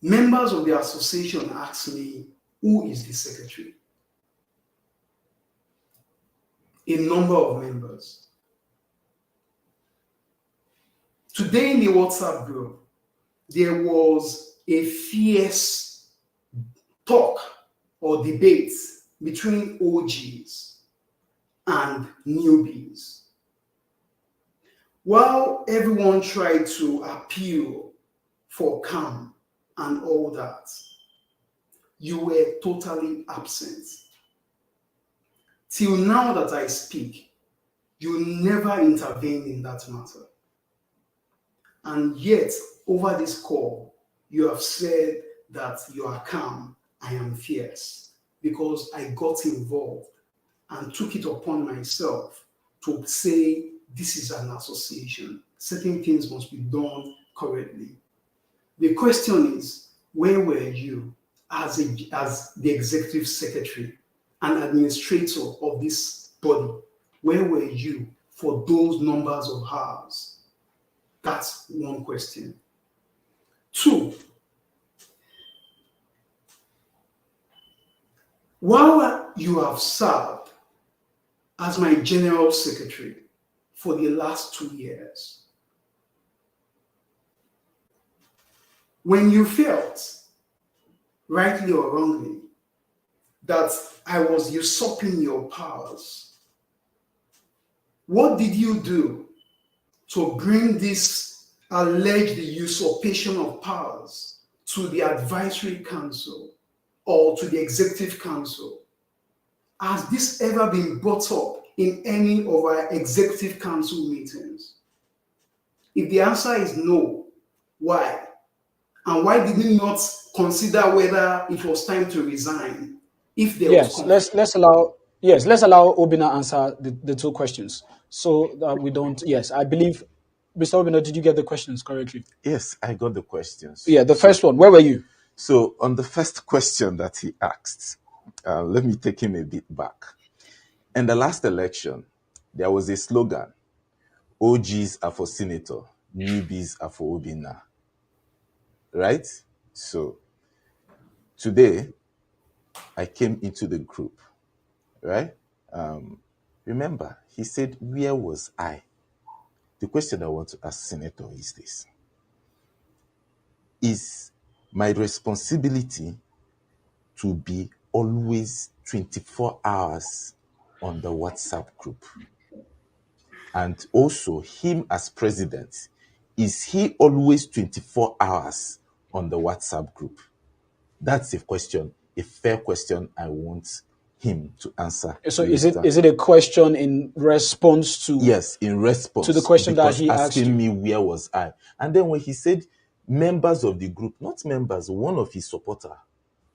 members of the association ask me, who is the secretary? A number of members. Today in the WhatsApp group, there was a fierce talk or debate between OGs and newbies. While everyone tried to appeal for calm and all that, you were totally absent. Till now that I speak, you never intervened in that matter. And yet, over this call, you have said that you are calm, I am fierce, because I got involved and took it upon myself to say this is an association. Certain things must be done correctly. The question is, where were you as the executive secretary and administrator of this body? Where were you for those numbers of hours? That's one question. Two, while you have served as my general secretary for the last 2 years, when you felt, rightly or wrongly, that I was usurping your powers, what did you do to bring this alleged usurpation of powers to the advisory council or to the executive council? Has this ever been brought up in any of our executive council meetings? If the answer is no, why? And why did he not consider whether it was time to resign if there was conflict? let's allow Obina answer the two questions so that we don't. Yes, I believe, Mr. Obina, did you get the questions correctly? Yes, I got the questions. Yeah, the first one. Where were you? So on the first question that he asked, let me take him a bit back. In the last election, there was a slogan: OGs are for senator, newbies are for Obina. Right? So today, I came into the group, right? Remember, he said, where was I? The question I want to ask Senator is this: is my responsibility to be always 24 hours on the WhatsApp group? And also, him as president, is he always 24 hours on the WhatsApp group? That's a question, a fair question I want him to answer. So is it a question in response to? Yes, in response to the question that he asked asking me where was I. And then when he said members of the group, not members, one of his supporter,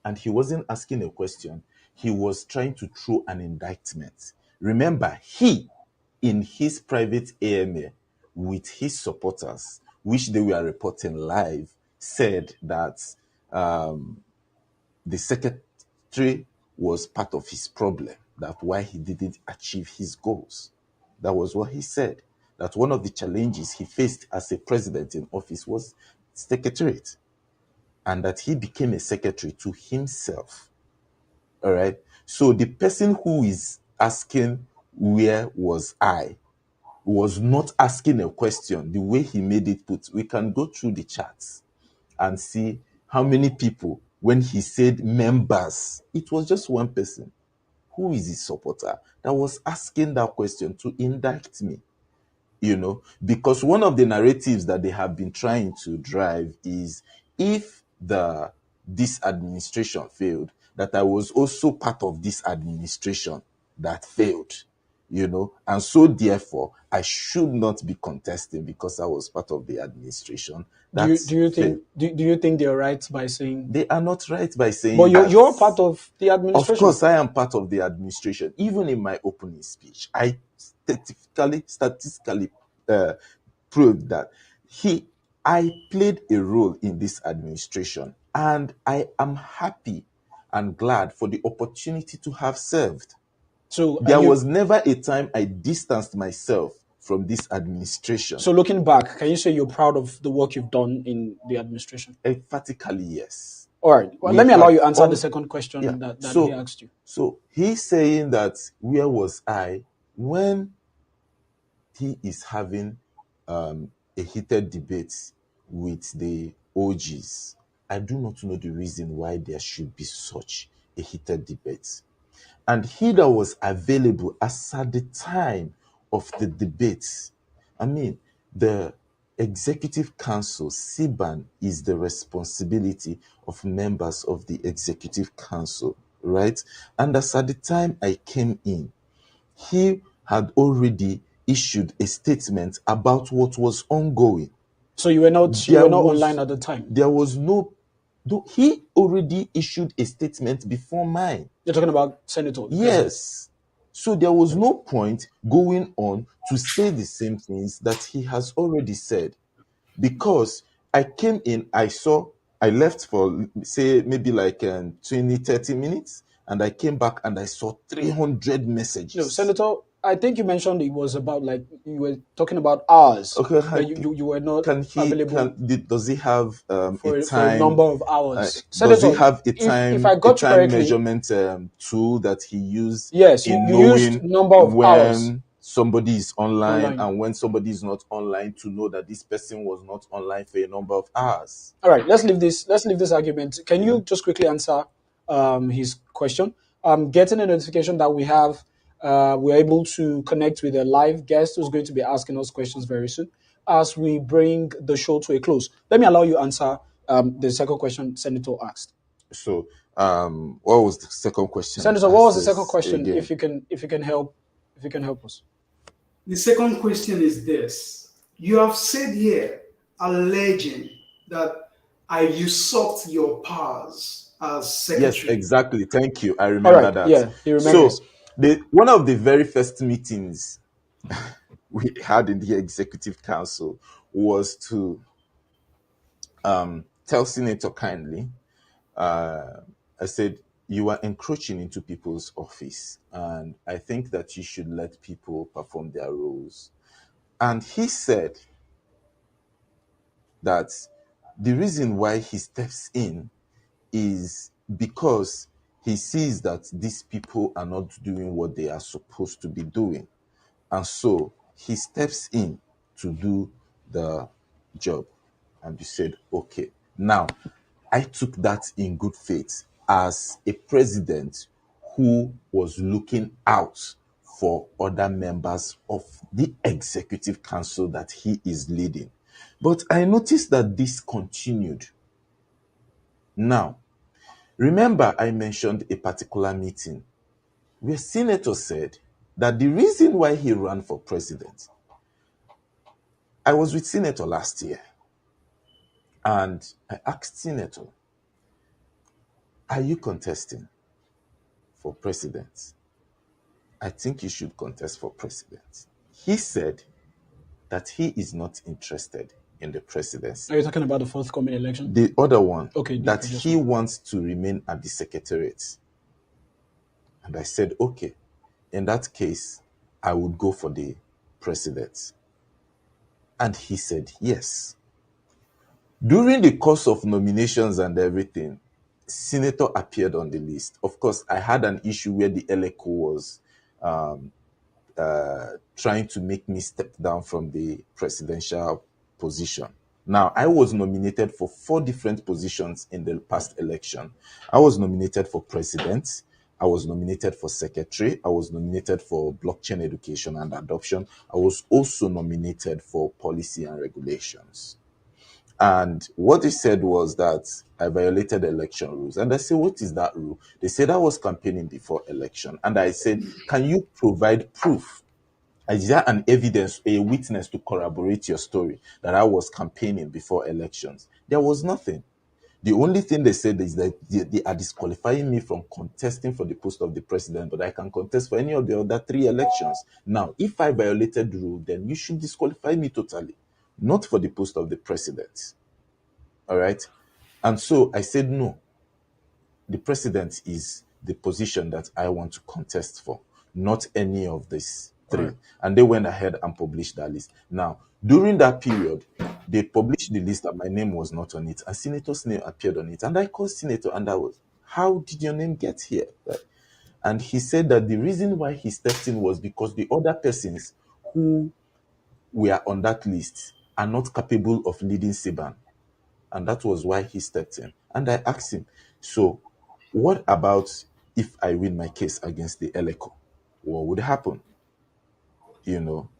and he wasn't asking a question, he was trying to throw an indictment. Remember, he, in his private AMA with his supporters, which they were reporting live, said that the secretary was part of his problem. That's why he didn't achieve his goals. That was what he said. That one of the challenges he faced as a president in office was secretariat, and that he became a secretary to himself. All right. So the person who is asking where was I was not asking a question the way he made it put. We can go through the charts and see how many people, when he said members, it was just one person who is his supporter that was asking that question to indict me. Because one of the narratives that they have been trying to drive is, if this administration failed, that I was also part of this administration that failed. And so therefore I should not be contesting because I was part of the administration. Do you think they're right by saying? They are not right by saying. But you're part of the administration. Of course, I am part of the administration. Even in my opening speech, I statistically proved that I played a role in this administration, and I am happy and glad for the opportunity to have served. So there was never a time I distanced myself from this administration. So looking back, can you say you're proud of the work you've done in the administration? Emphatically, yes. All right. Well, let me allow you answer the second question that he asked you. So he's saying that where was I when he is having a heated debate with the OGs. I do not know the reason why there should be such a heated debate. And he that was available as at the time of the debates, the Executive Council, Siban, is the responsibility of members of the Executive Council, right? And as at the time I came in, he had already issued a statement about what was ongoing. So you were not online at the time? There was no. He already issued a statement before mine. You're talking about Senator? Yes. So there was no point going on to say the same things that he has already said. Because I came in, I left for, say, maybe like 20, 30 minutes, and I came back and I saw 300 messages. No, Senator, I think you mentioned it was about, like, you were talking about hours. Okay, you were not available. Does he have for a time? For a number of hours. Senator, does he have a time, if I got a time measurement tool that he used? Yes, you used number of hours. Somebody is online and when somebody is not online, to know that this person was not online for a number of hours. All right, let's leave this argument. Can you just quickly answer his question? I'm getting a notification that we're able to connect with a live guest who's going to be asking us questions very soon as we bring the show to a close. Let me allow you answer the second question Senator asked. So, what was the second question? Senator, what was the second question? Again. If you can help us. The second question is this. You have said here, alleging that I usurped your powers as secretary. Yes, exactly. Thank you. I remember that. Yeah, he remembers. So, one of the very first meetings we had in the executive council was to tell Senator kindly, I said, you are encroaching into people's office, and I think that you should let people perform their roles. And he said that the reason why he steps in is because he sees that these people are not doing what they are supposed to be doing. And so he steps in to do the job. And you said, okay. Now, I took that in good faith as a president who was looking out for other members of the executive council that he is leading. But I noticed that this continued. Now, remember I mentioned a particular meeting where Senator said that the reason why he ran for president, I was with Senator last year, and I asked Senator, are you contesting for president? I think you should contest for president. He said that he is not interested in the presidency. Are you talking about the forthcoming election? The other one, okay, that he wants to remain at the secretariat. And I said, okay, in that case, I would go for the president. And he said, yes. During the course of nominations and everything, Senator appeared on the list. Of course, I had an issue where the ELECO was trying to make me step down from the presidential position. Now, I was nominated for 4 different positions in the past election. I was nominated for president. I was nominated for secretary. I was nominated for blockchain education and adoption. I was also nominated for policy and regulations. And what they said was that I violated election rules. And I said, what is that rule? They said I was campaigning before election. And I said, can you provide proof? Is there an evidence, a witness to corroborate your story that I was campaigning before elections? There was nothing. The only thing they said is that they are disqualifying me from contesting for the post of the president, but I can contest for any of the other 3 elections. Now, if I violated the rule, then you should disqualify me totally, not for the post of the president. All right? And so I said, no, the president is the position that I want to contest for, not any of these 3. Right. And they went ahead and published that list. Now, during that period, they published the list and my name was not on it. And Senator's name appeared on it. And I called Senator and I was, how did your name get here? Right? And he said that the reason why he stepped in was because the other persons who were on that list are not capable of leading Siban. And that was why he stepped in. And I asked him, so what about if I win my case against the ELECO? What would happen? You know,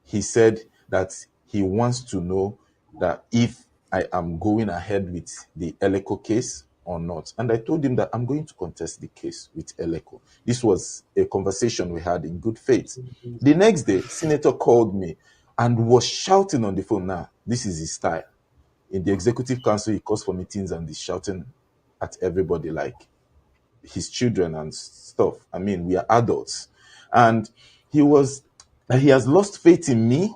he said that he wants to know that if I am going ahead with the ELECO case or not. And I told him that I'm going to contest the case with ELECO. This was a conversation we had in good faith. The next day, Senator called me and was shouting on the phone. Now, this is his style. In the executive council, he calls for meetings and he's shouting at everybody like his children and stuff. I mean, we are adults. And he has lost faith in me,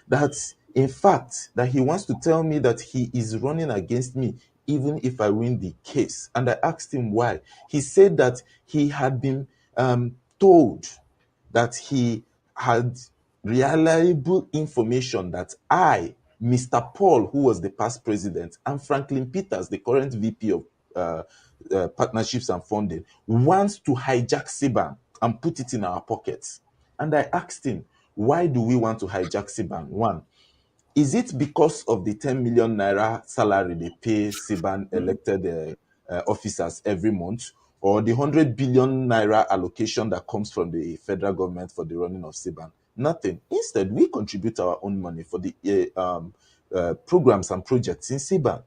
that in fact, that he wants to tell me that he is running against me even if I win the case. And I asked him why. He said that he had been told that he had reliable information that I, Mr. Paul, who was the past president, and Franklin Peters, the current VP of partnerships and funding, wants to hijack Siban and put it in our pockets. And I asked him, why do we want to hijack Siban? One, is it because of the 10 million naira salary they pay Siban elected officers every month, or the 100 billion naira allocation that comes from the federal government for the running of Siban? Nothing. Instead, we contribute our own money for the programs and projects in Siban.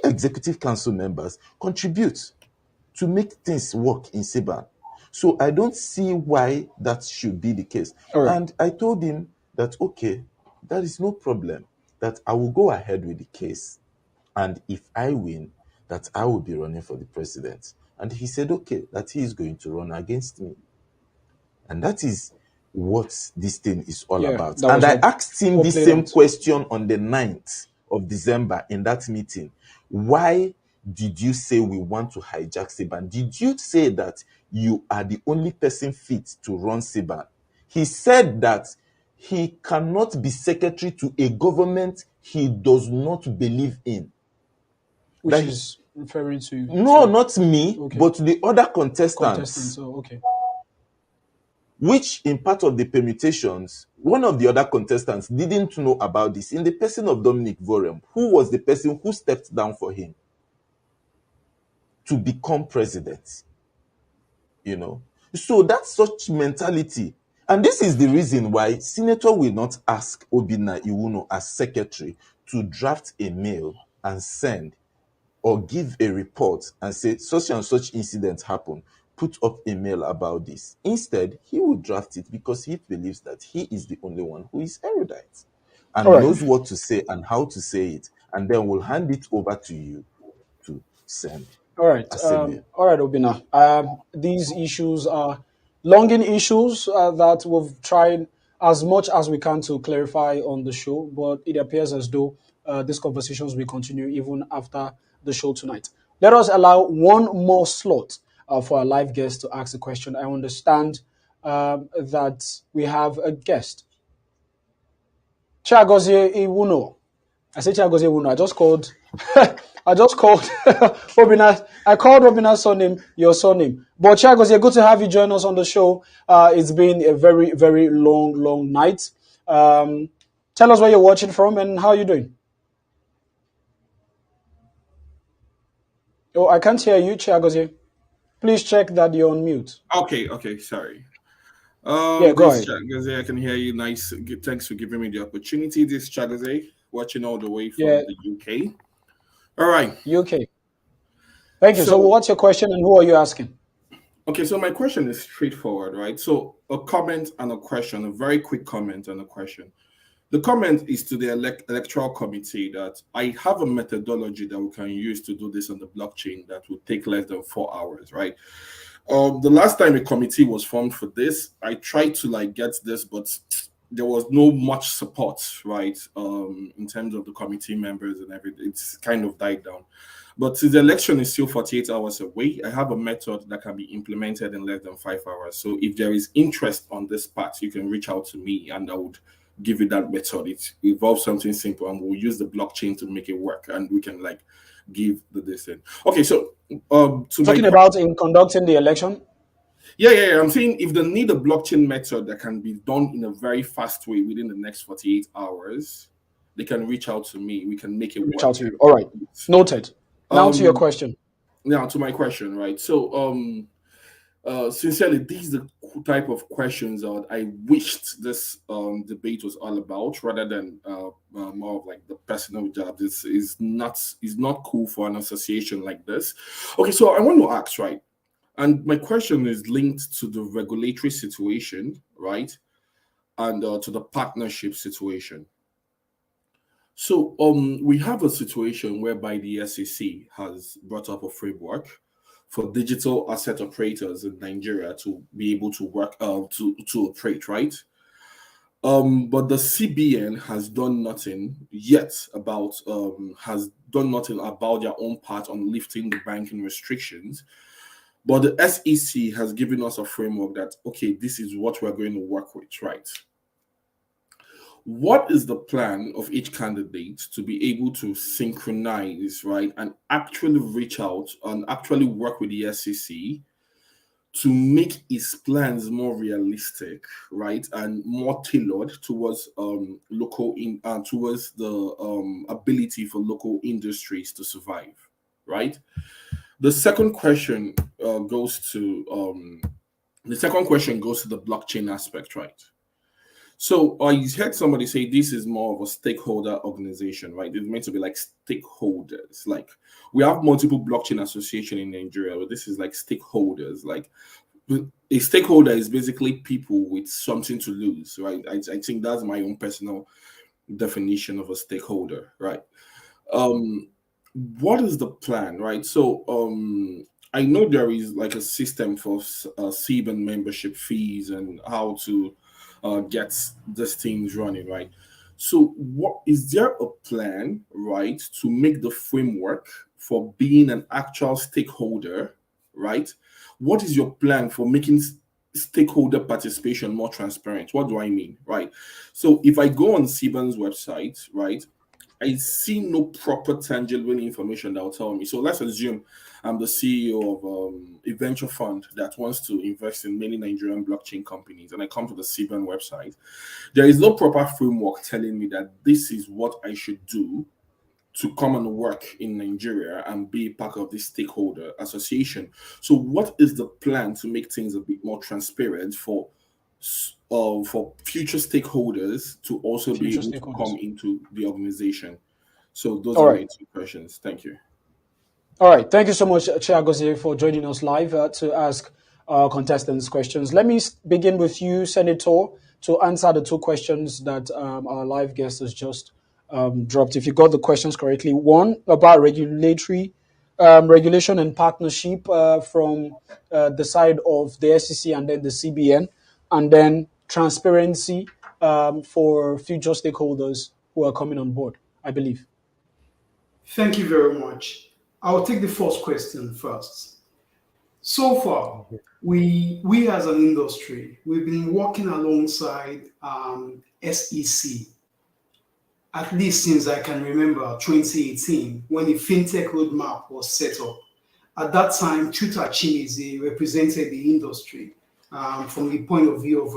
executive council members contribute to make things work in Siban. So I don't see why that should be the case. Right. And I told him that, okay, that is no problem, that I will go ahead with the case. And if I win, that I will be running for the president. And he said, okay, that he is going to run against me. And that is what this thing is all about. And I asked him the same question on the 9th of December in that meeting. Why did you say we want to hijack Siban? Did you say that you are the only person fit to run Siban? He said that he cannot be secretary to a government he does not believe in. Which is referring to... No, not me, but the other contestants. Oh, okay. Which in part of the permutations, one of the other contestants didn't know about this, in the person of Dominic Vorem, who was the person who stepped down for him to become president. You know, so that's such mentality. And this is the reason why Senator will not ask Obinna Iwuno as secretary to draft a mail and send, or give a report and say such and such incident happened, put up a mail about this. Instead, he will draft it because he believes that he is the only one who is erudite and knows what to say and how to say it, and then will hand it over to you to send. All right. All right, Obinna. These issues are longing issues that we've tried as much as we can to clarify on the show, but it appears as though these conversations will continue even after the show tonight. Let us allow one more slot for our live guest to ask a question. I understand that we have a guest. Chiagozie Iwuno. I said Chiagozie Iwuno. I just called Obinna. I called Obinna's surname, your surname. But Chiagozie, good to have you join us on the show. It's been a very, very long night. Tell us where you're watching from and how you're doing. Oh, I can't hear you, Chiagozie. Please check that you're on mute. Okay, sorry. Yeah, go ahead. Chiagozie, I can hear you. Nice. Thanks for giving me the opportunity. This Chiagozie, watching all the way from the UK. All right. UK. Thank you. So what's your question and who are you asking? Okay, so my question is straightforward, right? So a comment and a question, a very quick comment and a question. The comment is to the electoral committee that I have a methodology that we can use to do this on the blockchain that will take less than 4 hours, right? The last time a committee was formed for this, I tried to get this, but there was no much support, right? In terms of the committee members and everything, it's kind of died down. But since the election is still 48 hours away, I have a method that can be implemented in less than 5 hours. So if there is interest on this part, you can reach out to me and I would give you that method. It involves something simple and we'll use the blockchain to make it work and we can give the distance. Okay, so talking about in conducting the election? Yeah. I'm saying if they need a blockchain method that can be done in a very fast way within the next 48 hours, they can reach out to me. We can make it work. Reach out to you. All right. Noted. Now to your question. Now to my question, right? So sincerely, these are the type of questions that I wished this debate was all about, rather than more of the personal job. This is not cool for an association like this. Okay, so I want to ask, right? And my question is linked to the regulatory situation, right? And to the partnership situation. So we have a situation whereby the SEC has brought up a framework for digital asset operators in Nigeria to be able to work to operate, right? But the CBN has done nothing yet about their own part on lifting the banking restrictions. But the SEC has given us a framework that, okay, this is what we're going to work with, right? What is the plan of each candidate to be able to synchronize, right, and actually reach out and actually work with the SEC to make its plans more realistic, right, and more tailored towards towards the ability for local industries to survive, right? The second question goes to the blockchain aspect, right? So I heard somebody say this is more of a stakeholder organization, right? It's meant to be like stakeholders. Like we have multiple blockchain association in Nigeria, but this is like stakeholders. Like a stakeholder is basically people with something to lose, right? I think that's my own personal definition of a stakeholder, right? What is the plan, right? So I know there is like a system for Siban membership fees and how to get these things running, right? So what is there a plan, right, to make the framework for being an actual stakeholder, right? What is your plan for making stakeholder participation more transparent? What do I mean, right? So if I go on Siban's website, right, I see no proper tangible information that will tell me. So let's assume I'm the CEO of a venture fund that wants to invest in many Nigerian blockchain companies, and I come to the Siban website. There is no proper framework telling me that this is what I should do to come and work in Nigeria and be part of this stakeholder association. So, what is the plan to make things a bit more transparent for future stakeholders to also be able to come into the organization? So, those are my two questions. Thank you. All right. Thank you so much, Chiagozie, for joining us live to ask our contestants questions. Let me begin with you, Senator, to answer the two questions that our live guest has just dropped. If you got the questions correctly, one about regulation and partnership from the side of the SEC and then the CBN, and then transparency for future stakeholders who are coming on board, I believe. Thank you very much. I'll take the first question first. So far, we as an industry, we've been working alongside SEC, at least since I can remember 2018, when the FinTech roadmap was set up. At that time, Chuta Chimizi represented the industry from the point of view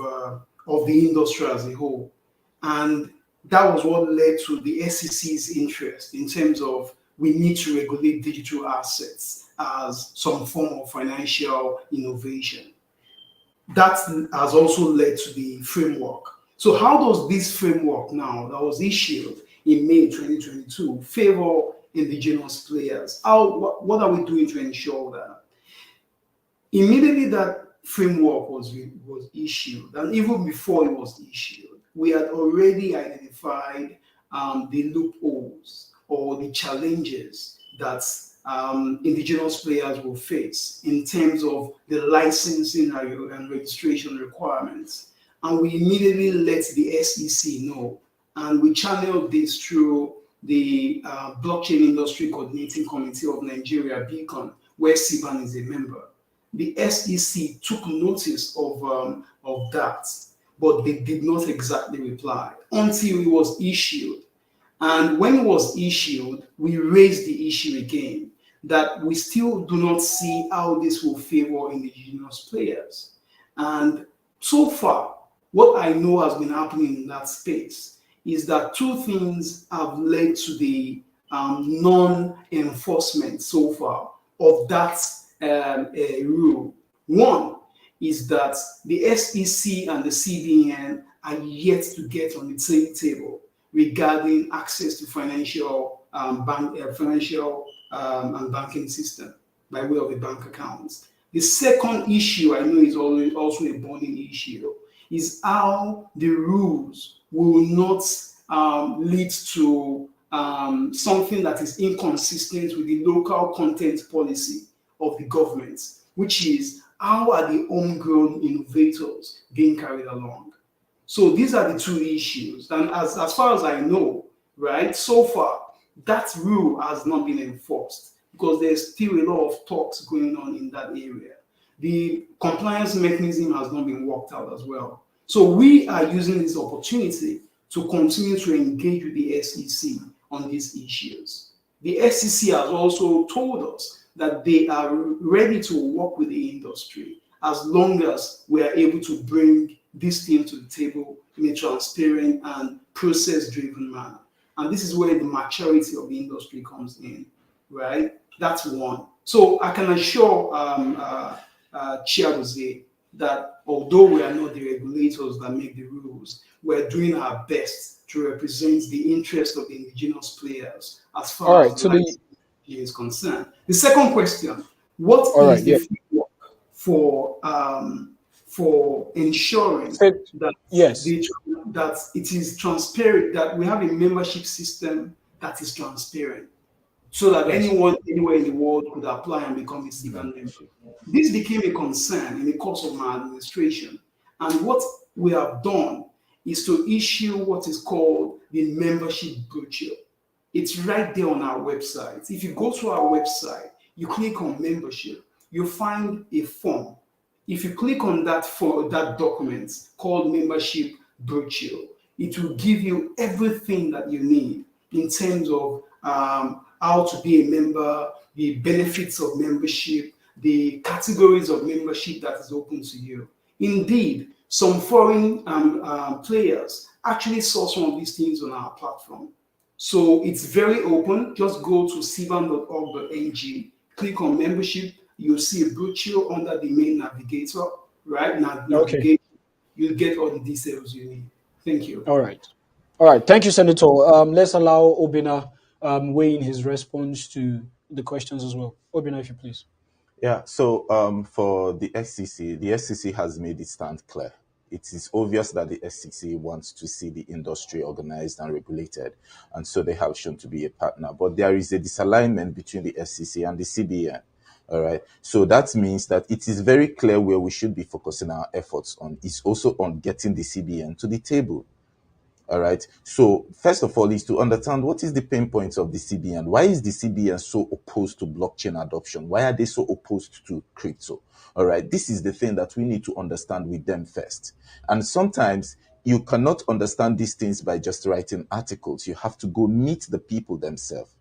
of the industry as a whole. And that was what led to the SEC's interest in terms of we need to regulate digital assets as some form of financial innovation. That has also led to the framework. So how does this framework now that was issued in May 2022 favor indigenous players? What are we doing to ensure that? Immediately that framework was issued, and even before it was issued, we had already identified the loopholes or the challenges that indigenous players will face in terms of the licensing and registration requirements. And we immediately let the SEC know, and we channeled this through the Blockchain Industry Coordinating Committee of Nigeria, Beacon, where Siban is a member. The SEC took notice of that, but they did not exactly reply until it was issued. And when it was issued, we raised the issue again that we still do not see how this will favor indigenous players. And so far, what I know has been happening in that space is that two things have led to the non-enforcement so far of that rule. One is that the SEC and the CBN are yet to get on the same table regarding access to financial and banking system by way of the bank accounts. The second issue I know is also a burning issue is how the rules will not lead to something that is inconsistent with the local content policy of the government, which is how are the homegrown innovators being carried along? So these are the two issues. And as far as I know, right, so far, that rule has not been enforced because there's still a lot of talks going on in that area. The compliance mechanism has not been worked out as well. So we are using this opportunity to continue to engage with the SEC on these issues. The SEC has also told us that they are ready to work with the industry as long as we are able to bring this thing to the table in a transparent and process-driven manner. And this is where the maturity of the industry comes in, right? That's one. So I can assure Chiagozie that although we are not the regulators that make the rules, we're doing our best to represent the interest of the indigenous players as All far right. as So the is concerned. The second question: what all right. is the Yeah. framework for ensuring So, that yes. that it is transparent, that we have a membership system that is transparent, so that Yes. anyone anywhere in the world could apply and become a Siban member. Membership. This became a concern in the course of my administration. And what we have done is to issue what is called the membership brochure. It's right there on our website. If you go to our website, you click on membership, you find a form. If you click on that for that document called membership brochure, it will give you everything that you need in terms of how to be a member, the benefits of membership, the categories of membership that is open to you. Indeed, some foreign players actually saw some of these things on our platform. So it's very open. Just go to siban.org.ng, click on membership. You'll see a brochure under the main navigator, right? Okay. Navigate. You'll get all the details you need. Thank you. All right. All right. Thank you, Senator. Let's allow Obina weigh in his response to the questions as well. Obina, if you please. Yeah, so for the SEC has made its stand clear. It is obvious that the SEC wants to see the industry organized and regulated, and so they have shown to be a partner. But there is a disalignment between the SEC and the CBN. All right. So that means that it is very clear where we should be focusing our efforts on is also on getting the CBN to the table. All right. So first of all is to understand what is the pain points of the CBN. Why is the CBN so opposed to blockchain adoption? Why are they so opposed to crypto? All right. This is the thing that we need to understand with them first. And sometimes you cannot understand these things by just writing articles. You have to go meet the people themselves.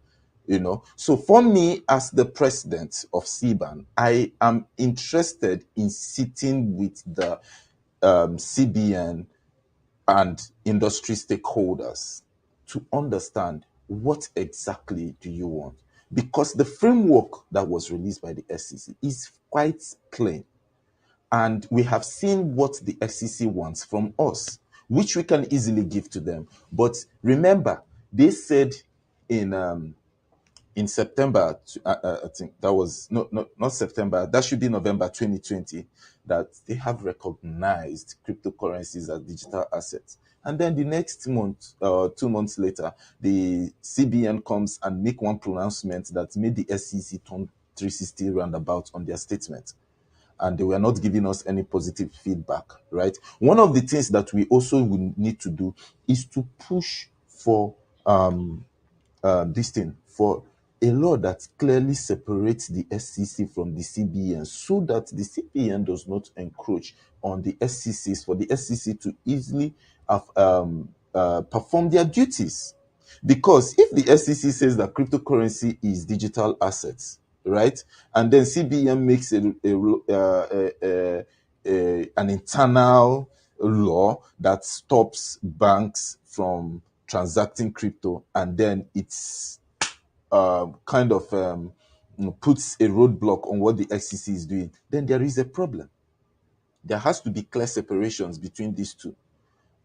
So for me as the president of Siban, I am interested in sitting with the CBN and industry stakeholders to understand what exactly do you want, because the framework that was released by the SEC is quite clean, and we have seen what the SEC wants from us, which we can easily give to them. But remember, they said in September, I think that was not September, that should be November 2020, that they have recognized cryptocurrencies as digital assets. And then the next month, 2 months later, the CBN comes and make one pronouncement that made the SEC turn 360 roundabout on their statement. And they were not giving us any positive feedback, right? One of the things that we also will need to do is to push for this thing, for a law that clearly separates the SEC from the CBN, so that the CBN does not encroach on the SECs, for the SEC to easily perform their duties. Because if the SEC says that cryptocurrency is digital assets, right, and then CBN makes an internal law that stops banks from transacting crypto, and then it's kind of puts a roadblock on what the SEC is doing, then there is a problem. There has to be clear separations between these two.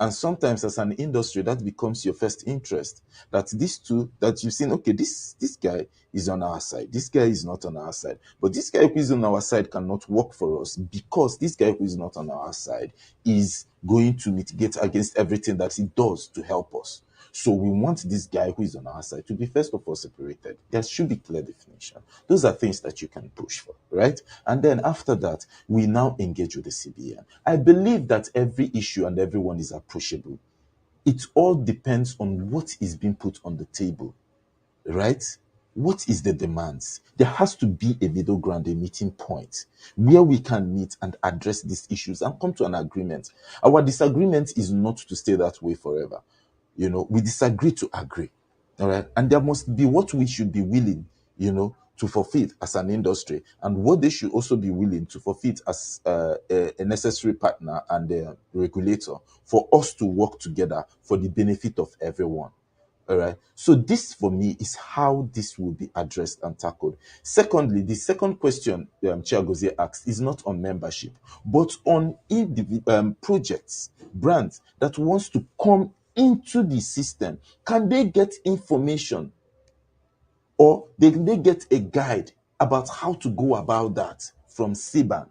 And sometimes as an industry, that becomes your first interest. That these two, that you've seen, okay, this guy is on our side. This guy is not on our side. But this guy who is on our side cannot work for us, because this guy who is not on our side is going to mitigate against everything that he does to help us. So we want this guy who is on our side to be first of all separated. There should be clear definition. Those are things that you can push for, right? And then after that, we now engage with the CBN. I believe that every issue and everyone is approachable. It all depends on what is being put on the table, right? What is the demands? There has to be a middle ground, a meeting point where we can meet and address these issues and come to an agreement. Our disagreement is not to stay that way forever. We disagree to agree. All right. And there must be what we should be willing, to forfeit as an industry, and what they should also be willing to forfeit as a necessary partner and a regulator, for us to work together for the benefit of everyone. All right. So this, for me, is how this will be addressed and tackled. Secondly, the second question Chiagozie asked is not on membership, but on projects, brands that wants to come into the system. Can they get information, or they get a guide about how to go about that from Siban?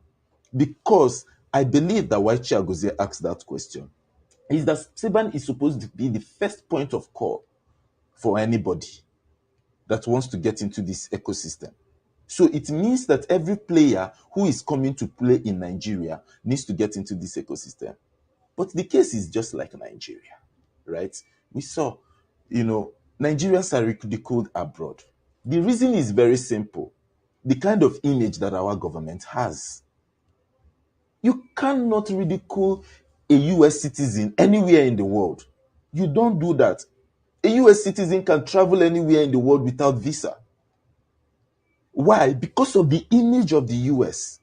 Because I believe that why Chiagozie asked that question is that Siban is supposed to be the first point of call for anybody that wants to get into this ecosystem. So it means that every player who is coming to play in Nigeria needs to get into this ecosystem. But the case is just like Nigeria, right? We saw, Nigerians are ridiculed abroad. The reason is very simple. The kind of image that our government has. You cannot ridicule a US citizen anywhere in the world. You don't do that. A US citizen can travel anywhere in the world without visa. Why? Because of the image of the US.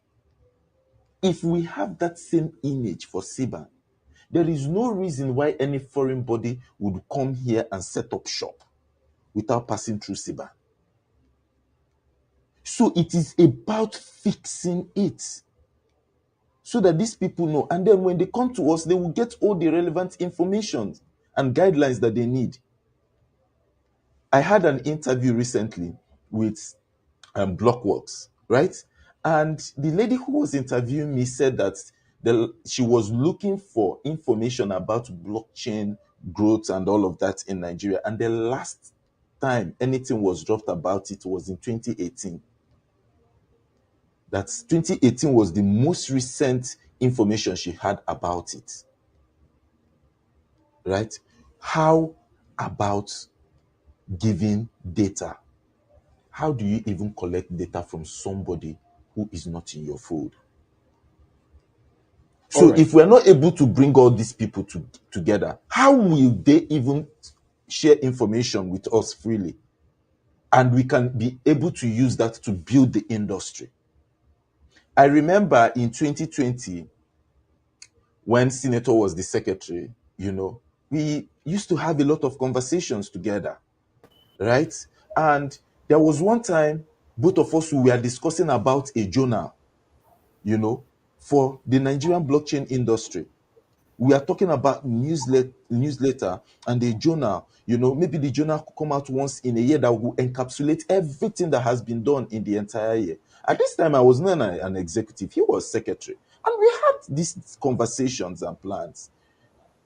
If we have that same image for Siban, there is no reason why any foreign body would come here and set up shop without passing through Siban. So it is about fixing it so that these people know. And then when they come to us, they will get all the relevant information and guidelines that they need. I had an interview recently with Blockworks, right? And the lady who was interviewing me said that she was looking for information about blockchain growth and all of that in Nigeria. And the last time anything was dropped about it was in 2018. That 2018 was the most recent information she had about it. Right? How about giving data? How do you even collect data from somebody who is not in your fold? So if we're not able to bring all these people together, how will they even share information with us freely? And we can be able to use that to build the industry. I remember in 2020, when Senator was the secretary, we used to have a lot of conversations together, right? And there was one time, both of us were discussing about a journal, for the Nigerian blockchain industry. We are talking about newsletter and a journal. Maybe the journal could come out once in a year that will encapsulate everything that has been done in the entire year. At this time, I was not an executive. He was secretary. And we had these conversations and plans,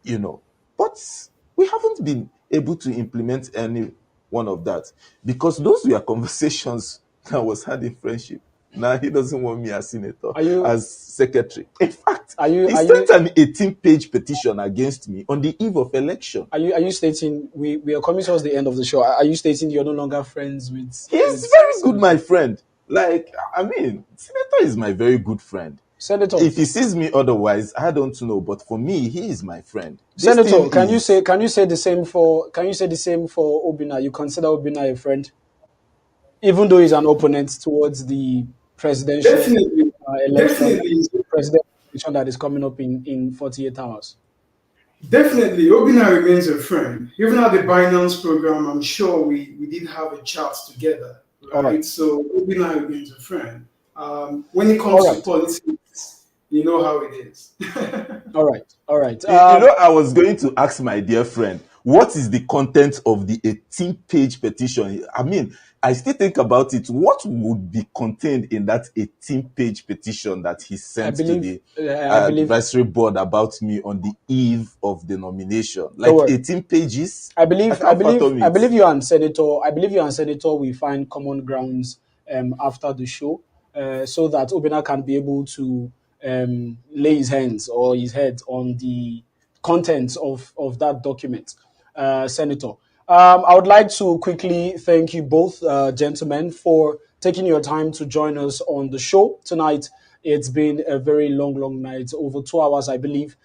But we haven't been able to implement any one of that because those were conversations that was had in friendship. Now he doesn't want me as senator, as secretary. In fact, he sent an 18-page petition against me on the eve of election. Are you stating we are coming towards the end of the show? Are you stating you're no longer friends with? He's very good, my friend. Senator is my very good friend. Senator, if he sees me otherwise, I don't know. But for me, he is my friend. Senator, can you say the same for Obina? You consider Obina a friend, even though he's an opponent towards the presidential presidential election that is coming up in 48 hours. Definitely, Obina remains a friend. Even at the Binance program, I'm sure we did have a chat together, right? So Obina remains a friend. When it comes to politics, you know how it is. All right. I was going to ask my dear friend, what is the content of the 18-page petition? I still think about it. What would be contained in that 18-page petition that he sent to the advisory board about me on the eve of the nomination? 18 pages? I believe you and Senator will find common grounds after the show, so that Obina can be able to lay his hands or his head on the contents of that document. Senator, I would like to quickly thank you both, gentlemen, for taking your time to join us on the show tonight. It's been a very long night, over 2 hours, I believe,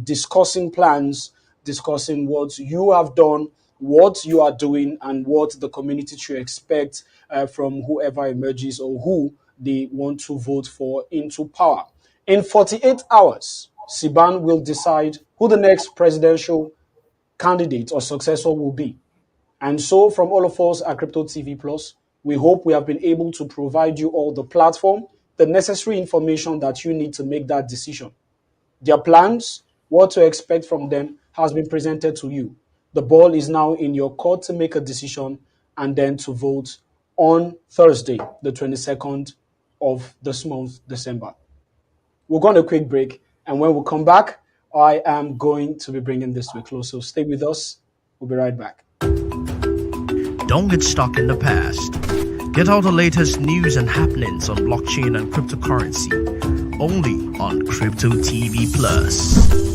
discussing plans, discussing what you have done, what you are doing, and what the community should expect from whoever emerges or who they want to vote for into power. In 48 hours, Siban will decide who the next presidential candidate or successor will be. And so, from all of us at Crypto TV Plus, we hope we have been able to provide you all the platform, the necessary information that you need to make that decision. Their plans, what to expect from them, has been presented to you. The ball is now in your court to make a decision and then to vote on Thursday, the 22nd of this month, December. We're going to a quick break, and when we come back, I am going to be bringing this to a close. So stay with us. We'll be right back. Don't get stuck in the past. Get all the latest news and happenings on blockchain and cryptocurrency only on Crypto TV Plus.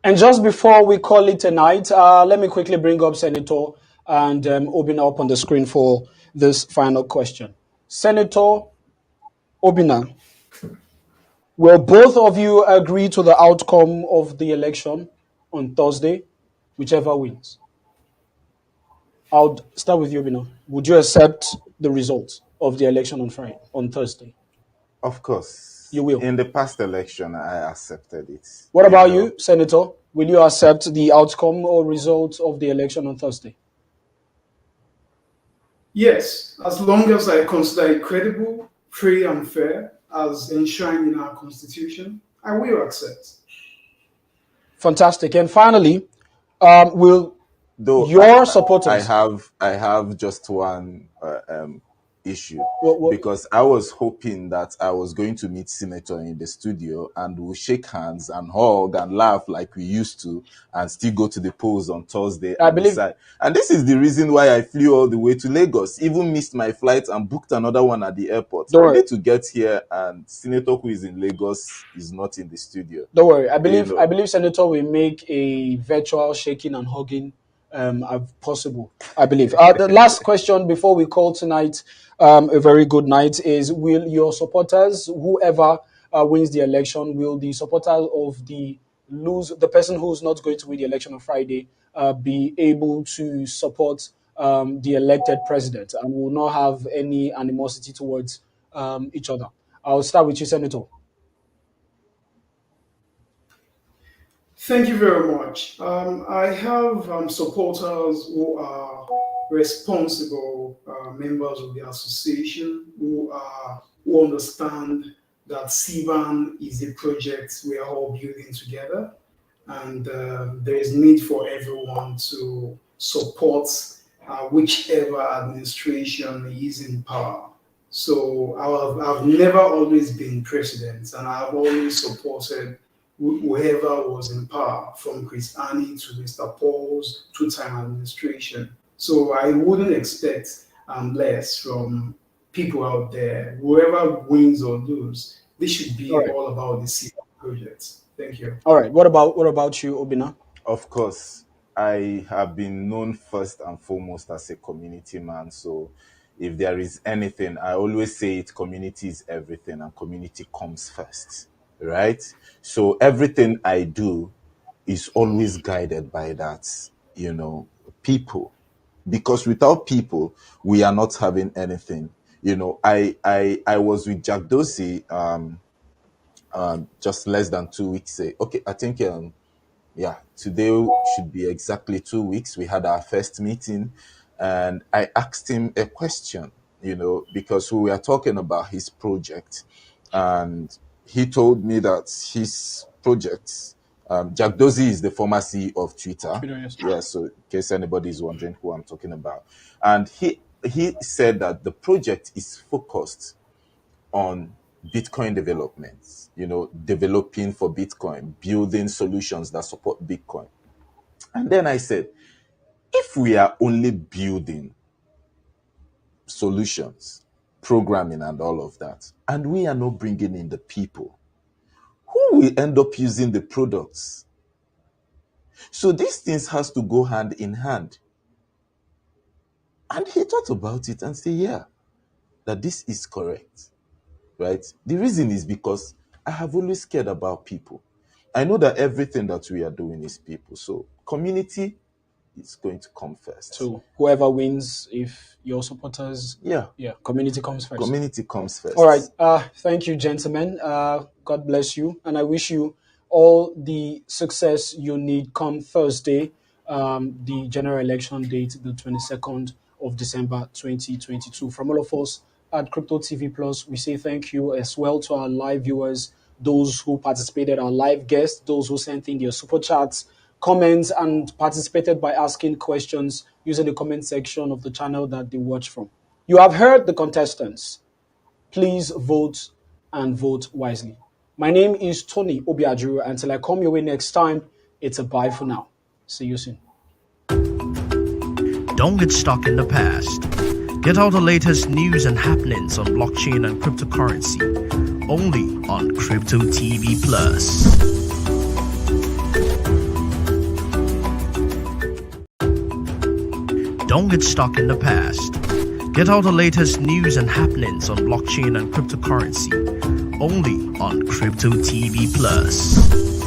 And just before we call it a night, let me quickly bring up Senator and Obina up on the screen for this final question. Senator Obina, will both of you agree to the outcome of the election on Thursday, whichever wins? I'll start with you, Obina. Would you accept the results of the election on Thursday? Of course. You will. In the past election, I accepted it. What about you, Senator? Will you accept the outcome or results of the election on Thursday? Yes, as long as I consider it credible, free, and fair, as enshrined in our Constitution, I will accept. Fantastic. And finally, will your supporters... I have just one issue, because I was hoping that I was going to meet Senator in the studio and we'll shake hands and hug and laugh like we used to and still go to the polls on Thursday and decide. And this is the reason why I flew all the way to Lagos, even missed my flight and booked another one at the airport. Only to get here and Senator who is in Lagos is not in the studio. Don't worry. I believe Senator will make a virtual shaking and hugging possible, I believe. The last question before we call tonight a very good night is, will your supporters, whoever wins the election, will the supporters of the person who's not going to win the election on Friday be able to support the elected president and will not have any animosity towards each other? I'll start with you, Senator. Thank you very much. I have supporters who are responsible members of the association who understand that Siban is a project we are all building together, and there is need for everyone to support whichever administration is in power. So I've never always been president, and I've always supported whoever was in power, from Chris Ani to Mr. Paul's two-time administration. So I wouldn't expect less from people out there. Whoever wins or loses, this should be all about the Siban project. Thank you. All right. What about you, Obina? Of course, I have been known first and foremost as a community man. So if there is anything, I always say it, community is everything and community comes first. Right? So everything I do is always guided by that, people. Because without people, we are not having anything. I was with Jack Dorsey just less than 2 weeks ago. Okay, I think today should be exactly 2 weeks. We had our first meeting and I asked him a question, because we were talking about his project, and he told me that his project, Jack Dorsey is the former CEO of Twitter. Yeah, so in case anybody is wondering who I'm talking about. And he said that the project is focused on Bitcoin development, developing for Bitcoin, building solutions that support Bitcoin. And then I said, if we are only building solutions, programming and all of that, and we are not bringing in the people, who will end up using the products? So these things has to go hand in hand. And he thought about it and said, yeah, that this is correct, right? The reason is because I have always cared about people. I know that everything that we are doing is people. So community is going to come first. So whoever wins, if your supporters, community comes first. Community comes first. All right. Thank you, gentlemen. God bless you, and I wish you all the success you need come Thursday, the general election date, the 22nd of December 2022. From all of us at Crypto TV Plus, we say thank you as well to our live viewers, those who participated, our live guests, those who sent in their super chats, comments, and participated by asking questions using the comment section of the channel that they watch from. You have heard the contestants. Please vote and vote wisely. My name is Tony Obiajuru. Until I come your way next time, it's a bye for now. See you soon. Don't get stuck in the past. Get all the latest news and happenings on blockchain and cryptocurrency only on Crypto TV Plus. Don't get stuck in the past. Get all the latest news and happenings on blockchain and cryptocurrency only on Crypto TV Plus.